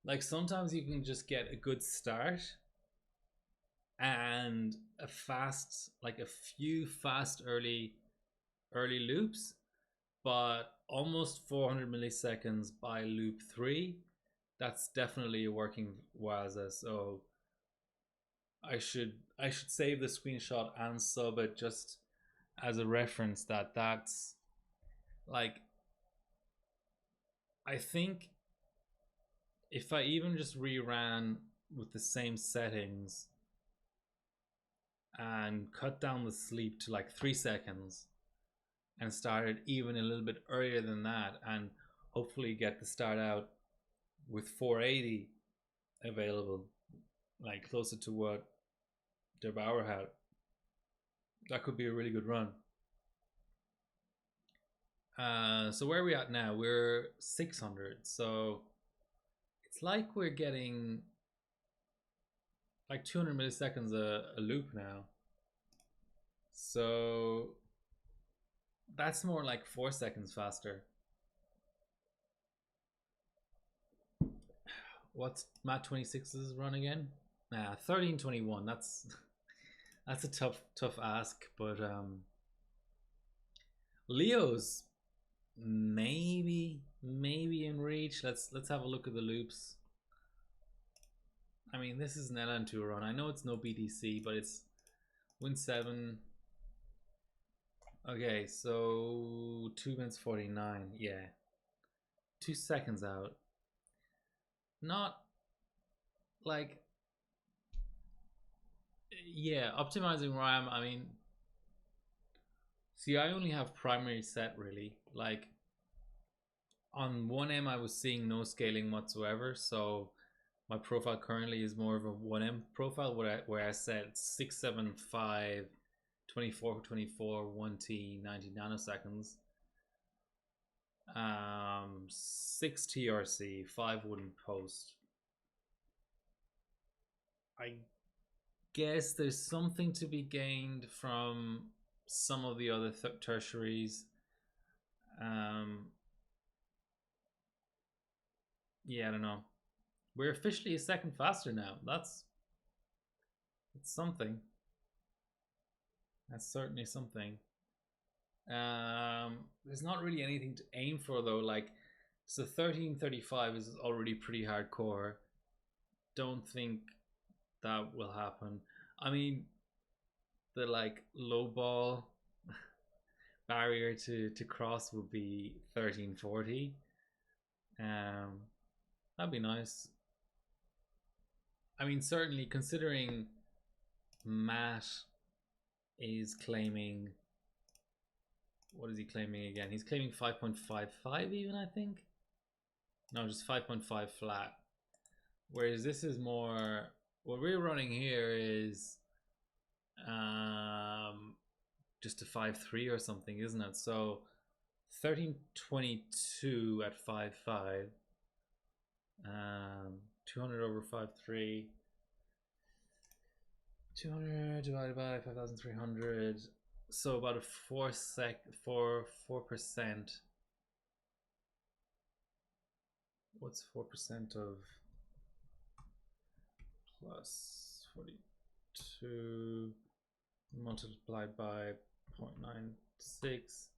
Like sometimes you can just get a good start and a fast, like a few fast early loops, but almost 400 milliseconds by loop 3, that's definitely a working Waza. So I should save the screenshot and sub it just as a reference that that's like, I think if I even just reran with the same settings and cut down the sleep to like 3 seconds and started even a little bit earlier than that, and hopefully get the start out with 480 available, like closer to what Der Bauer had, that could be a really good run. So where are we at now? We're 600. So it's like we're getting like 200 milliseconds a loop now. So that's more like 4 seconds faster. What's Matt 26's run again? 1321. That's a tough ask, but Leo's maybe in reach. Let's have a look at the loops. I mean, this is an LN2 run. I know it's no BTC, but it's win 7. Okay, so 2 minutes 49. Yeah, 2 seconds out. Not like, yeah, optimizing RAM. I mean, see, I only have primary set really. Like on 1M, I was seeing no scaling whatsoever. So my profile currently is more of a 1M profile where I set 675, 24, 1T, 90 nanoseconds. 6 TRC, 5 wooden post. I guess there's something to be gained from some of the other tertiaries. Yeah, I don't know. We're officially a second faster now. It's something. That's certainly something. There's not really anything to aim for though. Like, so 1335 is already pretty hardcore. Don't think that will happen. I mean, the like low ball barrier to cross would be 1340. That'd be nice. I mean, certainly considering Matt is claiming, what is he claiming again? He's claiming 5.55 even, I think. No, just 5.5 flat. Whereas this is more, what we're running here is just a 5.3 or something, isn't it? So 1322 at 5.5, 200 over 5.3, 200 divided by 5,300, so about a 4%. What's 4% of plus 42 multiplied by 0.96?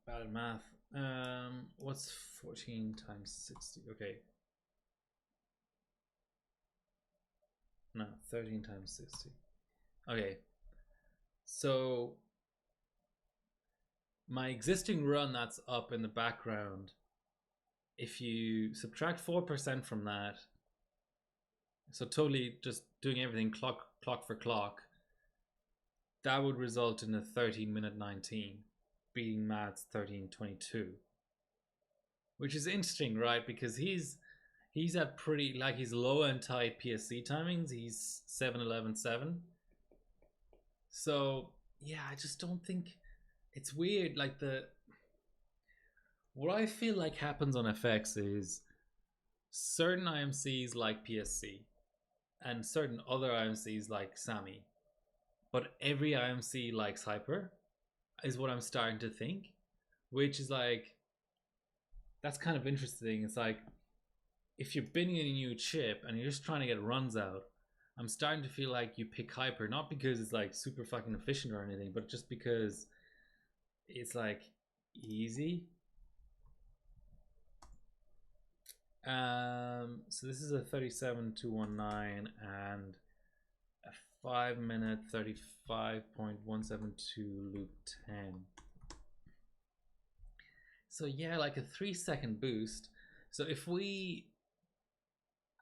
Bad at math. What's 14 times 60? Okay. No, 13 times 60. Okay. So my existing run that's up in the background, if you subtract 4% from that, so totally just doing everything clock for clock, that would result in a 13-minute 19, beating Matt's 13:22, which is interesting, right? Because he's at pretty, like, he's low and tight PSC timings. He's 7:11.7. So yeah, I just don't think it's weird. Like what I feel like happens on FX is certain IMCs like PSC and certain other IMCs like Sammy, but every IMC likes Hyper is what I'm starting to think, which is like that's kind of interesting. It's like if you're binning a new chip and you're just trying to get runs out, I'm starting to feel like you pick Hyper not because it's like super fucking efficient or anything, but just because it's like easy. So this is a 37219 and a 5-minute 35.172 loop 10. So yeah, like a 3-second boost. So if we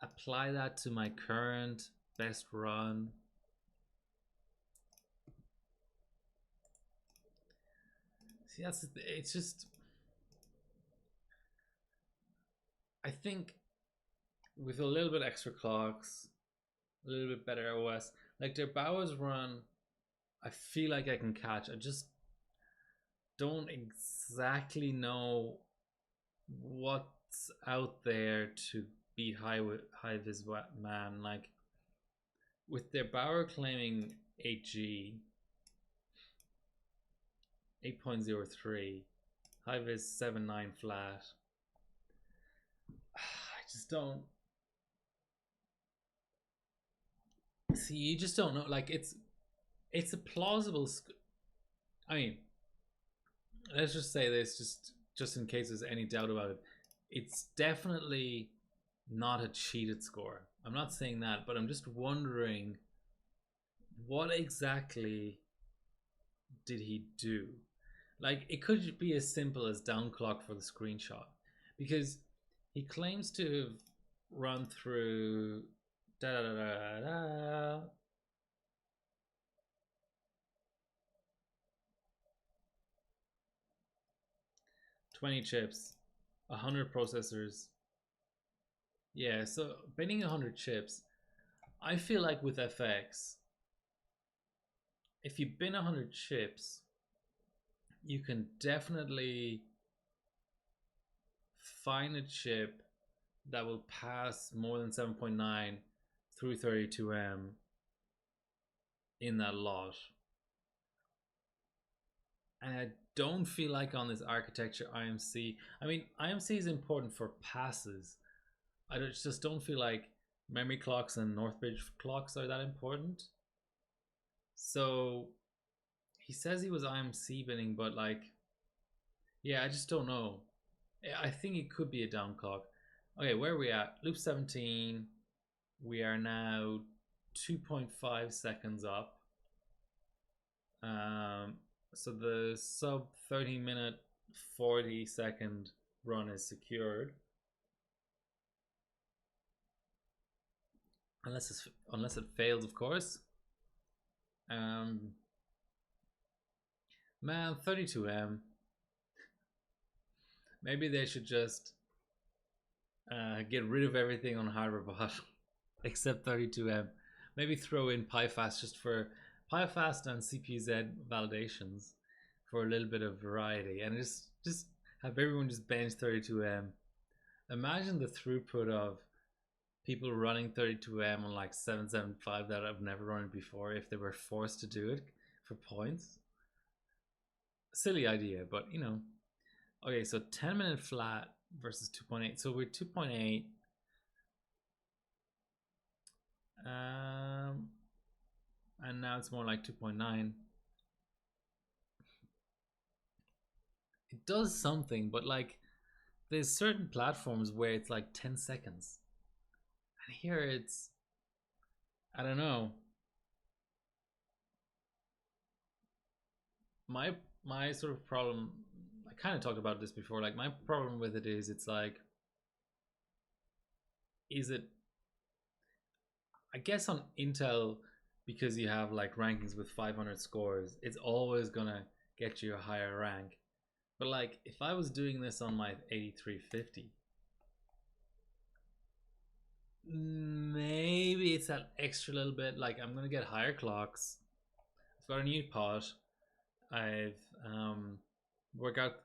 apply that to my current best run, see, it's just, I think with a little bit extra clocks, a little bit better OS, like their Bowers run, I feel like I can catch. I just don't exactly know what's out there to beat high vis man. Like with their Bower claiming 8G, 8.03, high vis 7.9 flat. I just don't see. You just don't know. Like it's a plausible. I mean, let's just say this, just in case there's any doubt about it. It's definitely not a cheated score. I'm not saying that, but I'm just wondering what exactly did he do? Like, it could be as simple as downclock for the screenshot, because he claims to have run through da da da da da 20 chips, 100 processors. Yeah, so binning 100 chips, I feel like with FX, if you bin 100 chips, you can definitely find a chip that will pass more than 7.9 through 32M in that lot. And I don't feel like on this architecture IMC, I mean, IMC is important for passes. I just don't feel like memory clocks and Northbridge clocks are that important. So he says he was IMC binning, but like, yeah, I just don't know. I think it could be a down clock. Okay, where are we at? Loop 17. We are now 2.5 seconds up. So the sub 30-minute 40-second run is secured, unless it fails, of course. Man, 32M. Maybe they should just get rid of everything on HardwareBot except 32M. Maybe throw in PyFast just for PyFast and CPU-Z validations for a little bit of variety, and just have everyone just bench 32M. Imagine the throughput of people running 32M on like 775 that have never run it before if they were forced to do it for points. Silly idea, but you know. Okay, so 10-minute flat versus 2.8. So we're 2.8. And now it's more like 2.9. It does something, but like there's certain platforms where it's like 10 seconds. And here it's, I don't know. My sort of problem, I kind of talked about this before, like my problem with it is it's like, is it, I guess on Intel, because you have like rankings with 500 scores, it's always gonna get you a higher rank. But like if I was doing this on my 8350, maybe it's that extra little bit, like I'm gonna get higher clocks. I've got a new pot. I've worked out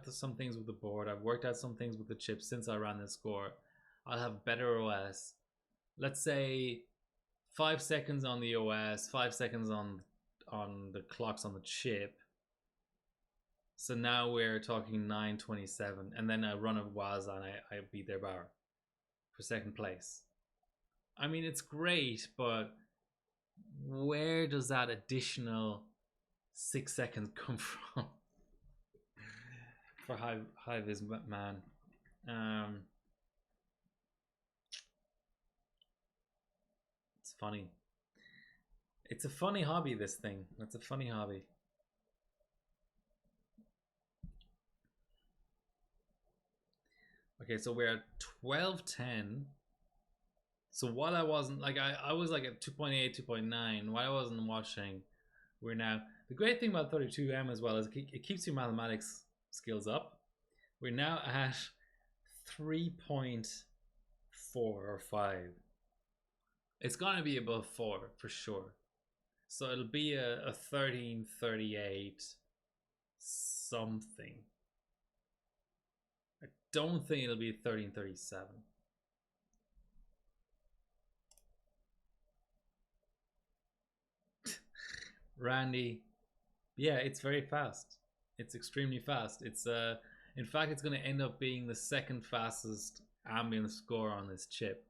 some things with the board. I've worked out some things with the chip since I ran this score. I'll have better OS. Let's say 5 seconds on the OS, 5 seconds on the clocks on the chip. So now we're talking 9:27, and then I run a Waza and I beat their bar for second place. I mean, it's great, but where does that additional 6 seconds come from for high vis man? It's funny. It's a funny hobby, this thing. It's a funny hobby. Okay, so we're at 12:10. So while I wasn't like I was like at 2.8, 2.9, while I wasn't watching, we're now, the great thing about 32M as well is it keeps your mathematics skills up. We're now at 3.4 or 5. It's gonna be above 4 for sure. So it'll be a 13:38 something. I don't think it'll be 13:37. Randy, yeah, it's very fast. It's extremely fast. It's in fact, it's going to end up being the second fastest ambient score on this chip.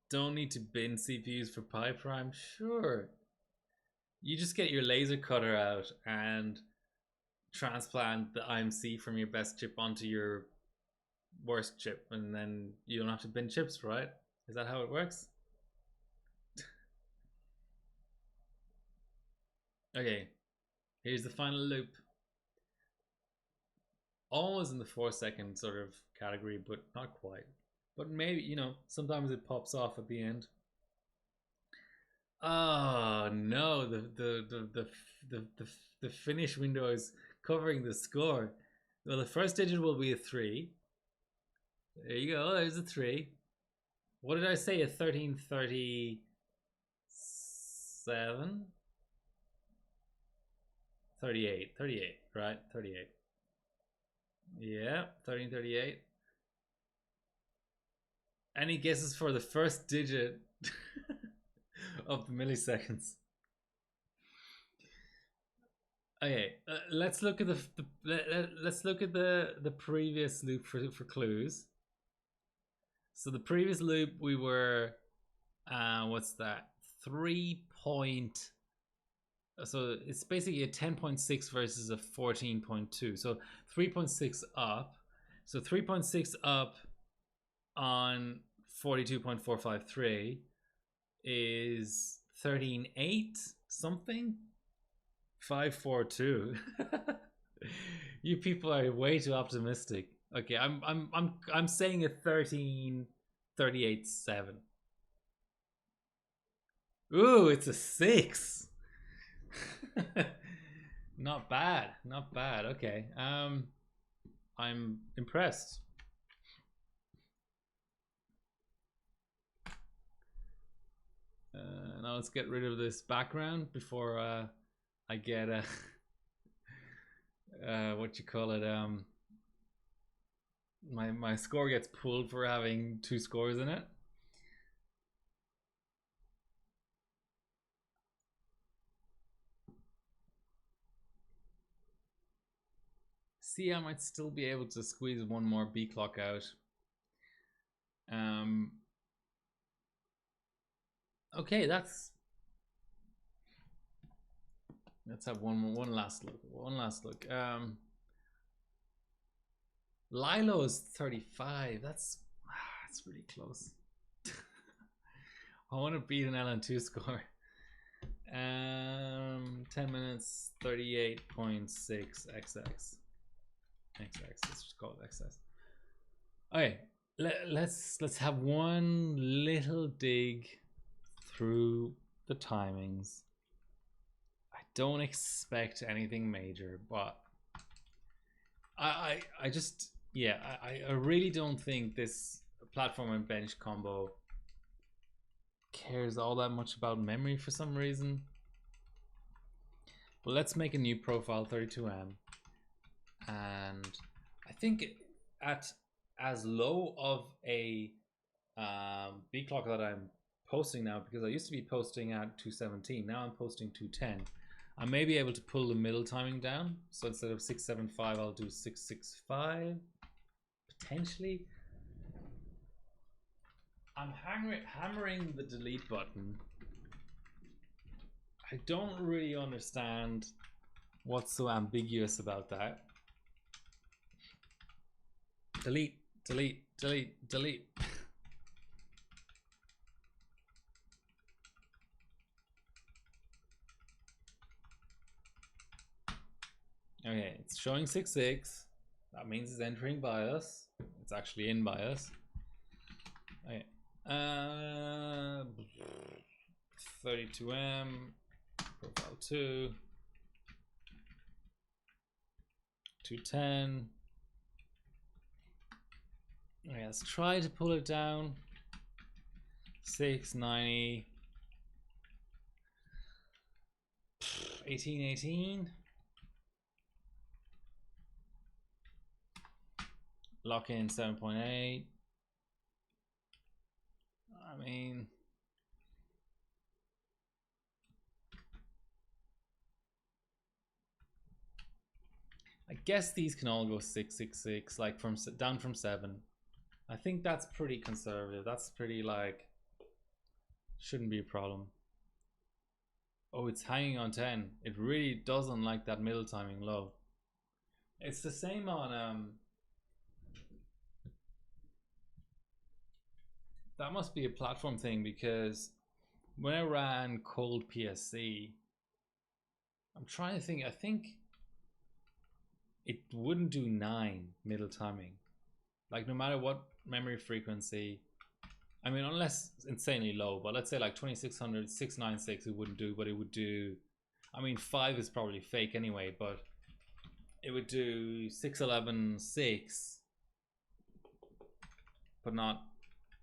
Don't need to bin CPUs for Pi Prime? Sure. You just get your laser cutter out and transplant the IMC from your best chip onto your worst chip, and then you don't have to bin chips, right? Is that how it works? Okay, here's the final loop. Almost in the 4 second sort of category, but not quite. But maybe, you know, sometimes it pops off at the end. Oh no, the finish window is covering the score. Well, the first digit will be a 3. There you go, there's a 3. What did I say? A 13:37? 38, right? 38. Yeah, 13:38. Any guesses for the first digit of the milliseconds? Okay, let's look at let's look at the previous loop for clues. So the previous loop we were what's that? 3 point, so it's basically a 10.6 versus a 14.2. So 3.6 up. So 3.6 up on 42.453 is 13.8 something. 542. You people are way too optimistic. Okay, I'm saying a 13:38.7. Ooh, it's a 6. Not bad, not bad. Okay, I'm impressed. Now let's get rid of this background before I get what you call it, my score gets pulled for having 2 scores in it. See, I might still be able to squeeze one more B clock out. Okay, let's have one last look. Lilo is 35. That's really close. I want to beat an LN2 score. 10 minutes, 38.6 XX. Let's just call it XS. Okay, let's have one little dig through the timings. I don't expect anything major, but I just, yeah, I really don't think this platform and bench combo cares all that much about memory for some reason. But let's make a new profile, 32M. And I think at as low of a B clock that I'm posting now, because I used to be posting at 217, now I'm posting 210. I may be able to pull the middle timing down. So instead of 675, I'll do 665 potentially. I'm hammering the delete button. I don't really understand what's so ambiguous about that. Delete, delete, delete, delete. Okay, it's showing 6.6. That means it's entering BIOS. It's actually in BIOS. Okay. 32M, profile 2, 210. Okay, let's try to pull it down. 690. 1818. Lock in 7.8. I mean, I guess these can all go 666, like from down from 7. I think that's pretty conservative. That's pretty like, shouldn't be a problem. Oh, it's hanging on 10. It really doesn't like that middle timing low. It's the same on that must be a platform thing, because when I ran cold PSC, I'm trying to think, I think it wouldn't do 9 middle timing. Like no matter what memory frequency, I mean, unless insanely low, but let's say like 2600, 696 it wouldn't do, but it would do, I mean 5 is probably fake anyway, but it would do 611 6, but not,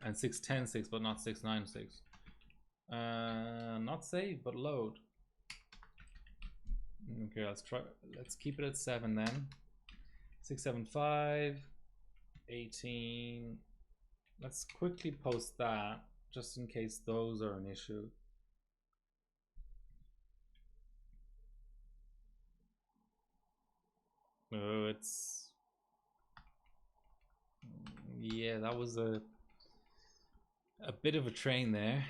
and 610 6, but not 696. Not save, but load. Okay, let's keep it at 7 then. 675 18. Let's quickly post that just in case those are an issue. Oh, it's, yeah, that was a bit of a train there.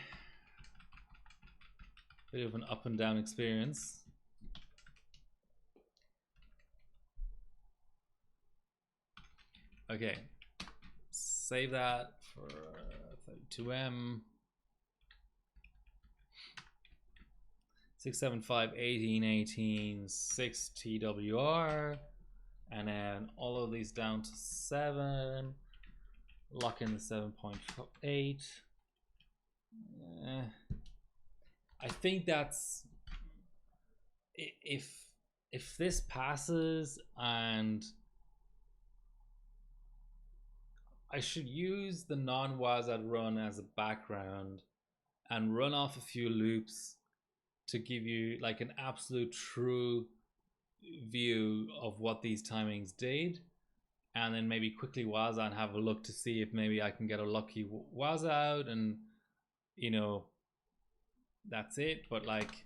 Bit of an up and down experience. Okay, save that for 32M. 675 1818 6 TWR, and then all of these down to 7. Lock in the 7.8. I think that's, if this passes, and I should use the non-WASD run as a background and run off a few loops to give you like an absolute true view of what these timings did, and then maybe quickly WASD and have a look to see if maybe I can get a lucky WASD out, and you know, that's it. But like,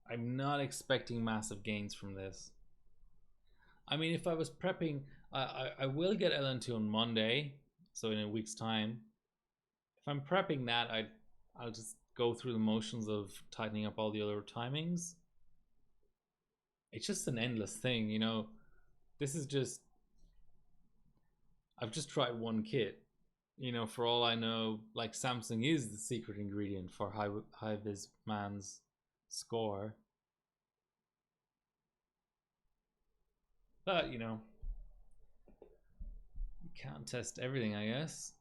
I'm not expecting massive gains from this. I mean, if I was prepping, I will get LN2 on Monday, so in a week's time. If I'm prepping that, I'll just go through the motions of tightening up all the other timings. It's just an endless thing, you know. This is just, I've just tried one kit, you know. For all I know, like Samsung is the secret ingredient for High-Vis Man's score. But you know, you can't test everything, I guess.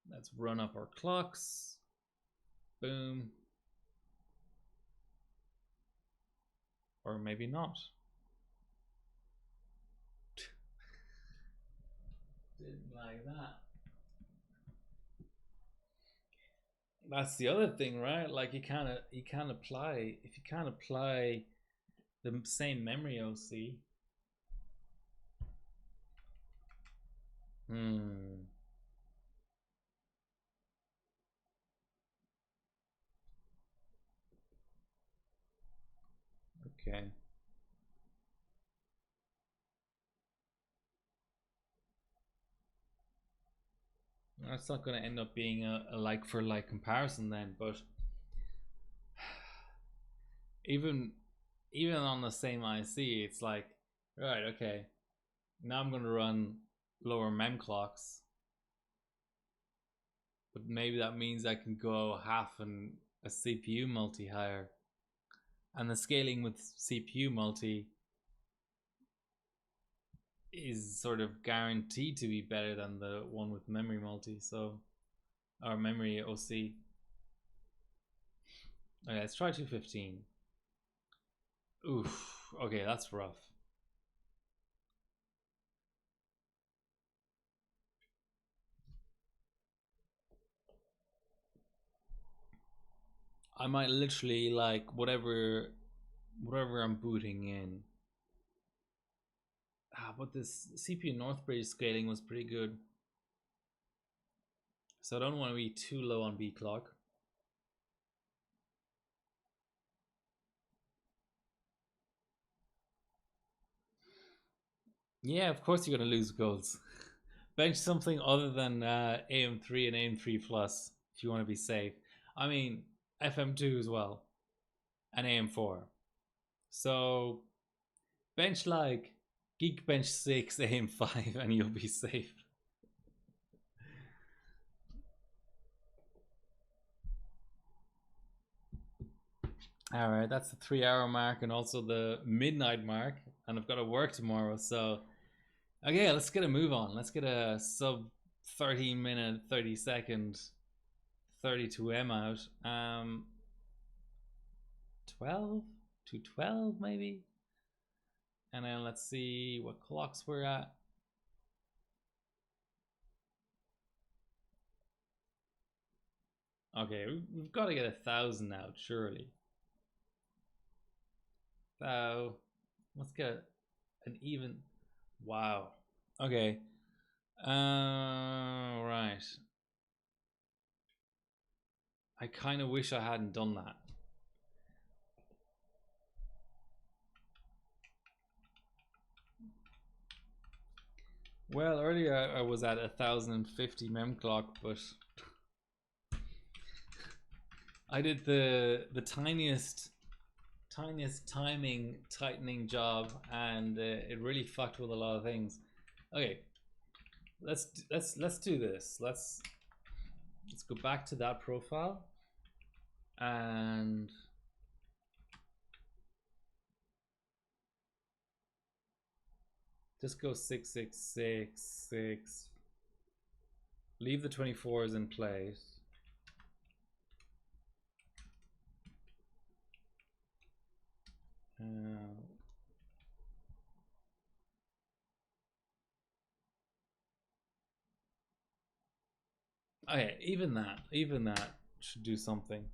Let's run up our clocks. Boom. Or maybe not. Didn't like that. That's the other thing, right? Like you can't apply if you can't apply the same memory OC. Hmm. Okay. That's not going to end up being a like for like comparison then, but even even on the same IC, it's like, right, okay, now I'm going to run lower mem clocks, but maybe that means I can go half a CPU multi higher, and the scaling with CPU multi is sort of guaranteed to be better than the one with memory multi. So, or memory OC. Okay, let's try 215. Oof. Okay, that's rough. I might literally like whatever I'm booting in. But this CPU Northbridge scaling was pretty good. So I don't want to be too low on B clock. Yeah, of course you're going to lose golds. Bench something other than AM3 and AM3 plus if you want to be safe. I mean, FM2 as well, and AM4. So bench like Geekbench 6, AM5, and you'll be safe. All right, that's the 3 hour mark and also the midnight mark, and I've got to work tomorrow. So, okay, let's get a move on. Let's get a sub 13 minute, 30 second, 32M out. 12 to 12 maybe, and then let's see what clocks we're at. Okay, we've got to get 1,000 out surely. So let's get an even. Wow. Okay. Right. I kind of wish I hadn't done that. Well, earlier I was at 1,050 mem clock, but I did the tiniest timing tightening job, and it really fucked with a lot of things. Okay, let's do this. Let's go back to that profile and just go 6 6 6 6. Leave the 24s in place. Okay, even that should do something.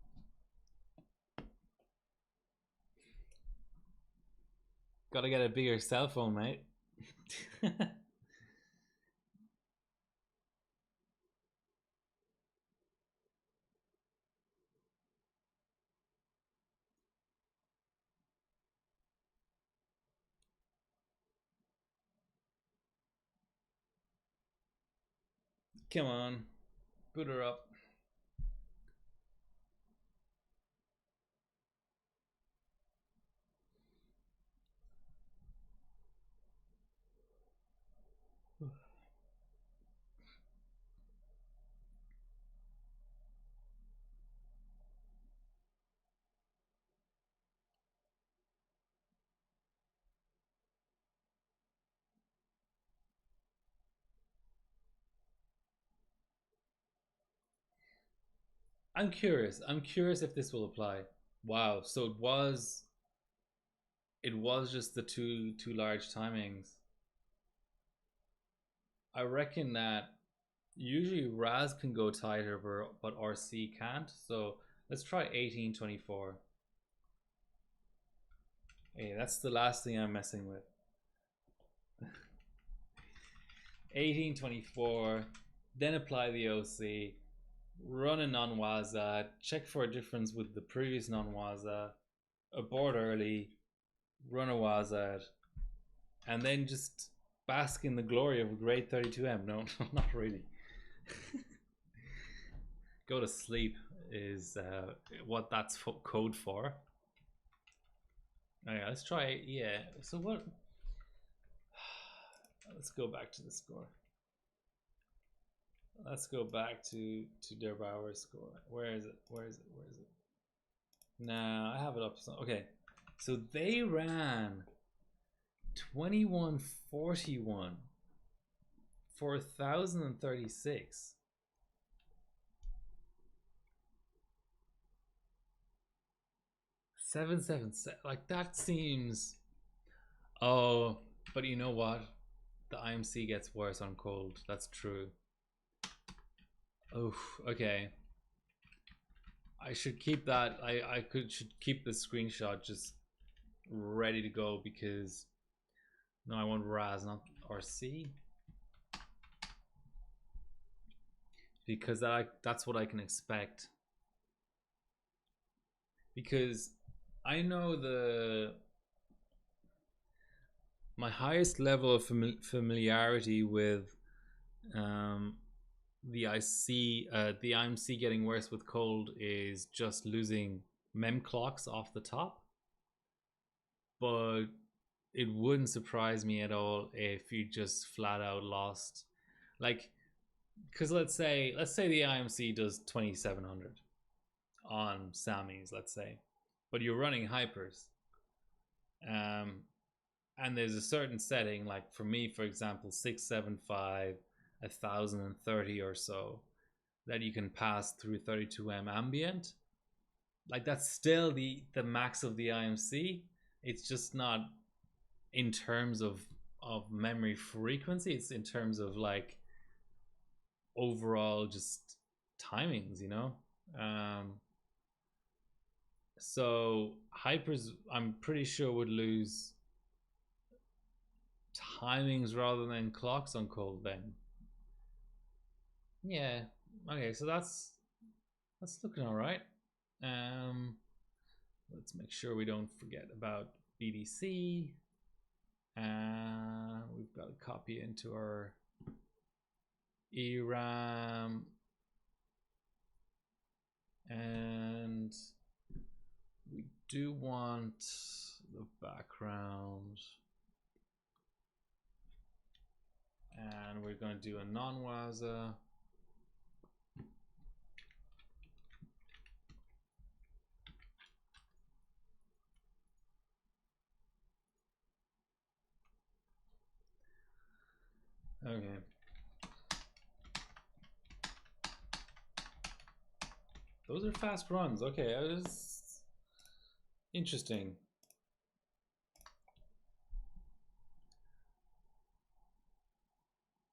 Gotta get a bigger cell phone, mate. Come on, boot her up. I'm curious. I'm curious if this will apply. Wow. So it was just the two large timings. I reckon that Usually RAS can go tighter, but RC can't. So let's try 1824. Hey, that's the last thing I'm messing with. 1824, then apply the OC, run a non-WASA, check for a difference with the previous non-WASA, abort early, run a WASA, and then just bask in the glory of a great 32M. No, not really. Go to sleep is what that's code for. Okay, let's try. Yeah. So what? Let's go back to the score. Let's go back to Der Bauer's score. Where is it? Where is it? Where is it? Nah, I have it up. Okay, so they ran 2141 for 1,036. 777. Like that seems. Oh, but you know what? The IMC gets worse on cold. That's true. Oh, okay. I should keep that. Should keep the screenshot just ready to go because no, I want RAS, not RC. Because that's what I can expect. Because I know my highest level of familiarity with the IMC getting worse with cold is just losing mem clocks off the top. But it wouldn't surprise me at all if you just flat out lost, like, because let's say the IMC does 2700 on Sammys, let's say, but you're running hypers, and there's a certain setting, like for me, for example, 675, 1030 or so, that you can pass through 32M ambient. Like that's still the max of the IMC. It's just not in terms of memory frequency. It's in terms of like overall just timings, you know. So hypers, I'm pretty sure, would lose timings rather than clocks on cold then. Yeah. Okay, so that's looking all right. Let's make sure we don't forget about BDC. We've got to copy into our ERAM, and we do want the background, and we're going to do a non-WASA. Okay. Those are fast runs. Okay, that was interesting.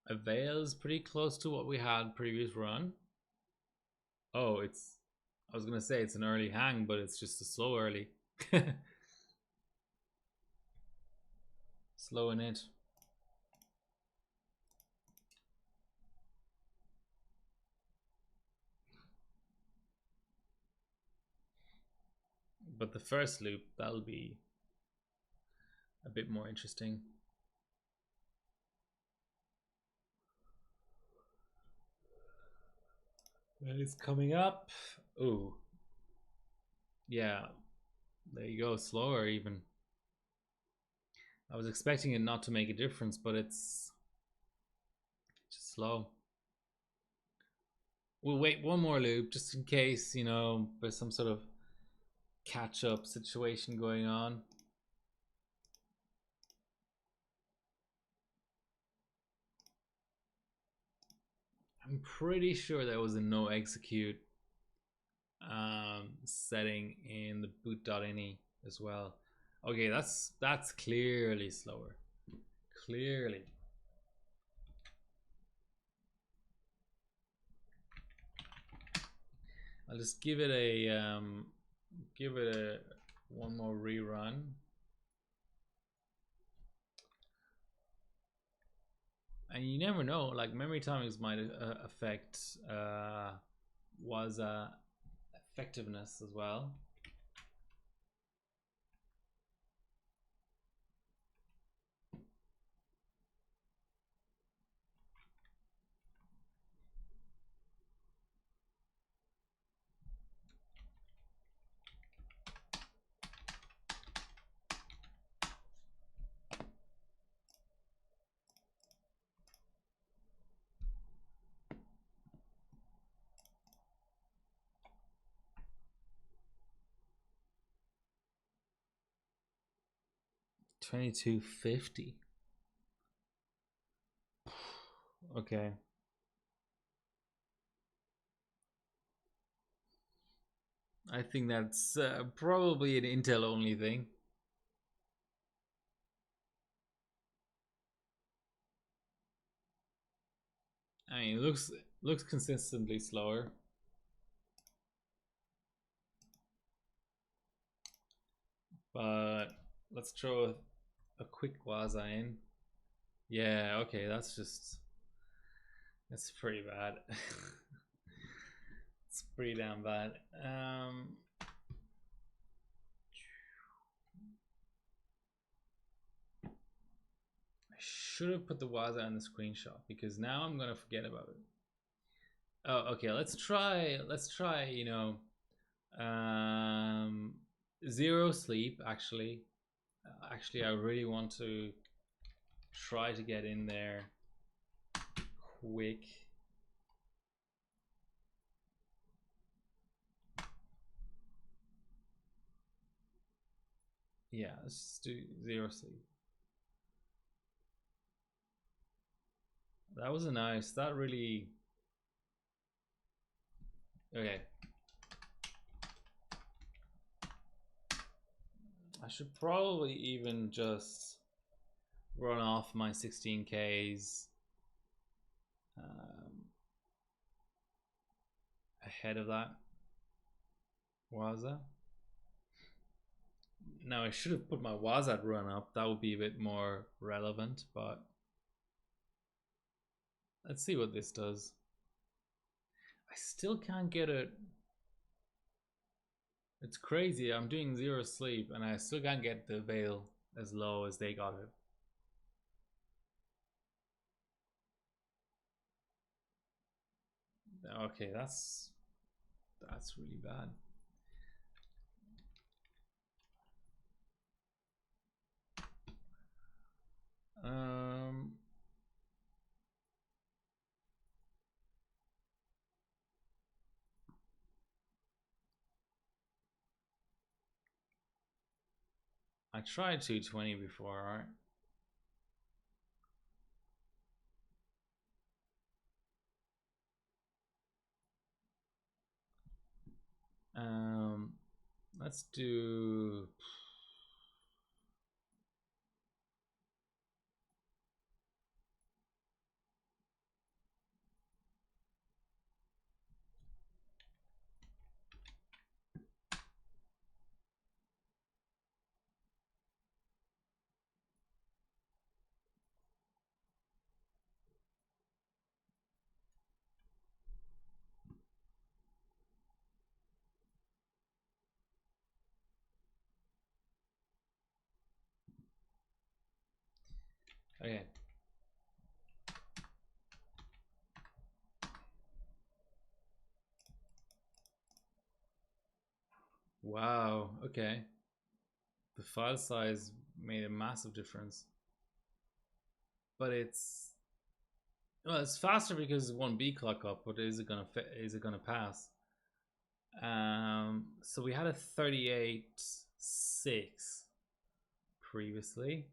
Avail's pretty close to what we had previous run. Oh, I was gonna say it's an early hang, but it's just a slow early. Slow in it. But the first loop, that'll be a bit more interesting. It's coming up. Oh, yeah. There you go. Slower even. I was expecting it not to make a difference, but it's just slow. We'll wait one more loop just in case, you know, there's some sort of catch-up situation going on. I'm pretty sure there was a no execute setting in the boot.ini as well. Okay, that's clearly slower. Clearly. I'll just give it a one more rerun. And you never know, like memory timings might affect was effectiveness as well. $22.50. Okay. I think that's probably an Intel only thing. I mean, it looks consistently slower. But let's throw a quick Waza in. Yeah, okay, that's pretty bad. It's pretty damn bad. I should have put the Waza in the screenshot because now I'm gonna forget about it. Oh, okay, let's try, you know, zero sleep actually. Actually, I really want to try to get in there quick. Yeah, let's just do zero sleep. That was a nice, that really, okay. I should probably even just run off my 16Ks ahead of that. Waza. Now I should have put my Waza run up. That would be a bit more relevant, but let's see what this does. I still can't get it. It's crazy. I'm doing zero sleep and I still can't get the veil as low as they got it. Okay, that's really bad. I tried 220 before, alright. Let's do. Okay. Wow, okay. The file size made a massive difference. But it's, well, it's faster because 1B clock up, but is it gonna pass? So we had a 38.6 previously.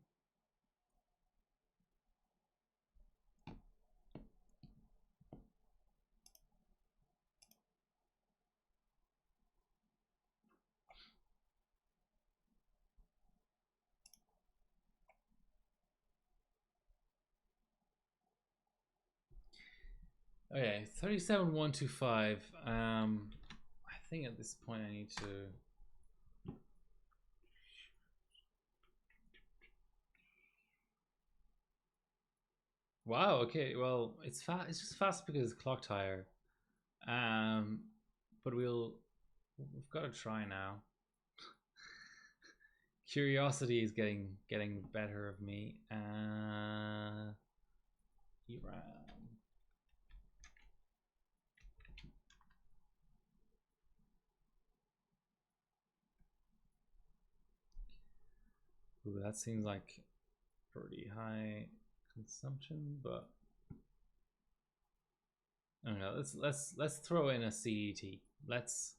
Okay, 37.125. I think at this point I need to. Wow. Okay. Well, it's fast. It's just fast because it's clocked higher. But we've got to try now. Curiosity is getting the better of me. ERAM. Ooh, that seems like pretty high consumption, but I don't know. Let's throw in a CET. Let's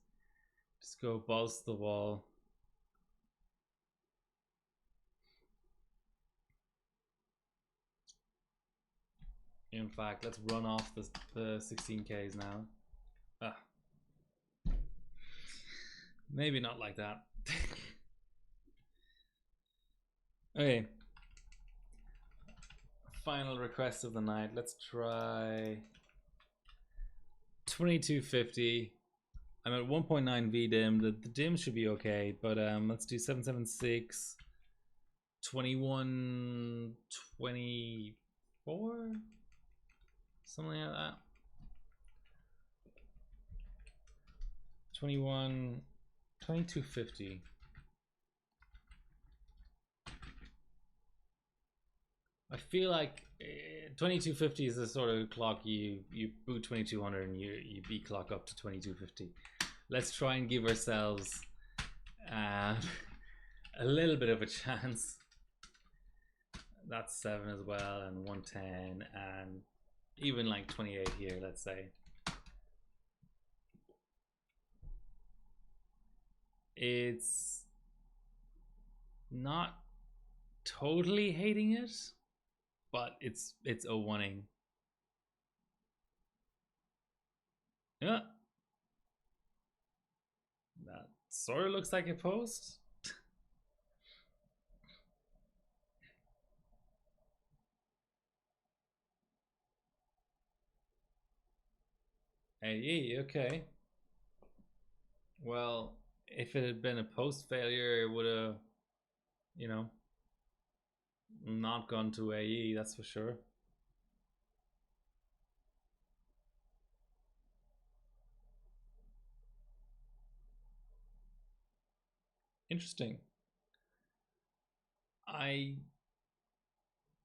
just go balls to the wall. In fact, let's run off the 16Ks now. Ah. Maybe not like that. Okay. Final request of the night. Let's try 2250. I'm at 1.9 VDIM. The dim should be okay, but let's do 776, 2124, something like that. 2250. I feel like 2250 is the sort of clock you boot 2200 and you beat clock up to 2250. Let's try and give ourselves a little bit of a chance. That's 7 as well, and 110, and even like 28 here, let's say. It's not totally hating it, but it's 0-1ing. Yeah. That sort of looks like a post. Hey, okay. Well, if it had been a post failure, it would have, you know, not gone to AE, that's for sure. Interesting. I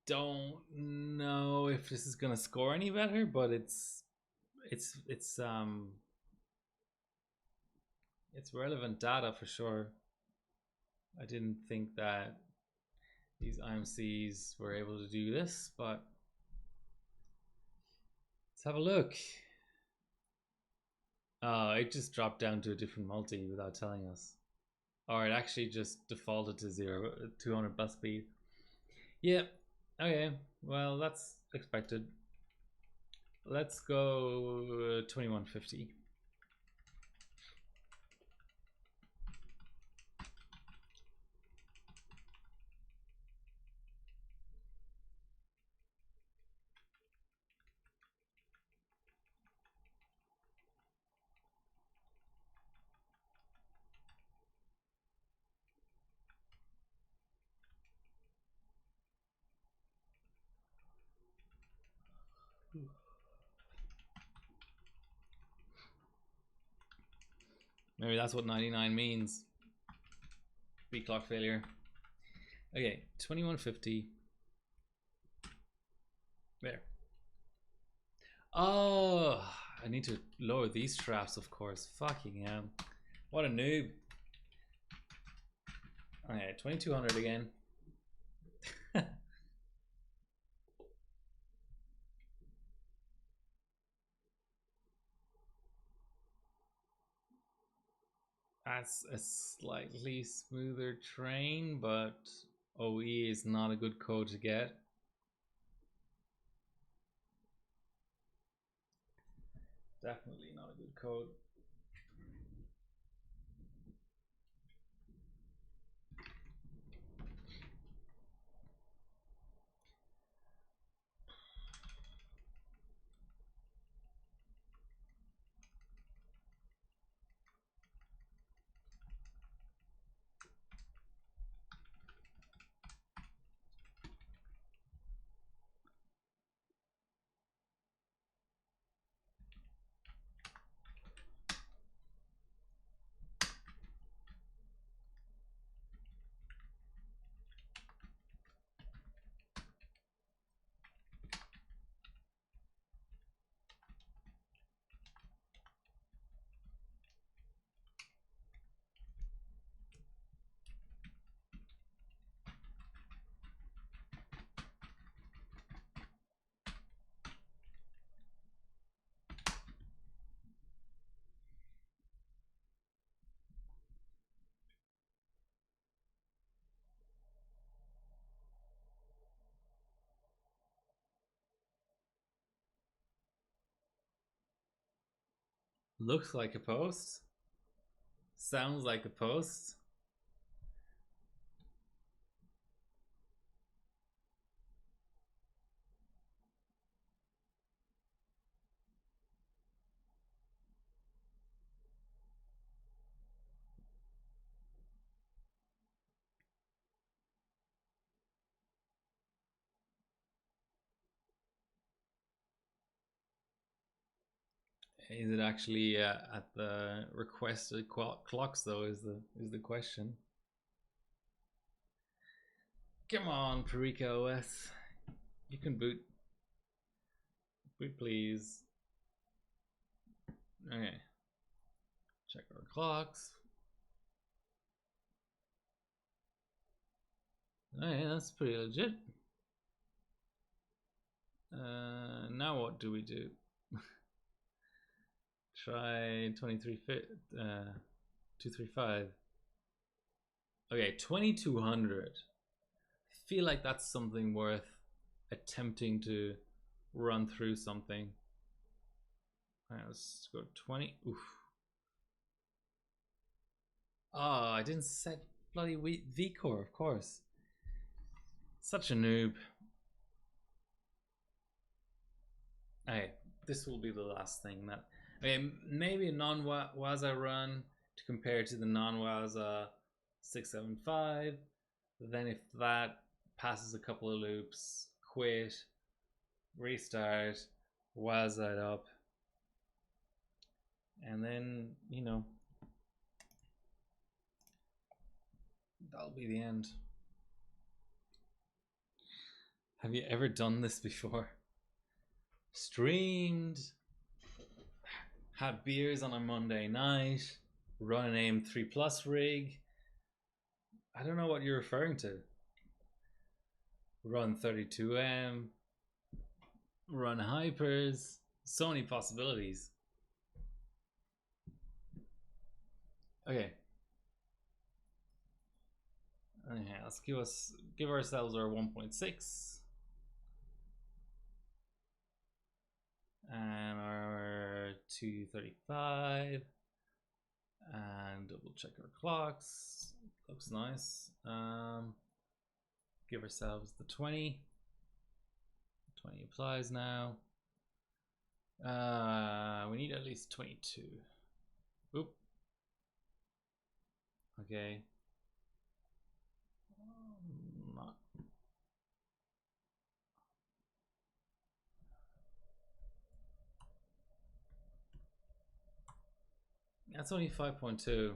don't know if this is gonna score any better, but it's relevant data for sure. I didn't think that these IMCs were able to do this, but let's have a look. It just dropped down to a different multi without telling us. Or it actually just defaulted to 200 bus speed. Yep. Yeah. Okay. Well, that's expected. Let's go 2150. Maybe that's what 99 means. Beat clock failure. Okay, 2150. There. Oh, I need to lower these straps, of course. Fucking hell. What a noob. Okay, 2200 again. That's a slightly smoother train, but OE is not a good code to get. Definitely not a good code. Looks like a post. Sounds like a post. Is it actually at the requested clocks though? Is the question. Come on, Parika OS, you can boot. Boot, please. Okay. Check our clocks. Okay, that's pretty legit. Now what do we do? Try 235. Okay, 2200. I feel like that's something worth attempting to run through something. Alright, let's go 20. Oof. Oh, I didn't set bloody VCore, of course. Such a noob. Hey, this will be the last thing that. Okay, maybe a non-Waza run to compare to the non-Waza 675. Then if that passes a couple of loops, quit, restart, Waza it up, and then, you know, that'll be the end. Have you ever done this before? Streamed, had beers on a Monday night, run an AM3 Plus rig. I don't know what you're referring to. Run 32M, run hypers, so many possibilities. Okay. Okay, let's give ourselves our 1.6 and our 235 and double check our clocks. Looks nice. Give ourselves the 20. 20 applies now. We need at least 22. Oop. Okay. That's only 5.2.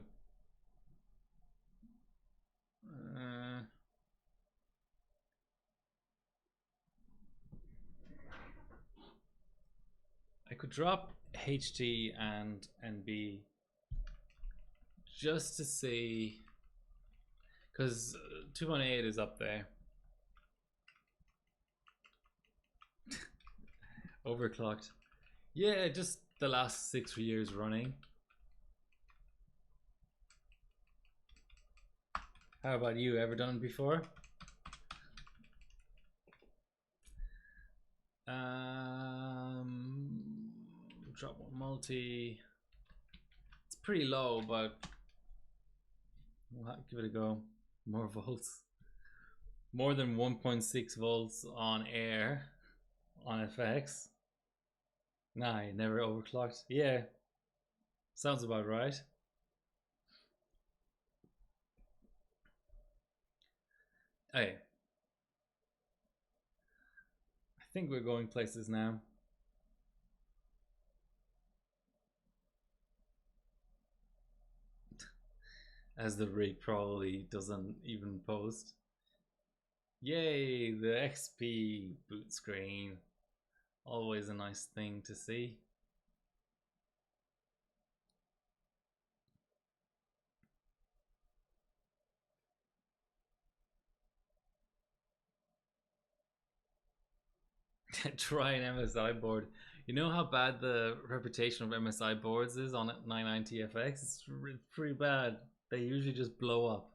I could drop HT and NB just to see, because 2.8 is up there. Overclocked. Yeah, just the last 6 years running. How about you? Ever done it before? Drop one multi. It's pretty low, but we'll give it a go. More volts. More than 1.6 volts on air on FX. Nah, I never overclocked. Yeah, sounds about right. Hey, I think we're going places now. As the rig probably doesn't even post. Yay, the XP boot screen. Always a nice thing to see. Try an MSI board. You know how bad the reputation of MSI boards is on 990FX? It's pretty bad. They usually just blow up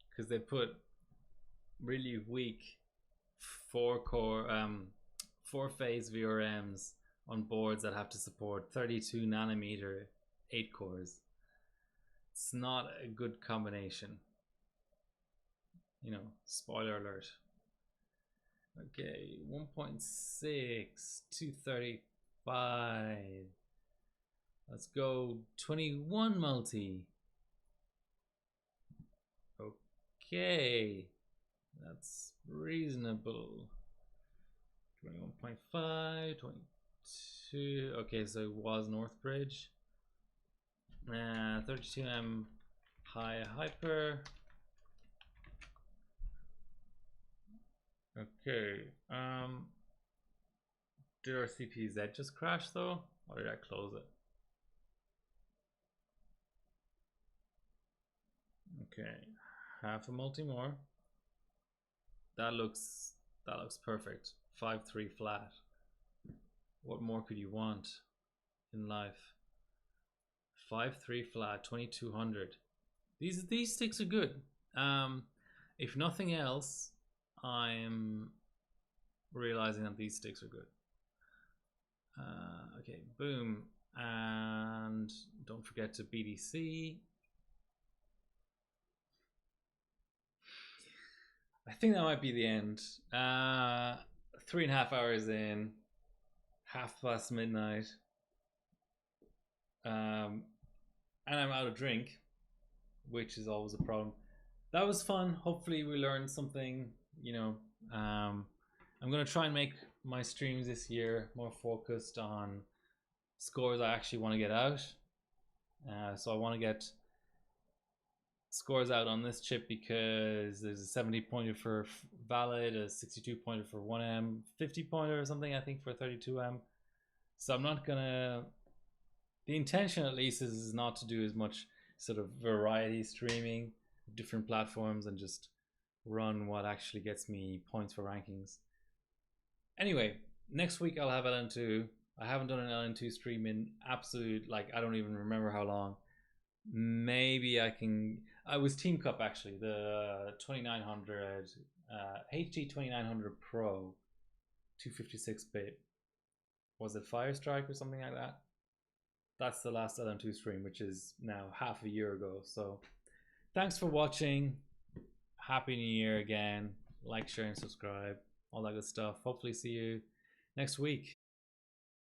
because they put really weak 4-phase VRMs on boards that have to support 32 nanometer 8 cores. It's not a good combination. You know, spoiler alert. Okay, 1.6, 235. Let's go 21 multi. Okay, that's reasonable. 21.5, 22. Okay, so it was Northbridge. 32M high hyper. Okay. Did our CPU-Z just crash though? Or did I close it? Okay. Half a multi more. That looks perfect. 5.3 flat. What more could you want in life? 5.3 flat, 2200. These sticks are good. If nothing else, I'm realizing that these sticks are good. Okay, boom, and don't forget to BDC. I think that might be the end. 3.5 hours in, 1:30 midnight, and I'm out of drink, which is always a problem. That was fun. Hopefully we learned something, you know. I'm gonna try and make my streams this year more focused on scores I actually want to get out. So I want to get scores out on this chip because there's a 70 pointer for valid, a 62 pointer for 1M, 50 pointer or something I think for 32M. So I'm not gonna, the intention at least is not to do as much sort of variety streaming of different platforms and just run what actually gets me points for rankings. Anyway, next week I'll have LN2. I haven't done an LN2 stream in absolute, like, I don't even remember how long. Maybe I can. I was Team Cup actually, the 2900 HD 2900 Pro 256-bit. Was it Firestrike or something like that? That's the last LN2 stream, which is now half a year ago. So thanks for watching. Happy New Year again. Like, share, and subscribe. All that good stuff. Hopefully see you next week.